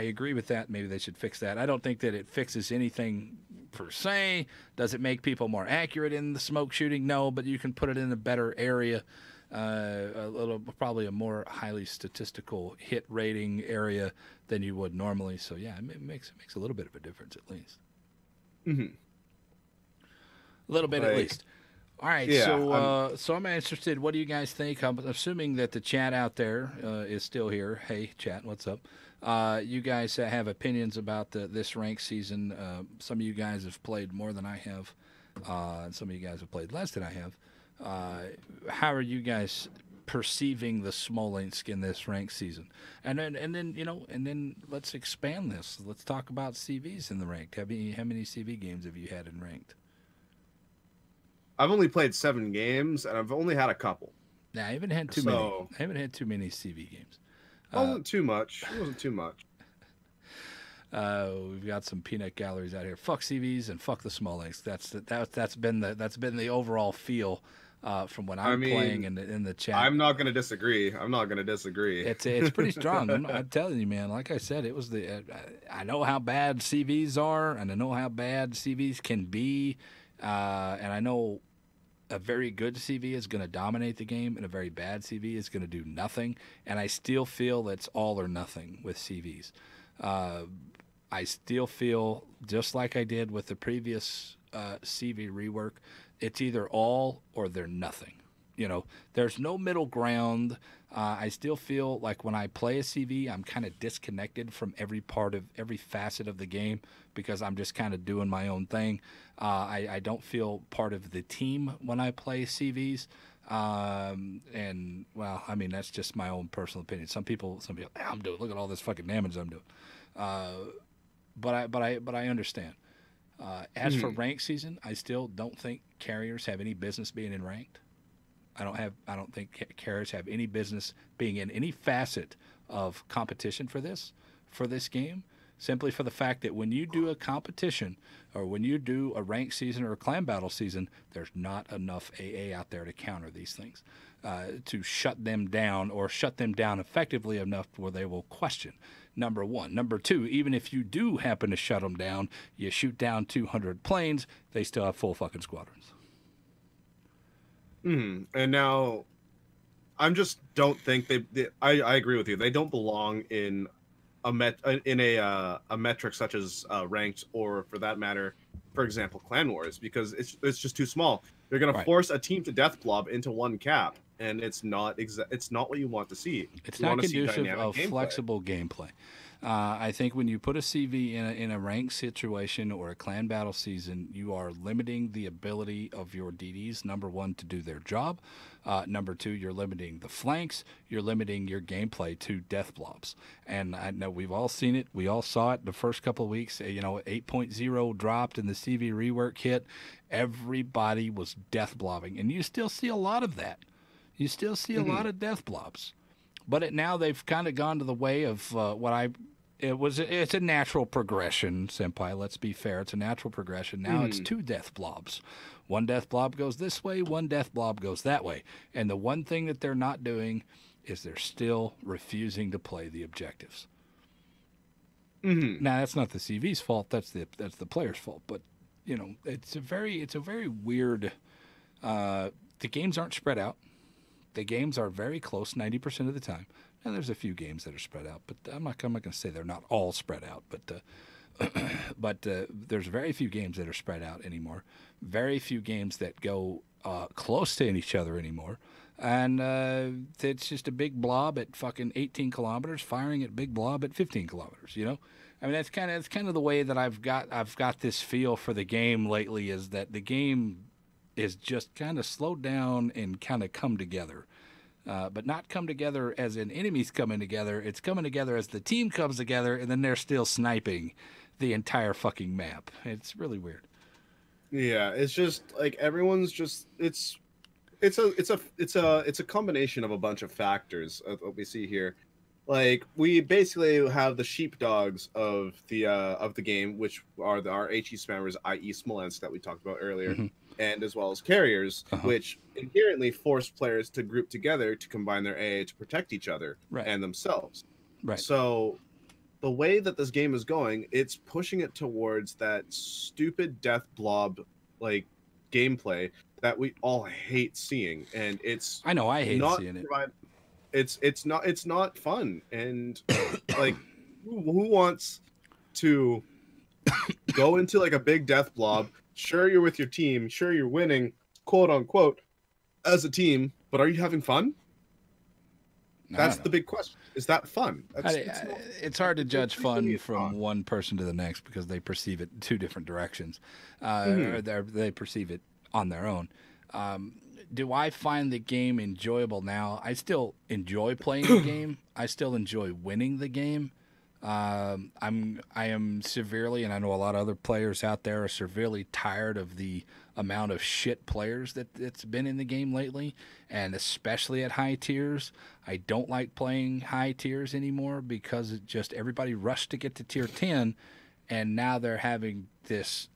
S1: agree with that. Maybe they should fix that. I don't think that it fixes anything per se. Does it make people more accurate in the smoke shooting? No, but you can put it in a better area, probably a more highly statistical hit rating area than you would normally. So yeah, it makes a little bit of a difference at least. A little bit at least. All right, yeah, so I'm interested. What do you guys think? I'm assuming that the chat out there is still here. Hey, chat, what's up? You guys have opinions about this ranked season. Some of you guys have played more than I have. and some of you guys have played less than I have. How are you guys perceiving the Smolensk in this ranked season? And then let's expand this. Let's talk about CVs in the ranked. How many CV games have you had in ranked?
S2: I've only played 7 games, and I've only had a couple.
S1: Nah, I haven't had too many. I haven't had too many CV games.
S2: It wasn't too much. It wasn't too much.
S1: We've got some peanut galleries out here. Fuck CVs and fuck the Smolensk. That's been the overall feel from when I'm playing in the chat.
S2: I'm not going to disagree.
S1: It's pretty strong. I'm telling you, man. Like I said, it was I know how bad CVs are, and I know how bad CVs can be, and I know a very good CV is going to dominate the game, and a very bad CV is going to do nothing. And I still feel it's all or nothing with CVs. I still feel, just like I did with the previous CV rework, it's either all or they're nothing. There's no middle ground. I still feel like when I play a CV, I'm kind of disconnected from every facet of the game because I'm just kind of doing my own thing. I don't feel part of the team when I play CVs. And well, I mean, that's just my own personal opinion. Some people, look at all this fucking damage I'm doing. But I understand. As for ranked season, I still don't think carriers have any business being in ranked. I don't think carriers have any business being in any facet of competition for this game, simply for the fact that when you do a competition or when you do a ranked season or a clan battle season, there's not enough AA out there to counter these things, to shut them down or shut them down effectively enough where they will question. Number one. Number two, even if you do happen to shut them down, you shoot down 200 planes, they still have full fucking squadrons.
S2: And now, I just don't think I agree with you. They don't belong in a metric such as ranked, or for that matter, for example, Clan Wars, because it's just too small. They're going to force a team to death blob into one cap, and it's not what you want to see.
S1: It's not conducive of flexible gameplay. I think when you put a CV in a ranked situation or a clan battle season, you are limiting the ability of your DDs, number one, to do their job. Number two, you're limiting the flanks. You're limiting your gameplay to death blobs. And I know we've all seen it. We all saw it the first couple of weeks. 8.0 dropped and the CV rework hit. Everybody was death blobbing. And you still see a lot of that. You still see a lot of death blobs. But now they've kind of gone to the way of it's a natural progression, Senpai. Let's be fair. It's a natural progression. Now it's 2 death blobs. One death blob goes this way, one death blob goes that way. And the one thing that they're not doing is they're still refusing to play the objectives. Now, that's not the CV's fault. That's the player's fault. But, it's a very weird... the games aren't spread out. The games are very close 90% of the time. Now, there's a few games that are spread out, but I'm not going to say they're not all spread out. But there's very few games that are spread out anymore. Very few games that go close to each other anymore. And it's just a big blob at fucking 18 kilometers firing at big blob at 15 kilometers. I mean, that's kind of the way that I've got this feel for the game lately. Is that the game is just kind of slowed down and kind of come together. But not come together as in enemies coming together. It's coming together as the team comes together, and then they're still sniping the entire fucking map. It's really weird.
S2: Yeah, it's just like everyone's just it's a combination of a bunch of factors what we see here. Like, we basically have the sheepdogs of the game, which are our HE spammers, i.e. Smolensk, that we talked about earlier, and as well as carriers, which inherently force players to group together to combine their AA to protect each other and themselves. Right. So the way that this game is going, it's pushing it towards that stupid death blob like gameplay that we all hate seeing, and it's
S1: I hate seeing it.
S2: It's not fun, and like who wants to go into like a big death blob? Sure, you're with your team, sure you're winning, quote unquote, as a team, but are you having fun? That's the big question. Is that fun?
S1: It's hard to judge fun from
S2: not.
S1: one person to the next because they perceive it two different directions, or they perceive it on their own. Do I find the game enjoyable now? I still enjoy playing the game. I still enjoy winning the game. I am severely, and I know a lot of other players out there are severely tired of the amount of shit players that's been in the game lately, and especially at high tiers. I don't like playing high tiers anymore because it just everybody rushed to get to tier 10, and now they're having this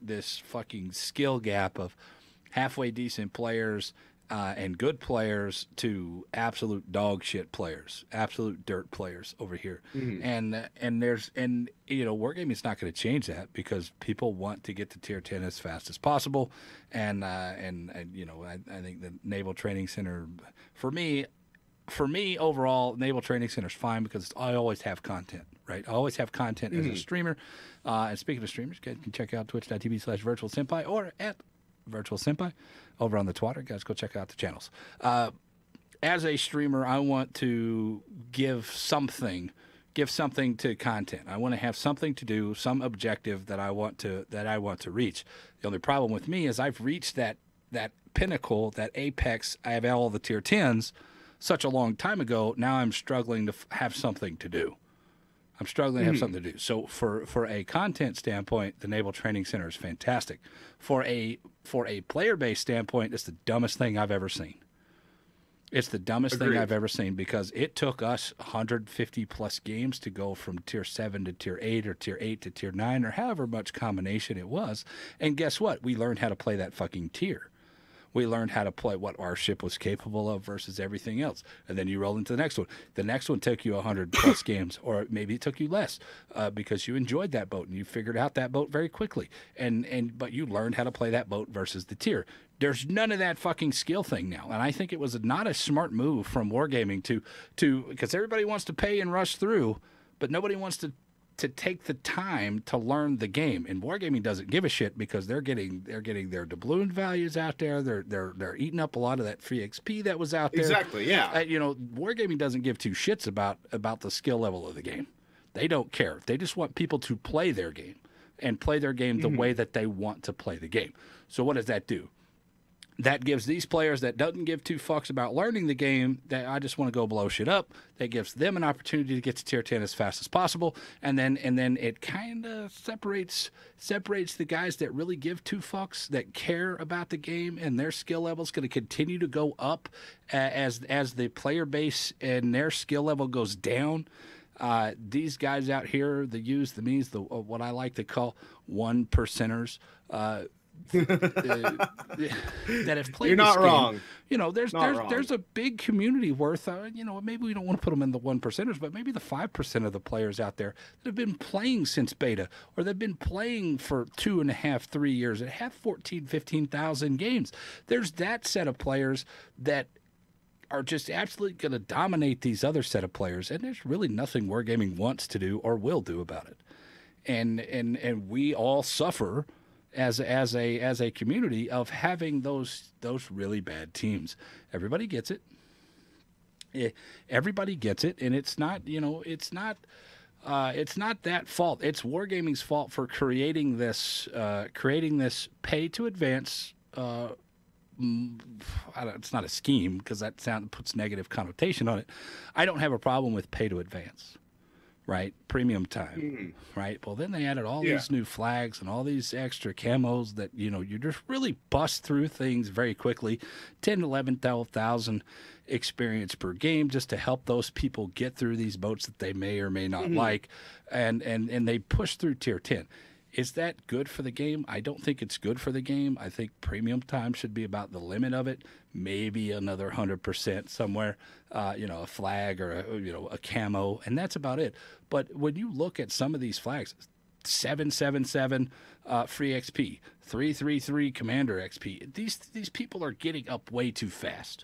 S1: fucking skill gap of halfway decent players and good players to absolute dog shit players, absolute dirt players over here. And Wargaming's not going to change that because people want to get to tier 10 as fast as possible. And I think the Naval Training Center, for me overall, Naval Training Center is fine because I always have content, right? I always have content as a streamer. And speaking of streamers, you guys can check out twitch.tv/virtualsenpai or at Virtual Senpai over on the Twitter. Guys, go check out the channels. As a streamer, I want to give something to content. I want to have something to do, some objective that I want to reach. The only problem with me is I've reached that pinnacle, that apex. I have all the tier 10s such a long time ago. Now I'm struggling to have something to do. I'm struggling to have something to do. So for a content standpoint, the Naval Training Center is fantastic. For a player-based standpoint, it's the dumbest thing I've ever seen. It's the dumbest thing I've ever seen because it took us 150 plus games to go from tier 7 to tier 8 or tier 8 to tier 9 or however much combination it was. And guess what? We learned how to play that fucking tier. We learned how to play what our ship was capable of versus everything else. And then you roll into the next one. The next one took you 100 plus games, or maybe it took you less because you enjoyed that boat and you figured out that boat very quickly. But you learned how to play that boat versus the tier. There's none of that fucking skill thing now. And I think it was not a smart move from Wargaming to because everybody wants to pay and rush through, but nobody wants to take the time to learn the game. And Wargaming doesn't give a shit because they're getting their doubloon values out there. They're eating up a lot of that free XP that was out there.
S2: Exactly, yeah.
S1: Wargaming doesn't give two shits about the skill level of the game. They don't care. They just want people to play their game and play their game the way that they want to play the game. So what does that do? That gives these players that doesn't give two fucks about learning the game, that I just want to go blow shit up, that gives them an opportunity to get to tier 10 as fast as possible. And then it kind of separates the guys that really give two fucks, that care about the game, and their skill level is going to continue to go up as the player base and their skill level goes down. These guys out here, the yous, the me's, what I like to call 1%ers, that have played
S2: You're not wrong.
S1: There's a big community worth. Maybe we don't want to put them in the 1%ers, but maybe the 5% of the players out there that have been playing since beta, or they've been playing for 2.5, 3 years, that have 14, 15,000 games. There's that set of players that are just absolutely going to dominate these other set of players, and there's really nothing Wargaming wants to do or will do about it. And we all suffer as a community of having those really bad teams. Everybody gets it. Everybody gets it, and it's not that fault. It's Wargaming's fault for creating this pay to advance. It's not a scheme because that puts negative connotation on it. I don't have a problem with pay to advance. Right, premium time, right? Well, then they added all these new flags and all these extra camos that you just really bust through things very quickly. 10, 11, 12,000 experience per game just to help those people get through these boats that they may or may not like, and they push through tier 10. Is that good for the game? I don't think it's good for the game. I think premium time should be about the limit of it. Maybe another 100% somewhere, a flag or a camo, and that's about it. But when you look at some of these flags, 777 free XP, 333 commander XP, these people are getting up way too fast.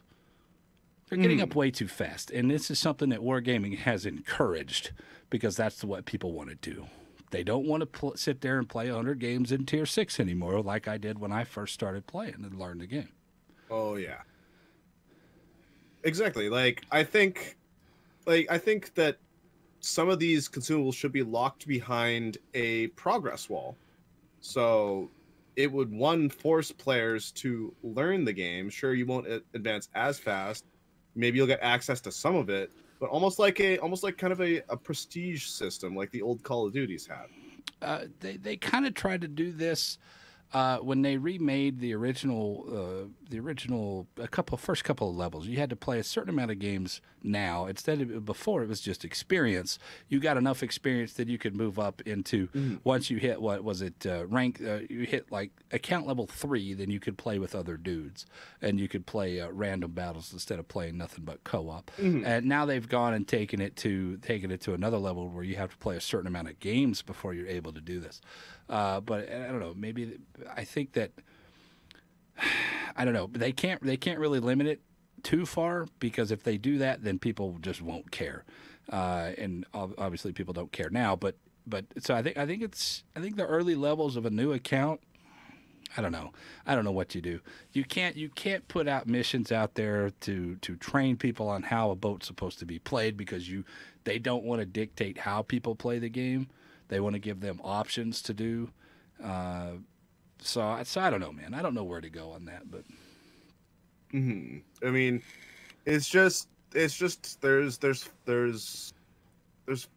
S1: They're getting up way too fast, and this is something that Wargaming has encouraged because that's what people want to do. They don't want to sit there and play 100 games in tier 6 anymore like I did when I first started playing and learned the game.
S2: Oh, yeah. Exactly. Like, I think like I think that some of these consumables should be locked behind a progress wall. So it would one force players to learn the game. Sure, you won't advance as fast. Maybe you'll get access to some of it, but almost like kind of a prestige system like the old Call of Duties had.
S1: They kind of tried to do this when they remade the original first couple of levels. You had to play a certain amount of games now instead of before. It was just experience. You got enough experience that you could move up into once you hit what was it rank? You hit like account level 3, then you could play with other dudes and you could play random battles instead of playing nothing but co-op. And now they've gone and taken it to another level where you have to play a certain amount of games before you're able to do this. But I don't know. Maybe I think that I don't know. They can't really limit it too far, because if they do that, then people just won't care. And obviously, people don't care now. But so I think the early levels of a new account. I don't know. I don't know what you do. You can't put out missions out there to train people on how a boat's supposed to be played, because they don't want to dictate how people play the game. They want to give them options to do. So I don't know, man. I don't know where to go on that, but.
S2: I mean, it's just there's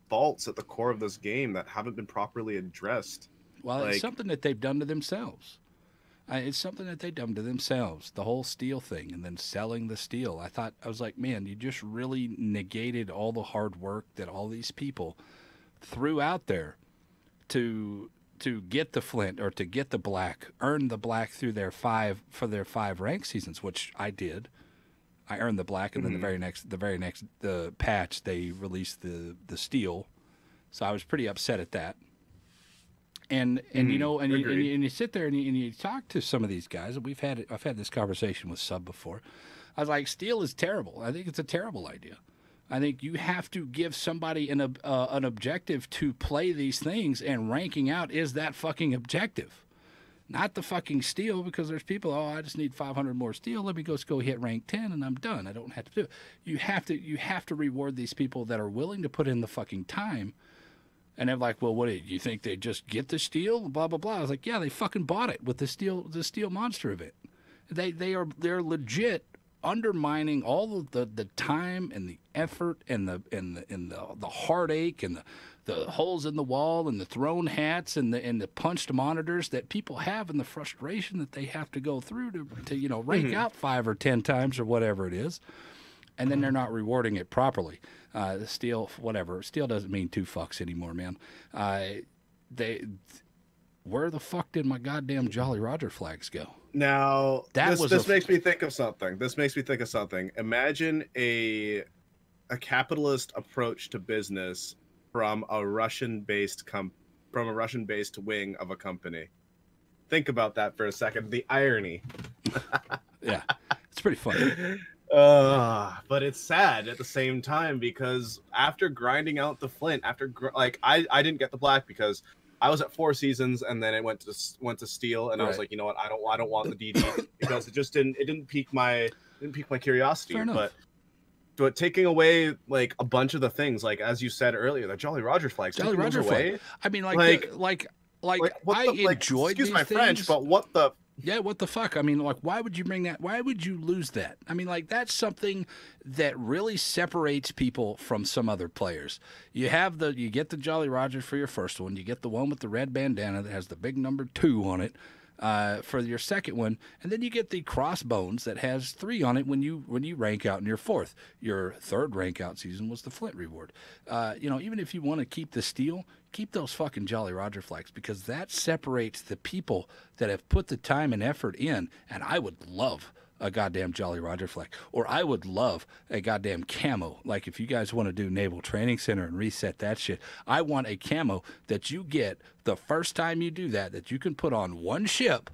S2: faults at the core of this game that haven't been properly addressed.
S1: Well, it's something that they've done to themselves. It's something that they've done to themselves. The whole steel thing, and then selling the steel. I was like, man, you just really negated all the hard work that all these people threw out there to get the flint or to get the black, earn the black through their 5 rank seasons, which I did. I earned the black, and then the very next patch they released the steel, so I was pretty upset at that. And you know, and you sit there and you talk to some of these guys. I've had this conversation with Sub before. I was like, steel is terrible. I think it's a terrible idea. I think you have to give somebody an objective to play these things, and ranking out is that fucking objective, not the fucking steel. Because there's people, I just need 500 more steel. Let me go hit rank 10 and I'm done. I don't have to do it. You have to reward these people that are willing to put in the fucking time. And they're like, well, what do you think? They just get the steel? Blah blah blah. I was like, yeah, they fucking bought it with the steel monster event. They're legit undermining all of the time and the effort and the heartache and the holes in the wall and the thrown hats and the punched monitors that people have, and the frustration that they have to go through to rank out 5 or 10 times or whatever it is, and then they're not rewarding it properly. The steel, whatever. Steel doesn't mean 2 fucks anymore, man. Where the fuck did my goddamn Jolly Roger flags go?
S2: Now, this makes me think of something. Imagine a capitalist approach to business from a Russian-based wing of a company. Think about that for a second. The irony.
S1: Yeah, it's pretty funny.
S2: But it's sad at the same time, because after grinding out the flint, I didn't get the black because I was at 4 seasons, and then it went to steel, and I was like, you know what, I don't want the DD because it didn't pique my curiosity. But taking away like a bunch of the things, like as you said earlier, the Jolly Roger flags,
S1: Jolly Roger flag. I mean, I enjoyed.
S2: Excuse
S1: these
S2: my
S1: things.
S2: French, but what the.
S1: Yeah, what the fuck? I mean, like, why would you bring that? Why would you lose that? I mean, like, that's something that really separates people from some other players. You get the Jolly Roger for your first one. You get the one with the red bandana that has the big number 2 on it for your second one, and then you get the crossbones that has 3 on it when you rank out in your 4th. Your 3rd rank out season was the flint reward. Even if you want to keep the steel, keep those fucking Jolly Roger flags, because that separates the people that have put the time and effort in. And I would love a goddamn Jolly Roger flag, or I would love a goddamn camo. Like, if you guys want to do Naval Training Center and reset that shit, I want a camo that you get the first time you do that you can put on one ship,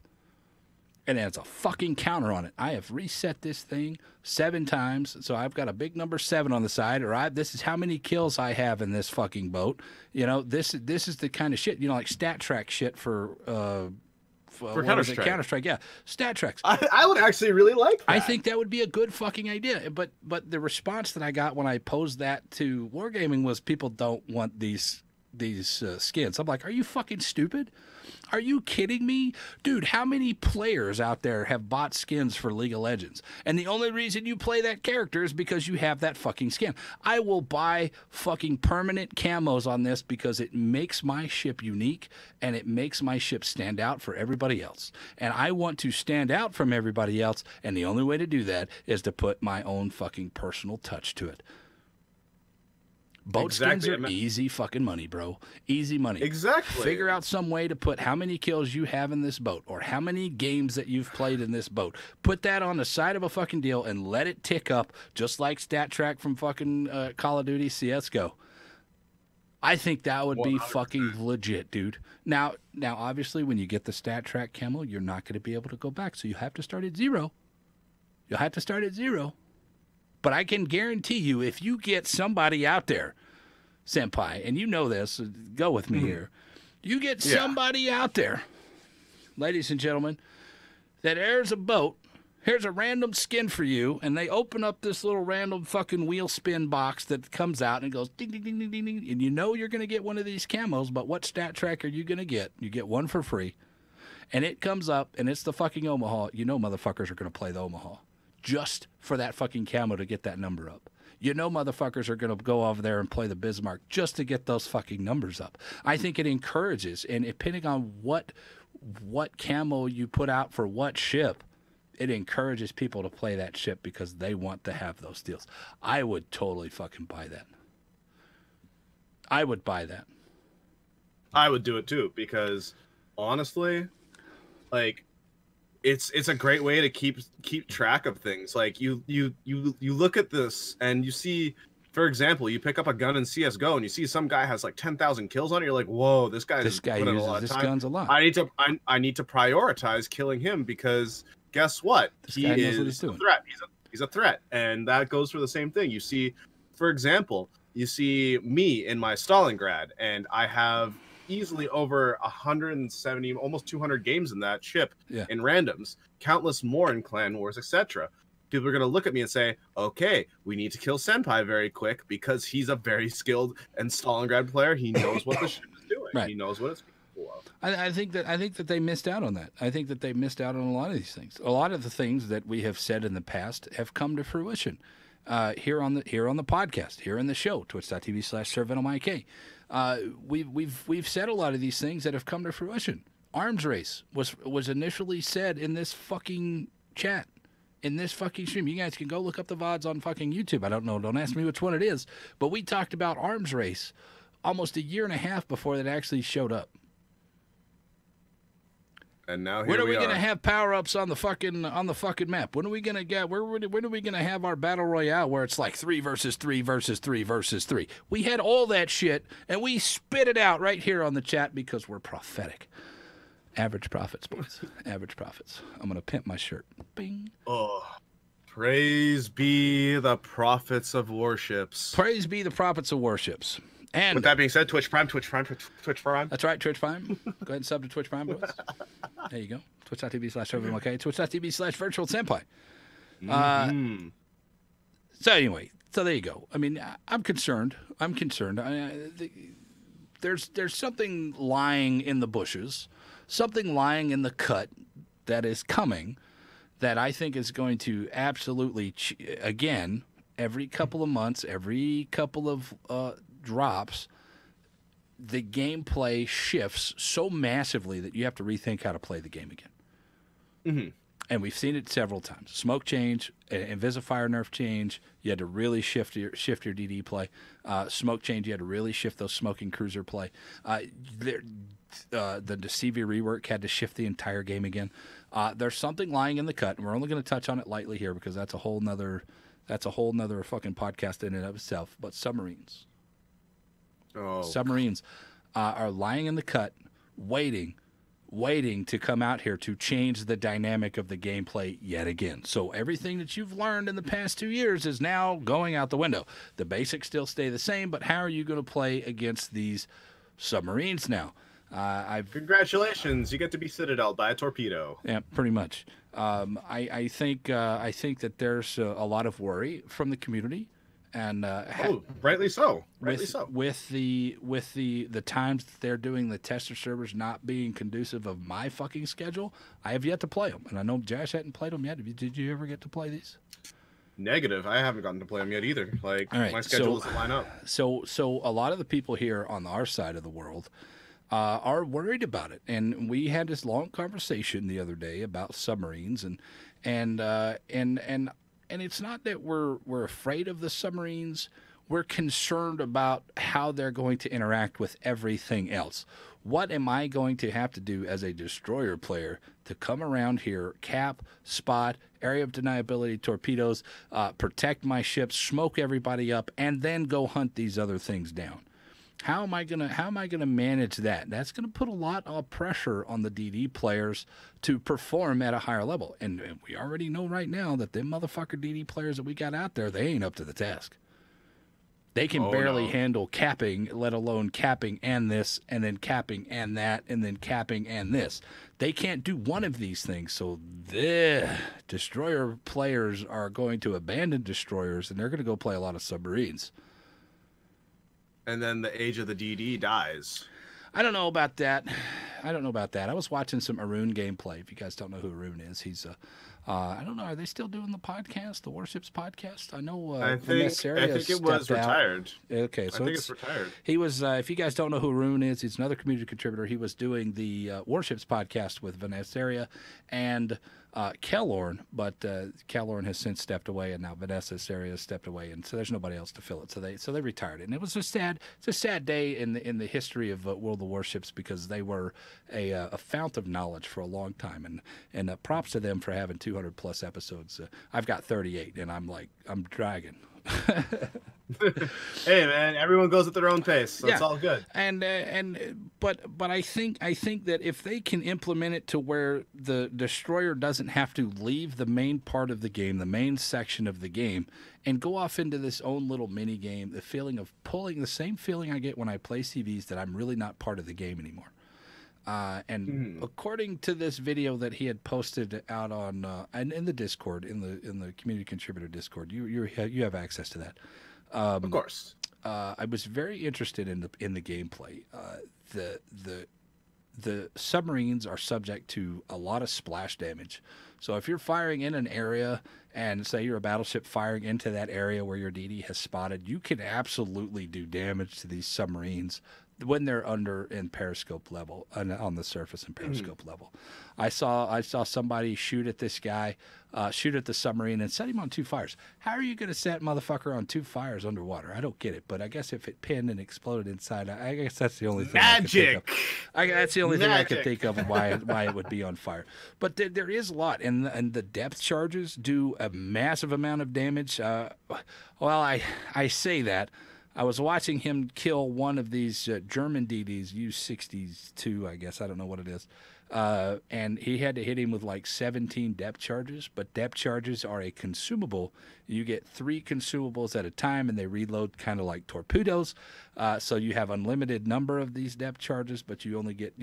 S1: and it has a fucking counter on it. I have reset this thing 7 times, so I've got a big number 7 on the side, or this is how many kills I have in this fucking boat. This is the kind of shit, like stat track shit for
S2: For
S1: what is it?
S2: Counter-Strike.
S1: Counter-Strike, yeah. Stat tracks.
S2: I would actually really like that.
S1: I think that would be a good fucking idea. But the response that I got when I posed that to Wargaming was people don't want these skins. I'm like, are you fucking stupid? Are you kidding me? Dude, how many players out there have bought skins for League of Legends? And the only reason you play that character is because you have that fucking skin. I will buy fucking permanent camos on this because it makes my ship unique and it makes my ship stand out for everybody else. And I want to stand out from everybody else, and the only way to do that is to put my own fucking personal touch to it. Boat skins are easy fucking money, bro. Easy money.
S2: Exactly.
S1: Figure out some way to put how many kills you have in this boat or how many games that you've played in this boat. Put that on the side of a fucking deal and let it tick up just like Stat Track from fucking Call of Duty CSGO. I think that would be 100%. Fucking legit, dude. Now, obviously, when you get the Stat Track camo, you're not going to be able to go back, so you have to start at zero. You'll have to start at zero. But I can guarantee you, if you get somebody out there, Senpai, and you know this, go with me here. You get somebody out there, ladies and gentlemen, that airs a boat, here's a random skin for you, and they open up this little random fucking wheel spin box that comes out and goes ding, ding, ding, ding, ding, ding, and you know you're going to get one of these camos, but what stat track are you going to get? You get one for free, and it comes up, and it's the fucking Omaha. You know motherfuckers are going to play the Omaha just for that fucking camo to get that number up. You know motherfuckers are going to go over there and play the Bismarck just to get those fucking numbers up. I think it encourages, and depending on what camo you put out for what ship, it encourages people to play that ship because they want to have those deals. I would totally fucking buy that. I would buy that.
S2: I would do it too because honestly, like, it's a great way to keep track of things. Like you look at this and you see, for example, you pick up a gun in CS:GO and you see some guy has like 10,000 kills on it. You're like, whoa, this guy
S1: uses this guns a lot.
S2: I need to prioritize killing him because guess what? He is a threat. He's a threat, and that goes for the same thing. You see, for example, you see me in my Stalingrad, and I have easily over 170, almost 200 games in that ship in randoms, countless more in clan wars, etc. People are going to look at me and say, okay, we need to kill Senpai very quick because he's a very skilled and Stalingrad player. He knows what the ship is doing. Right. He knows what it's capable of.
S1: I think that they missed out on that. I think that they missed out on a lot of these things. A lot of the things that we have said in the past have come to fruition here on the podcast, here in the show, twitch.tv/SirVenomIK. We've said a lot of these things that have come to fruition. Arms race was initially said in this fucking chat, in this fucking stream. You guys can go look up the VODs on fucking YouTube. I don't know. Don't ask me which one it is. But we talked about arms race almost a year and a half before that actually showed up.
S2: And now
S1: when are we gonna have power ups on the fucking map? When are we gonna get? When are we gonna have our battle royale where it's like 3 versus 3 versus 3 versus 3? We had all that shit and we spit it out right here on the chat because we're prophetic. Average profits, boys. Average profits. I'm gonna pimp my shirt. Bing.
S2: Oh, praise be the prophets of warships.
S1: Praise be the prophets of warships. And
S2: with that being said, Twitch Prime.
S1: That's right, Twitch Prime. Go ahead and sub to Twitch Prime, boys. There you go. Twitch.tv/SirVenomIK. Twitch.tv/VirtualSenpai. So anyway, so there you go. I mean, I'm concerned. There's something lying in the bushes, something lying in the cut that is coming that I think is going to absolutely, again, every couple of months, every couple of drops, the gameplay shifts so massively that you have to rethink how to play the game again.
S2: Mm-hmm.
S1: And we've seen it several times. Smoke change, Invisifire nerf change. You had to really shift your DD play. Smoke change, you had to really shift those smoking cruiser play. The Deceiver rework had to shift the entire game again. There's something lying in the cut, and we're only going to touch on it lightly here because that's a whole nother fucking podcast in and of itself. But submarines.
S2: Oh.
S1: Submarines are lying in the cut, waiting to come out here to change the dynamic of the gameplay yet again. So everything that you've learned in the past 2 years is now going out the window. The basics still stay the same, but how are you going to play against these submarines now?
S2: Congratulations, you get to be citadel by a torpedo.
S1: Yeah, pretty much. I think that there's a lot of worry from the community, and
S2: rightly so. Rightly
S1: with
S2: so.
S1: the times that they're doing the tester servers not being conducive of my fucking schedule. I have yet to play them, and I know Josh hadn't played them yet. Did you ever get to play these?
S2: Negative. I haven't gotten to play them yet either. Like, my schedule doesn't line up.
S1: So a lot of the people here on our side of the world are worried about it, and we had this long conversation the other day about submarines, and it's not that we're afraid of the submarines. We're concerned about how they're going to interact with everything else. What am I going to have to do as a destroyer player to come around here, cap, spot, area of deniability, torpedoes, protect my ships, smoke everybody up, and then go hunt these other things down? How am I gonna manage that? That's gonna put a lot of pressure on the DD players to perform at a higher level. And we already know right now that them motherfucker DD players that we got out there, they ain't up to the task. They can barely handle capping, let alone capping and this, and then capping and that, and then capping and this. They can't do one of these things. So the destroyer players are going to abandon destroyers, and they're going to go play a lot of submarines.
S2: And then the age of the DD dies.
S1: I don't know about that. I was watching some Arun gameplay. If you guys don't know who Arun is, he's I don't know. Are they still doing the podcast, the Warships podcast? I know.
S2: I think it was retired.
S1: Okay, so
S2: I think it's retired.
S1: He was. If you guys don't know who Arun is, he's another community contributor. He was doing the Warships podcast with Vanessa and Kellorn, but Kellorn has since stepped away, and now Vanessa Seria has stepped away, and so there's nobody else to fill it. So they retired, and it was it's a sad day in the history of World of Warships, because they were a fount of knowledge for a long time, and props to them for having 200 plus episodes. I've got 38, and I'm dragging.
S2: Hey man, everyone goes at their own pace, so it's all good.
S1: But I think that if they can implement it to where the destroyer doesn't have to leave the main part of the game, the main section of the game, and go off into this own little mini game, the feeling of pulling the same feeling I get when I play CVs, that I'm really not part of the game anymore. According to this video that he had posted out on and in the Discord, in the community contributor Discord, you have access to that.
S2: Of course.
S1: I was very interested in the gameplay. The submarines are subject to a lot of splash damage. So if you're firing in an area, and say you're a battleship firing into that area where your DD has spotted, you can absolutely do damage to these submarines when they're under in periscope level, on the surface in periscope level. I saw somebody shoot at this guy, shoot at the submarine and set him on 2 fires. How are you going to set motherfucker on 2 fires underwater? I don't get it, but I guess if it pinned and exploded inside, I guess that's the only thing
S2: Magic!
S1: That's the only thing I could think of why it would be on fire. But there is a lot, and the depth charges do a massive amount of damage. Well, I say that. I was watching him kill one of these German DDs, U-62, I guess. I don't know what it is. And he had to hit him with like 17 depth charges. But depth charges are a consumable. You get 3 consumables at a time, and they reload kind of like torpedoes. So you have unlimited number of these depth charges, but you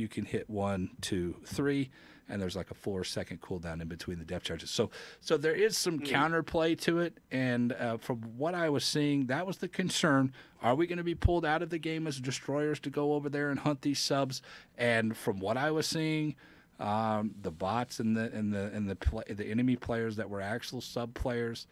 S1: can hit 1, 2, 3. And there's like a 4-second cooldown in between the depth charges. So there is some counterplay to it. And from what I was seeing, that was the concern. Are we going to be pulled out of the game as destroyers to go over there and hunt these subs? And from what I was seeing, the bots and the enemy players that were actual sub players,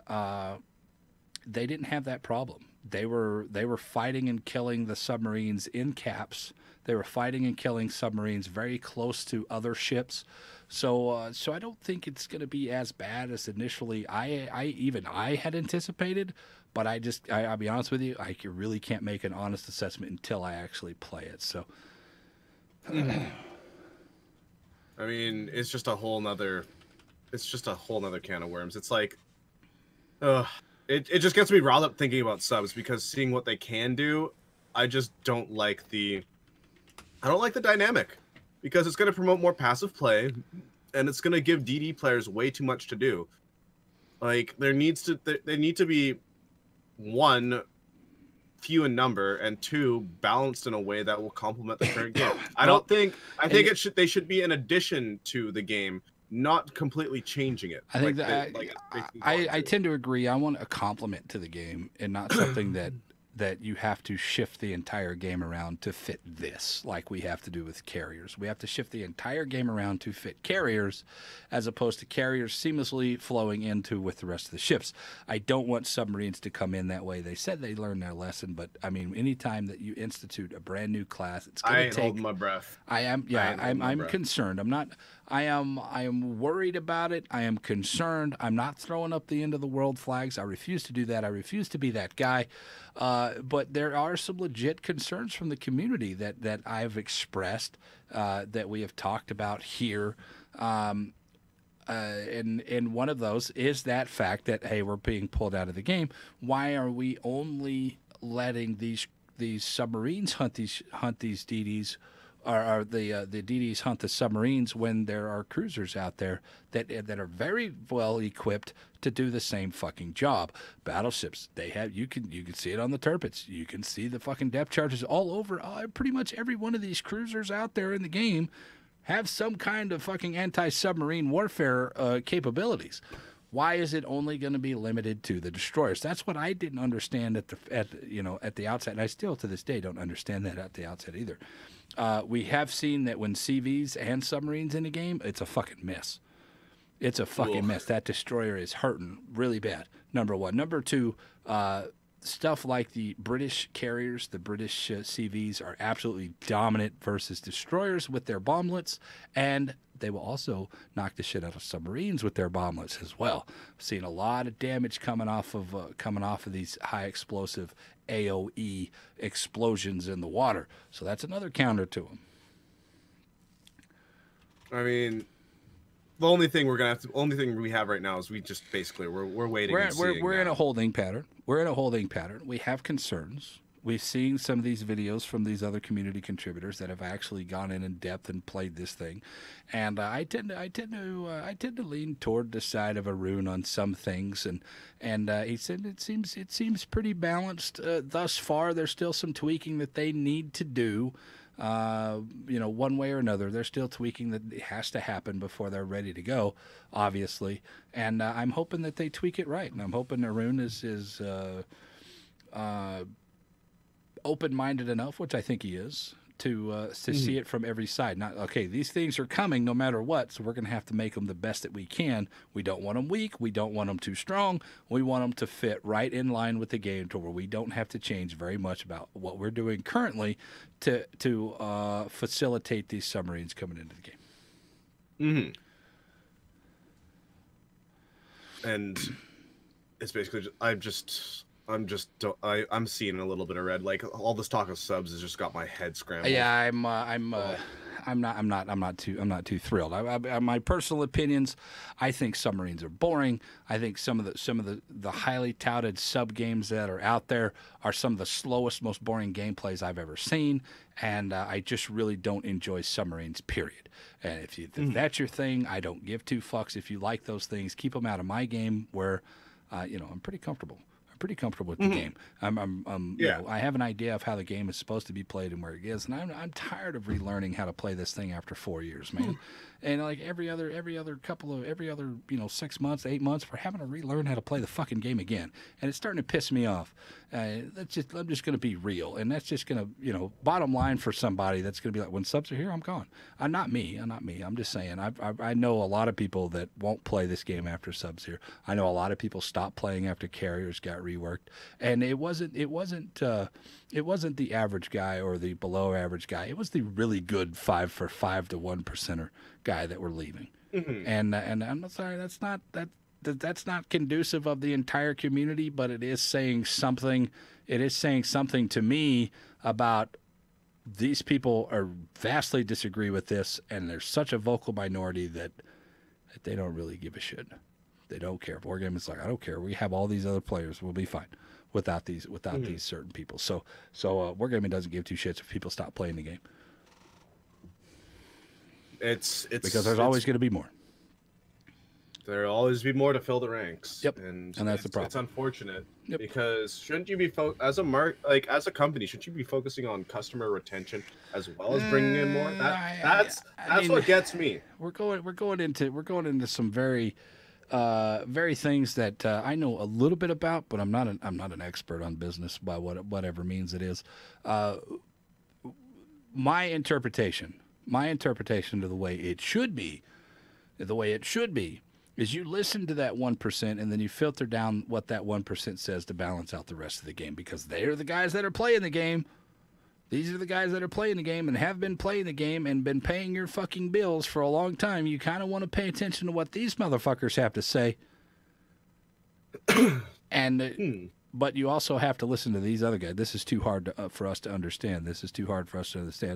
S1: they didn't have that problem. They were fighting and killing the submarines in caps. They were fighting and killing submarines very close to other ships. So I don't think it's going to be as bad as initially I had anticipated. But I'll be honest with you, I really can't make an honest assessment until I actually play it. So,
S2: I mean, it's just a whole nother can of worms. It's like, it just gets me riled up thinking about subs, because seeing what they can do, I just don't like the dynamic, because it's going to promote more passive play, and it's going to give DD players way too much to do. Like, they need to be, one, few in number, and 2, balanced in a way that will complement the current game. I think they should be an addition to the game, not completely changing it.
S1: I think I tend to agree. I want a complement to the game and not something that you have to shift the entire game around to fit this, like we have to do with carriers. We have to shift the entire game around to fit carriers, as opposed to carriers seamlessly flowing into with the rest of the ships. I don't want submarines to come in that way. They said they learned their lesson, but I mean, anytime that you institute a brand new class, it's going to take. I
S2: hold my breath.
S1: I'm concerned. I am worried about it. I am concerned. I'm not throwing up the end of the world flags. I refuse to do that. I refuse to be that guy. But there are some legit concerns from the community that I've expressed, that we have talked about here. And one of those is that fact that, hey, we're being pulled out of the game. Why are we only letting these submarines hunt these DDs? Or the DDs hunt the submarines when there are cruisers out there that are very well equipped to do the same fucking job. Battleships, they have you can see it on the turrets. You can see the fucking depth charges all over. Pretty much every one of these cruisers out there in the game have some kind of fucking anti-submarine warfare capabilities. Why is it only going to be limited to the destroyers? That's what I didn't understand at the outset, and I still to this day don't understand that at the outset either. We have seen that when CVs and submarines in a game, it's a fucking mess. It's a fucking mess. That destroyer is hurting really bad, number one. Number two, stuff like the British carriers, the British CVs are absolutely dominant versus destroyers with their bomblets, and they will also knock the shit out of submarines with their bomblets as well. I've seen a lot of damage coming off of these high explosive AOE explosions in the water. So that's another counter to them.
S2: I mean, the only thing we have right now is we just basically we're waiting.
S1: We're in a holding pattern. We're in a holding pattern. We have concerns. We've seen some of these videos from these other community contributors that have actually gone in depth and played this thing, and I tend to lean toward the side of Arun on some things, and he said it seems pretty balanced thus far. There's still some tweaking that they need to do, one way or another. There's still tweaking that has to happen before they're ready to go, obviously, and I'm hoping that they tweak it right, and I'm hoping Arun is open-minded enough, which I think he is, to see it from every side. Not, okay, these things are coming no matter what, so we're going to have to make them the best that we can. We don't want them weak. We don't want them too strong. We want them to fit right in line with the game to where we don't have to change very much about what we're doing currently to facilitate these submarines coming into the game.
S2: And it's basically I'm seeing a little bit of red. Like, all this talk of subs has just got my head scrambled.
S1: Yeah, I'm not too thrilled. My personal opinions, I think submarines are boring. I think some of the highly touted sub games that are out there are some of the slowest, most boring gameplays I've ever seen, and I just really don't enjoy submarines. Period. And if that's your thing, I don't give two fucks. If you like those things, keep them out of my game, where I'm pretty comfortable. Pretty comfortable with the game. I have an idea of how the game is supposed to be played and where it is, and I'm tired of relearning how to play this thing after 4 years, man. And like every other 6 months, 8 months, we're having to relearn how to play the fucking game again, and it's starting to piss me off. I'm just going to be real, and that's just going to, bottom line for somebody that's going to be like, when subs are here, I'm gone. Not me. I'm just saying. I know a lot of people that won't play this game after subs here. I know a lot of people stopped playing after carriers got reworked, and it wasn't the average guy or the below average guy. It was the really good 5 for 5 to 1%er guy that were leaving. And I'm sorry, that's not conducive of the entire community, but it is saying something. It is saying something to me about these people are vastly disagree with this, and there's such a vocal minority that they don't really give a shit. They don't care. Wargame is like, I don't care. We have all these other players. We'll be fine without these certain people. So Wargaming doesn't give two shits if people stop playing the game.
S2: It's
S1: because there's always going to be more.
S2: There'll always be more to fill the ranks.
S1: Yep.
S2: And
S1: that's the problem.
S2: It's unfortunate
S1: Yep.
S2: because shouldn't you be as a company, shouldn't you be focusing on customer retention as well as bringing in more? That's what gets me.
S1: We're going into some very things that I know a little bit about, but I'm not an expert on business by whatever means it is. My interpretation of the way it should be, is you listen to that 1% and then you filter down what that 1% says to balance out the rest of the game, because they're the guys that are playing the game. These are the guys that are playing the game and have been playing the game and been paying your fucking bills for a long time. You kind of want to pay attention to what these motherfuckers have to say. And but you also have to listen to these other guys. This is too hard for us to understand.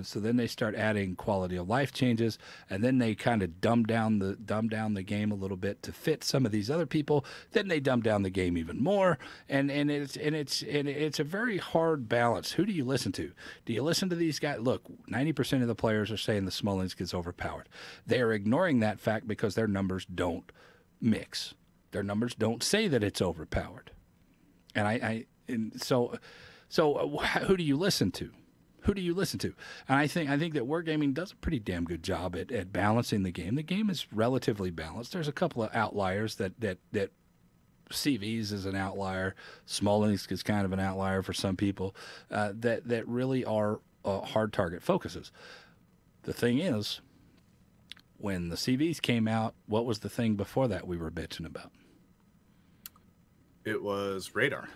S1: So then they start adding quality of life changes, and then they kind of dumb down the game a little bit to fit some of these other people. Then they dumb down the game even more, and it's a very hard balance. Who do you listen to? Do you listen to these guys? Look, 90% of the players are saying the Smolensk is overpowered. They are ignoring that fact because their numbers don't mix. Their numbers don't say that it's overpowered. And so who do you listen to? And I think that Wargaming does a pretty damn good job at balancing the game. The game is relatively balanced. There's a couple of outliers that CVs is an outlier. Smolensk is kind of an outlier for some people that really are hard target focuses. The thing is, when the CVs came out, what was the thing before that we were bitching about?
S2: It was radar.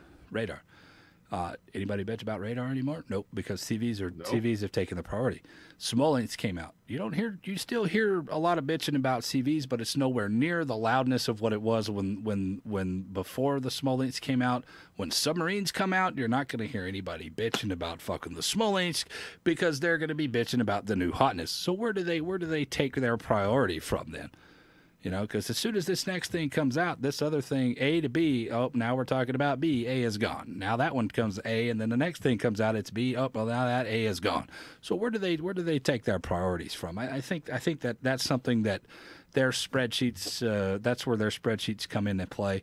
S1: Anybody bitch about radar anymore? Nope, because CVs have taken the priority. Smolensk came out. You still hear a lot of bitching about CVs, but it's nowhere near the loudness of what it was when before the Smolensk came out. When submarines come out, you're not going to hear anybody bitching about fucking the Smolensk, because they're going to be bitching about the new hotness. So where do they take their priority from then? Because as soon as this next thing comes out, this other thing, A to B, now we're talking about B, A is gone. Now that one comes A, and then the next thing comes out, it's B, now that A is gone. So where do they take their priorities from? I think that's something that their spreadsheets, that's where their spreadsheets come into play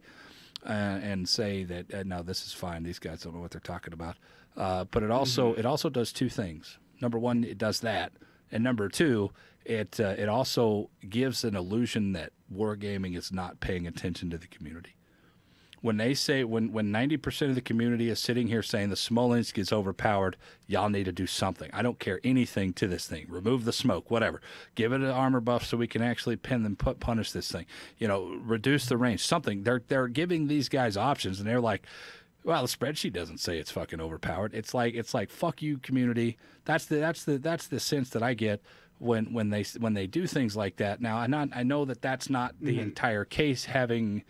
S1: and say that, no, this is fine. These guys don't know what they're talking about. But it also does two things. Number one, it does that. And number two, it also gives an illusion that Wargaming is not paying attention to the community. When they say, when 90% of the community is sitting here saying the Smolensk is overpowered, y'all need to do something. I don't care anything to this thing. Remove the smoke, whatever. Give it an armor buff so we can actually punish this thing. Reduce the range, something. They're giving these guys options, and they're like, well, the spreadsheet doesn't say it's fucking overpowered. It's like fuck you, community. That's the sense that I get when they do things like that. Now, I know that that's not the entire case. Having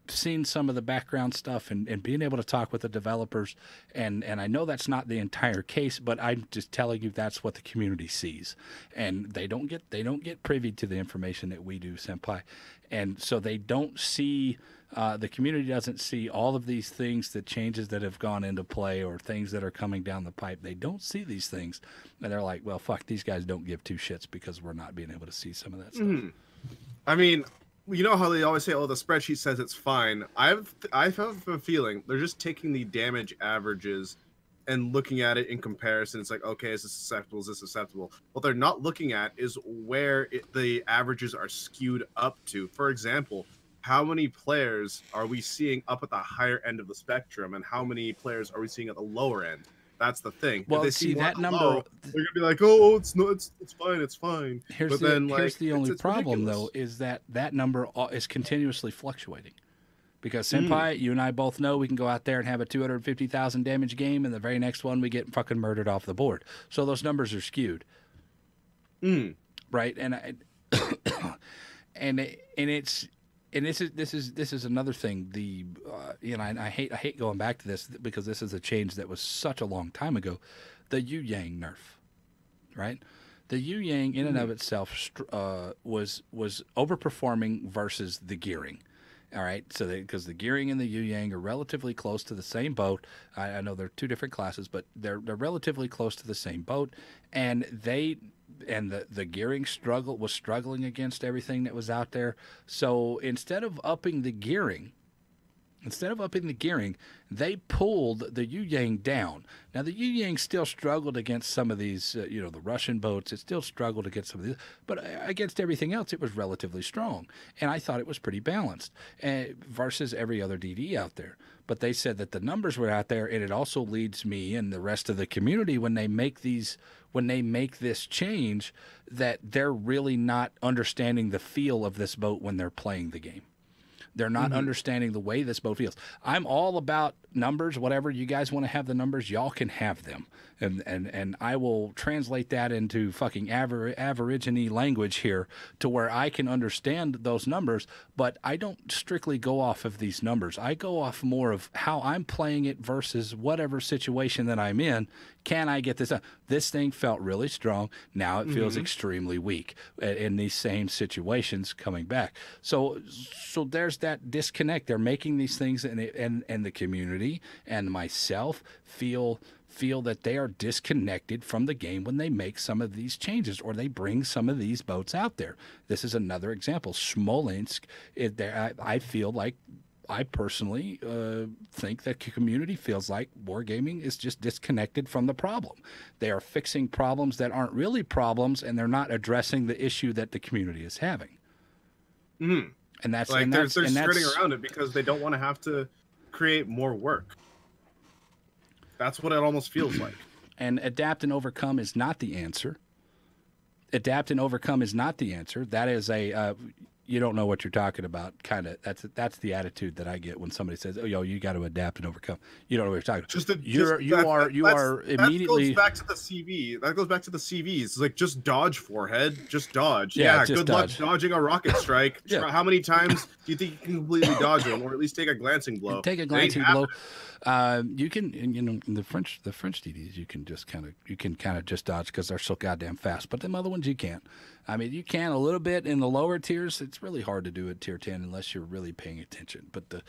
S1: seen some of the background stuff and being able to talk with the developers, and I know that's not the entire case, but I'm just telling you that's what the community sees, and they don't get privy to the information that we do, Senpai, and so they don't see. The community doesn't see all of these things, the changes that have gone into play or things that are coming down the pipe. They don't see these things, and they're like, well, fuck, these guys don't give two shits because we're not being able to see some of that stuff.
S2: I mean, you know how they always say, oh, the spreadsheet says it's fine. I have a feeling they're just taking the damage averages and looking at it in comparison. It's like, okay, is this acceptable? Is this acceptable? What they're not looking at is where the averages are skewed up to. For example, how many players are we seeing up at the higher end of the spectrum, and how many players are we seeing at the lower end? That's the thing.
S1: Well,
S2: if they
S1: see that number,
S2: low, they're gonna be like, "Oh, it's fine, it's fine."
S1: Here's the only problem, though, is that number is continuously fluctuating. Because Senpai, you and I both know we can go out there and have a 250,000 damage game, and the very next one we get fucking murdered off the board. So those numbers are skewed, right? And this is another thing. I hate going back to this because this is a change that was such a long time ago. The Yu Yang nerf, right? The Yu Yang in and of itself was overperforming versus the gearing. All right, so because the gearing and the Yu Yang are relatively close to the same boat. I know they're two different classes, but they're relatively close to the same boat, and they the gearing was struggling against everything that was out there. So instead of upping the gearing, they pulled the Yu Yang down. Now, the Yu Yang still struggled against some of these, the Russian boats. It still struggled against some of these, but against everything else, it was relatively strong. And I thought it was pretty balanced versus every other DD out there. But they said that the numbers were out there, and it also leads me and the rest of the community when they make this change, that they're really not understanding the feel of this boat when they're playing the game. They're not understanding the way this boat feels. I'm all about numbers. Whatever you guys want to have the numbers, y'all can have them. And I will translate that into fucking Aborigine language here to where I can understand those numbers, but I don't strictly go off of these numbers. I go off more of how I'm playing it versus whatever situation that I'm in. Can I get this done? This thing felt really strong. Now it feels extremely weak in these same situations coming back. So there's that disconnect. They're making these things, and the community and myself feel that they are disconnected from the game when they make some of these changes or they bring some of these boats out there. This is another example. Smolensk, I feel like, I personally think that the community feels like wargaming is just disconnected from the problem. They are fixing problems that aren't really problems, and they're not addressing the issue that the community is having. And that's
S2: like
S1: and
S2: they're
S1: that's,
S2: skirting around it because they don't want to have to create more work. That's what it almost feels like.
S1: And adapt and overcome is not the answer. Adapt and overcome is not the answer. That is you don't know what you're talking about. Kind of that's the attitude that I get when somebody says, "Oh, you got to adapt and overcome." You don't know what you're talking about. You are immediately.
S2: That goes back to the CV. That goes back to the CVs. It's like just dodge, forehead. Just dodge.
S1: Yeah,
S2: Yeah,
S1: just
S2: good
S1: dodge.
S2: luck dodging a rocket strike.
S1: Yeah.
S2: How many times do you think you can completely dodge one, or at least take a glancing blow?
S1: Take a glancing blow. You can, the French DDs, you can kind of just dodge because they're so goddamn fast. But them other ones, you can't. I mean, you can a little bit in the lower tiers. It's really hard to do at tier 10 unless you're really paying attention. But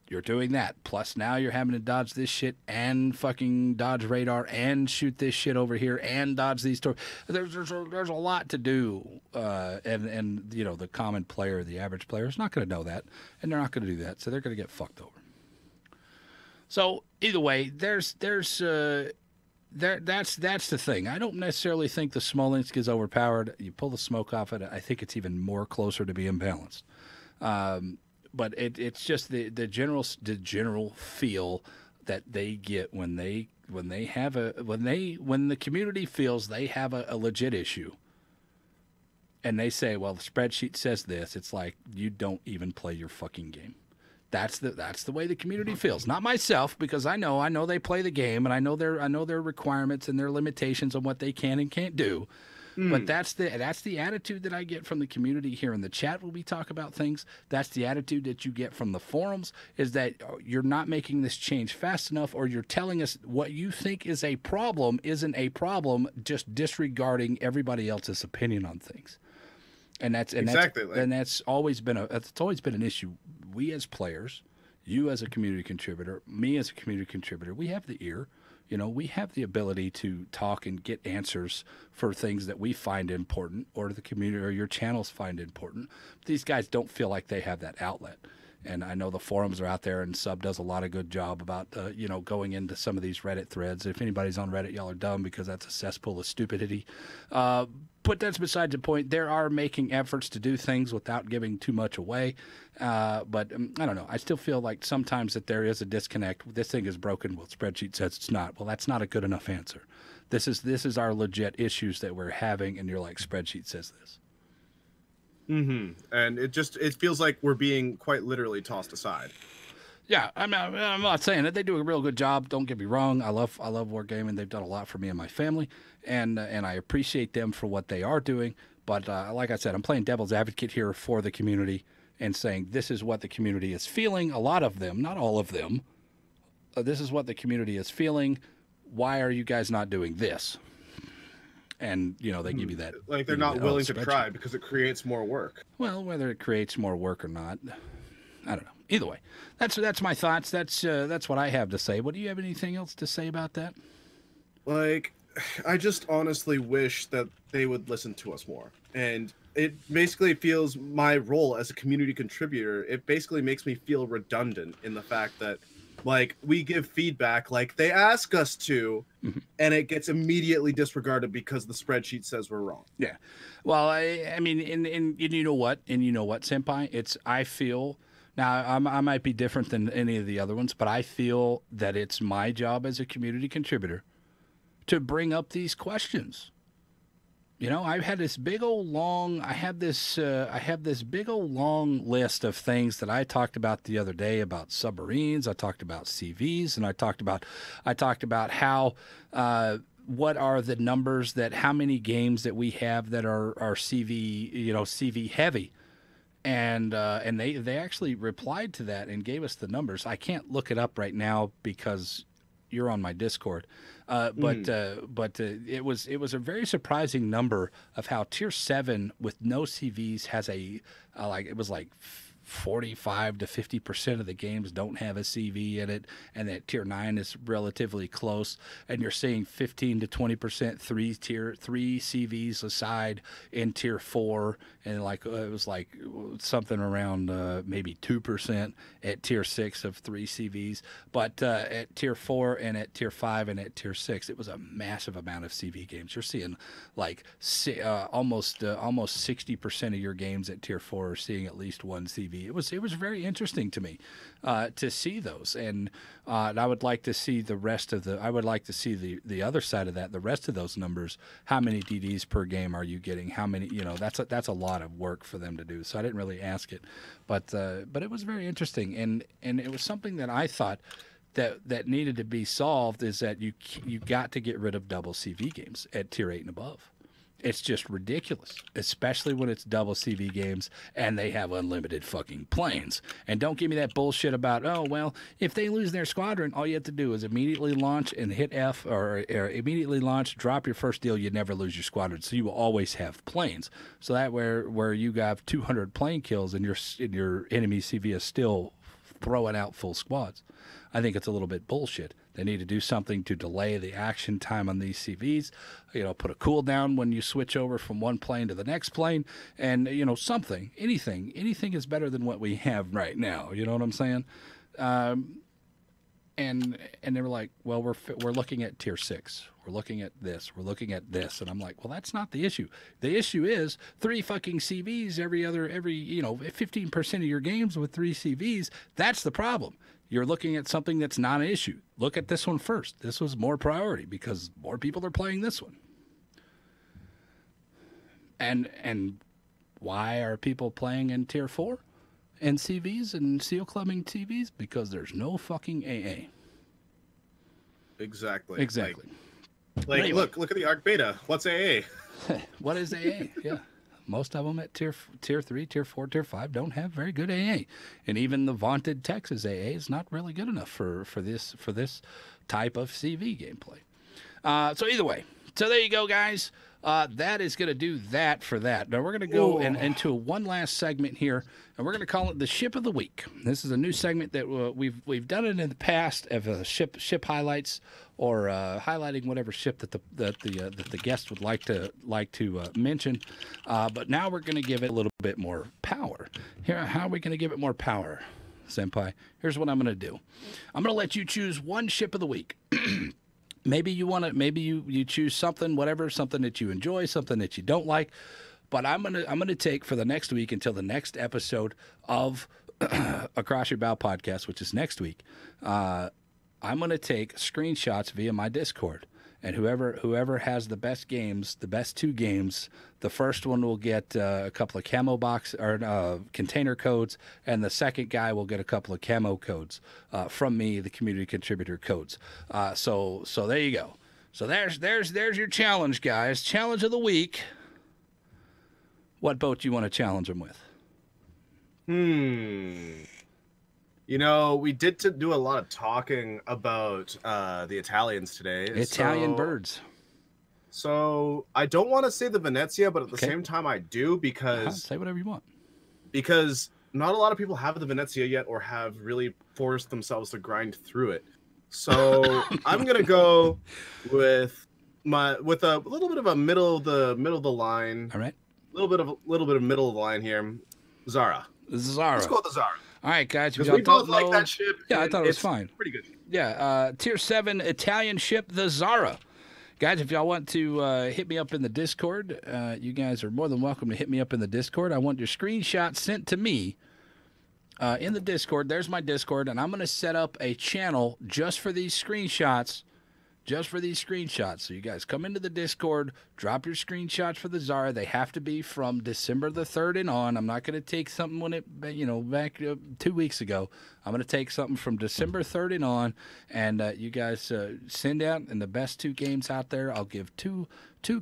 S1: you're doing that. Plus now you're having to dodge this shit and fucking dodge radar and shoot this shit over here and dodge these doors. There's a lot to do. And the common player, the average player is not going to know that, and they're not going to do that. So they're going to get fucked over. So either way, that's the thing. I don't necessarily think the Smolensk is overpowered. You pull the smoke off it, I think it's even more closer to being balanced. But it's just the general feel that they get when the community feels they have a legit issue, and they say, well, the spreadsheet says this. It's like, you don't even play your fucking game. That's the way the community feels. Not myself, because I know they play the game, and I know their requirements and their limitations on what they can and can't do. But that's the attitude that I get from the community here in the chat when we talk about things. That's the attitude that you get from the forums, is that you're not making this change fast enough, or you're telling us what you think is a problem isn't a problem, just disregarding everybody else's opinion on things. And that's always been an issue. We as players, you as a community contributor, me as a community contributor, we have the ear. We have the ability to talk and get answers for things that we find important, or the community or your channels find important. These guys don't feel like they have that outlet. And I know the forums are out there, and Sub does a lot of good job about, going into some of these Reddit threads. If anybody's on Reddit, y'all are dumb, because that's a cesspool of stupidity. But that's besides the point. There are making efforts to do things without giving too much away. But I don't know. I still feel like sometimes that there is a disconnect. This thing is broken. Well, spreadsheet says it's not. Well, that's not a good enough answer. This is our legit issues that we're having, and you're like, spreadsheet says this.
S2: And it feels like we're being quite literally tossed aside.
S1: Yeah, I'm not saying that they do a real good job. Don't get me wrong. I love wargaming. They've done a lot for me and my family, and I appreciate them for what they are doing. But like I said, I'm playing devil's advocate here for the community and saying this is what the community is feeling. A lot of them, not all of them. This is what the community is feeling. Why are you guys not doing this? And they give you that,
S2: like they're not willing to try because it creates more work.
S1: Well, whether it creates more work or not, I don't know. Either way, that's my thoughts. That's what I have to say. What do you have anything else to say about that?
S2: Like, I just honestly wish that they would listen to us more. And it basically feels my role as a community contributor. It basically makes me feel redundant in the fact that, like, we give feedback like they ask us to, and it gets immediately disregarded because the spreadsheet says we're wrong.
S1: Yeah. Well, I mean, and you know what? And you know what, Senpai? I feel, now I might be different than any of the other ones, but I feel that it's my job as a community contributor to bring up these questions. You know, I've had this big old long. I have this big old long list of things that I talked about the other day about submarines. I talked about CVs, and I talked about how what are the numbers that how many games that we have that are CV, you know, CV heavy. And they actually replied to that and gave us the numbers. I can't look it up right now because you're on my Discord. But it was a very surprising number of how Tier 7 with no CVs has a like it was like 45 to 50% of the games don't have a CV in it, and that Tier 9 is relatively close, and you're seeing 15 to 20% three CVs aside in Tier 4, and like it was like something around maybe 2% at Tier 6 of three CVs, but at Tier 4 and at Tier 5 and at Tier 6 it was a massive amount of CV games. You're seeing like almost 60% of your games at Tier 4 are seeing at least one CV. It was very interesting to me to see those, and I would like to see the rest of the. I would like to see the other side of that, the rest of those numbers. How many DDs per game are you getting? How many? You know, that's a lot of work for them to do. So I didn't really ask it, but it was very interesting, and it was something that I thought that needed to be solved. Is that you got to get rid of double CV games at Tier 8 and above. It's just ridiculous, especially when it's double CV games and they have unlimited fucking planes. And don't give me that bullshit about, oh, well, if they lose their squadron, all you have to do is immediately launch and hit F or immediately launch, drop your first deal, you never lose your squadron. So you will always have planes. So that where you have 200 plane kills and your enemy CV is still throwing out full squads. I think it's a little bit bullshit. They need to do something to delay the action time on these CVs. You know, put a cooldown when you switch over from one plane to the next plane, and you know, something, anything is better than what we have right now. You know what I'm saying? And they were like, well, we're looking at Tier 6. We're looking at this. We're looking at this. And I'm like, well, that's not the issue. The issue is 3 fucking CVs every 15% of your games with 3 CVs. That's the problem. You're looking at something that's not an issue. Look at this one first. This was more priority because more people are playing this one. And why are people playing in Tier 4 and CVs and seal clubbing TVs? Because there's no fucking AA.
S2: Exactly.
S1: Like
S2: anyway. look at the ARC beta. What's AA?
S1: What is AA? Yeah. Most of them at tier 3, Tier 4, Tier 5 don't have very good AA. And even the vaunted Texas AA is not really good enough for this type of CV gameplay. So either way. So there you go, guys. That is going to do that for that. Now we're going to go into one last segment here, and we're going to call it the Ship of the Week. This is a new segment that we've done it in the past of ship highlights or highlighting whatever ship that the guest would like to mention. But now we're going to give it a little bit more power. Here, how are we going to give it more power, Senpai? Here's what I'm going to do. I'm going to let you choose one ship of the week. Maybe you choose something that you enjoy, something that you don't like. But I'm gonna take for the next week until the next episode of Across Your Bow podcast, which is next week. I'm gonna take screenshots via my Discord, and whoever has the best games, the best 2 games, the first one will get a couple of camo box or container codes, and the second guy will get a couple of camo codes from me, the community contributor codes. So there you go. So there's your challenge, guys. Challenge of the week. What boat do you want to challenge them with?
S2: You know, we did do a lot of talking about the Italians today.
S1: Italian birds.
S2: So I don't want to say the Venezia, but at the same time I do, because
S1: say whatever you want.
S2: Because not a lot of people have the Venezia yet or have really forced themselves to grind through it. So I'm gonna go with my with a little bit of a middle of the line,
S1: All right.
S2: little bit of middle of the line here. Zara.
S1: Zara.
S2: Let's go with the Zara.
S1: All right, guys. If
S2: Because
S1: y'all
S2: we both
S1: don't
S2: like
S1: know,
S2: that ship.
S1: yeah, I
S2: and
S1: thought it was
S2: it's
S1: fine.
S2: Pretty good.
S1: Yeah, tier 7 Italian ship, the Zara. Guys, if y'all want to hit me up in the Discord, you guys are more than welcome to hit me up in the Discord. I want your screenshots sent to me in the Discord. There's my Discord, and I'm going to set up a channel just for these screenshots. So you guys come into the Discord, drop your screenshots for the Zara. They have to be from December the 3rd and on. I'm not going to take something back 2 weeks ago. I'm going to take something from December 3rd and on, and you guys send out in the best 2 games out there. I'll give two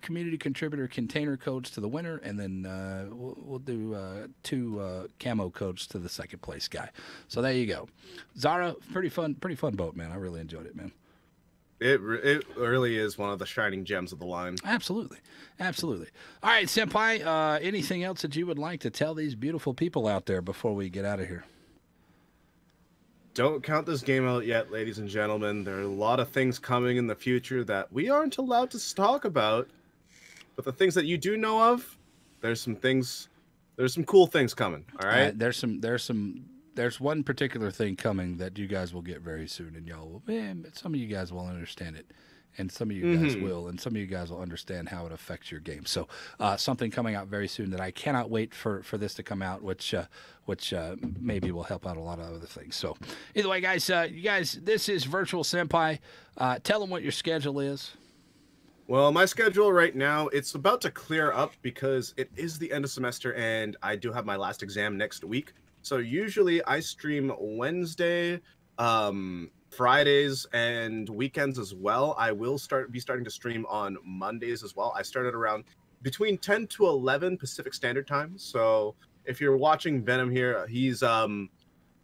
S1: community contributor container codes to the winner, and then we'll do 2 camo codes to the second place guy. So there you go. Zara, pretty fun boat, man. I really enjoyed it, man.
S2: It really is one of the shining gems of the line.
S1: Absolutely. All right, Senpai, anything else that you would like to tell these beautiful people out there before we get out of here?
S2: Don't count this game out yet, ladies and gentlemen. There are a lot of things coming in the future that we aren't allowed to talk about. But the things that you do know of, there's some cool things coming. All right.
S1: There's one particular thing coming that you guys will get very soon, and y'all will. Some of you guys will understand it, and some of you guys will, and some of you guys will understand how it affects your game. So, something coming out very soon that I cannot wait for this to come out, which maybe will help out a lot of other things. So, either way, guys, this is Virtual Senpai. Tell them what your schedule is.
S2: Well, my schedule right now, it's about to clear up because it is the end of semester, and I do have my last exam next week. So usually I stream Wednesday, Fridays, and weekends as well. I will be starting to stream on Mondays as well. I started around between 10 to 11 Pacific Standard Time. So if you're watching Venom here,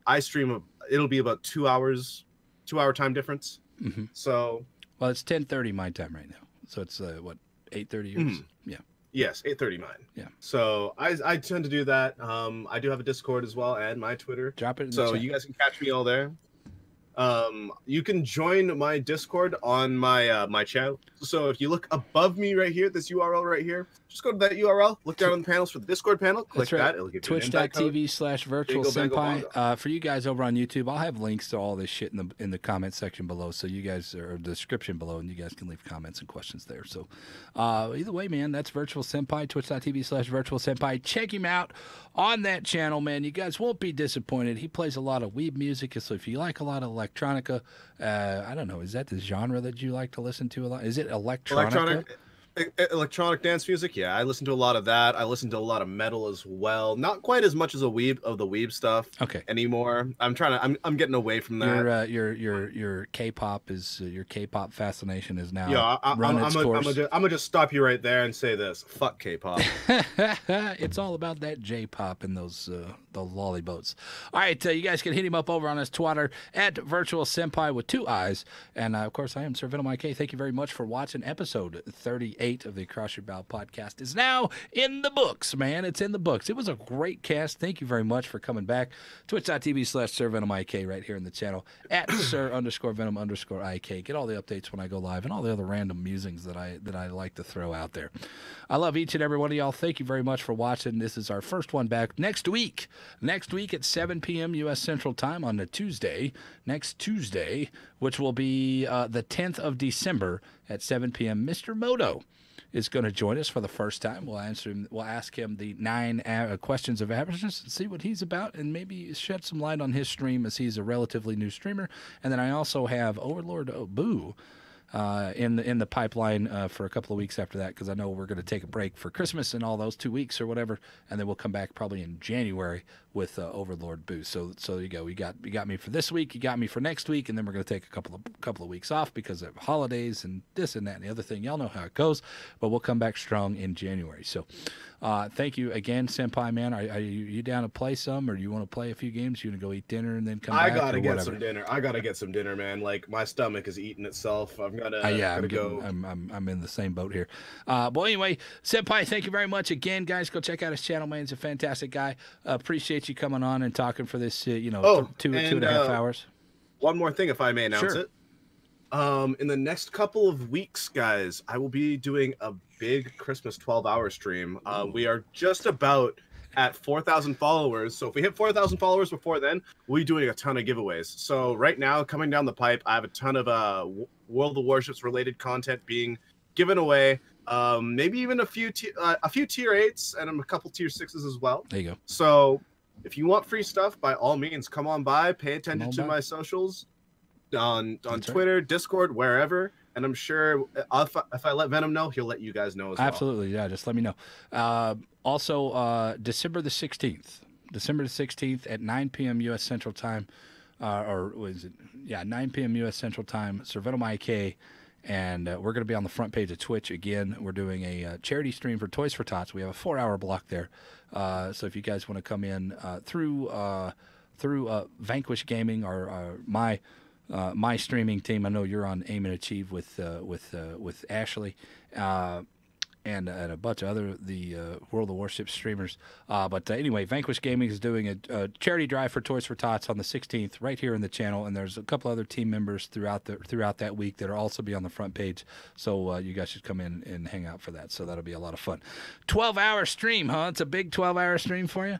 S2: I stream, it'll be about 2 hours, 2-hour time difference.
S1: Mm-hmm.
S2: So.
S1: Well, it's 10:30 my time right now. So it's, 8:30 yours? Mm-hmm. Yeah.
S2: Yes, 8:30 mine.
S1: Yeah.
S2: So I tend to do that. I do have a Discord as well and my Twitter.
S1: Drop it in the
S2: so
S1: chat.
S2: You guys can catch me all there. You can join my Discord on my channel. So if you look above me right here, this URL right here, just go to that URL, look down on the panels for the Discord panel, click that. It'll give you
S1: Twitch.tv/virtualsenpai. For you guys over on YouTube, I'll have links to all this shit in the comment section below, so you guys, or the description below, and you guys can leave comments and questions there. So either way, man, that's Virtual Senpai, twitch.tv/virtualsenpai. Check him out on that channel, man. You guys won't be disappointed. He plays a lot of weeb music, so if you like a lot of electronica, I don't know, is that the genre that you like to listen to a lot? Is it electronica?
S2: Electronic dance music, yeah. I listen to a lot of that. I listen to a lot of metal as well. Not quite as much as the weeb stuff.
S1: Okay.
S2: Anymore. I'm getting away from that.
S1: Your K-pop your K-pop fascination is now
S2: I'm gonna just stop you right there and say this: fuck K-pop.
S1: It's all about that J-pop and those lollyboats. All right, you guys can hit him up over on his Twitter at Virtual Senpai with 2 eyes, and of course I am Sir Venom IK. Thank you very much for watching episode 38 of the Across Your Bow podcast. Is now in the books, man. It's in the books. It was a great cast. Thank you very much for coming back. Twitch.tv/Sir Venom IK right here in the channel at Sir_Venom_IK. Get all the updates when I go live and all the other random musings that I like to throw out there. I love each and every one of y'all. Thank you very much for watching. This is our first one back next week at 7 p.m. U.S. Central Time on next Tuesday, which will be the 10th of December at 7 p.m. Mr. Moto is going to join us for the first time. We'll ask him the 9 questions of averages and see what he's about, and maybe shed some light on his stream, as he's a relatively new streamer. And then I also have Overlord Boo in the pipeline for a couple of weeks after that, because I know we're going to take a break for Christmas and all those 2 weeks or whatever, and then we'll come back probably in January with Overlord Boo. So you go. You got me for this week. You got me for next week, and then we're going to take a couple of weeks off because of holidays and this and that and the other thing. Y'all know how it goes, but we'll come back strong in January. So thank you again, Senpai, man. Are you down to play some, or do you want to play a few games? You want to go eat dinner and then come back?
S2: I gotta get some dinner. I gotta get some dinner, man. Like, my stomach is eating itself. I'm in the same boat here. But anyway, Senpai, thank you very much again, guys. Go check out his channel, man. He's a fantastic guy. Appreciate you coming on and talking for this, 2.5 hours. One more thing, if I may announce it. In the next couple of weeks, guys, I will be doing a big Christmas 12-hour stream. We are just about at 4,000 followers. So if we hit 4,000 followers before then, we'll be doing a ton of giveaways. So right now, coming down the pipe, I have a ton of World of Warships related content being given away. Maybe even a few tier 8s and a couple tier 6s as well.
S1: There you go.
S2: So if you want free stuff, by all means, come on by, pay attention to my socials. On Twitter, right. Discord, wherever, and I'm sure if I let Venom know, he'll let you guys know as well.
S1: Absolutely, yeah. Just let me know. Also, December the 16th at 9 p.m. U.S. Central Time, or was it? Yeah, 9 p.m. U.S. Central Time. Sir Venom IK, and we're going to be on the front page of Twitch again. We're doing a charity stream for Toys for Tots. We have a 4-hour block there, so if you guys want to come in through Vanquish Gaming or my streaming team. I know you're on Aim and Achieve with Ashley and a bunch of other World of Warships streamers. But anyway, Vanquish Gaming is doing a charity drive for Toys for Tots on the 16th right here in the channel, and there's a couple other team members throughout that week that'll also be on the front page. So you guys should come in and hang out for that. So that'll be a lot of fun. 12-hour stream, huh? It's a big 12-hour stream for you.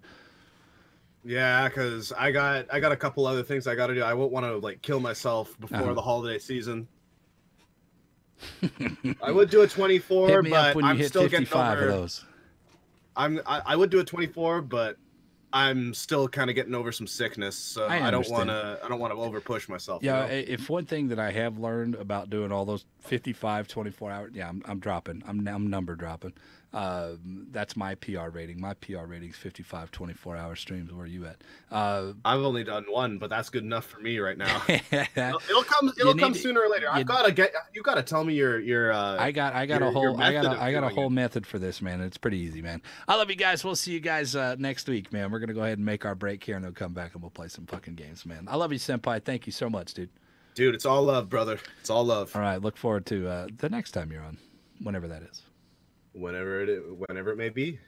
S2: Yeah, because I got a couple other things I got to do. I won't want to like kill myself before the holiday season. I would do a 24, but I'm still getting over
S1: those.
S2: I would do a 24, but I'm still kind of getting over some sickness, so I don't want to over push myself.
S1: Yeah, if one thing that I have learned about doing all those 55, 24 hours, yeah, I'm dropping. I'm number dropping. That's my PR rating. My PR rating is 55, 24-hour streams. Where are you at?
S2: I've only done one, but that's good enough for me right now. It'll come sooner or later. You gotta tell me your
S1: I got a whole method for this, man. It's pretty easy, man. I love you guys. We'll see you guys next week, man. We're gonna go ahead and make our break here, and then come back and we'll play some fucking games, man. I love you, Senpai. Thank you so much, dude.
S2: Dude, it's all love, brother. It's all love.
S1: All right, look forward to the next time you're on, whenever that is.
S2: Whenever it may be.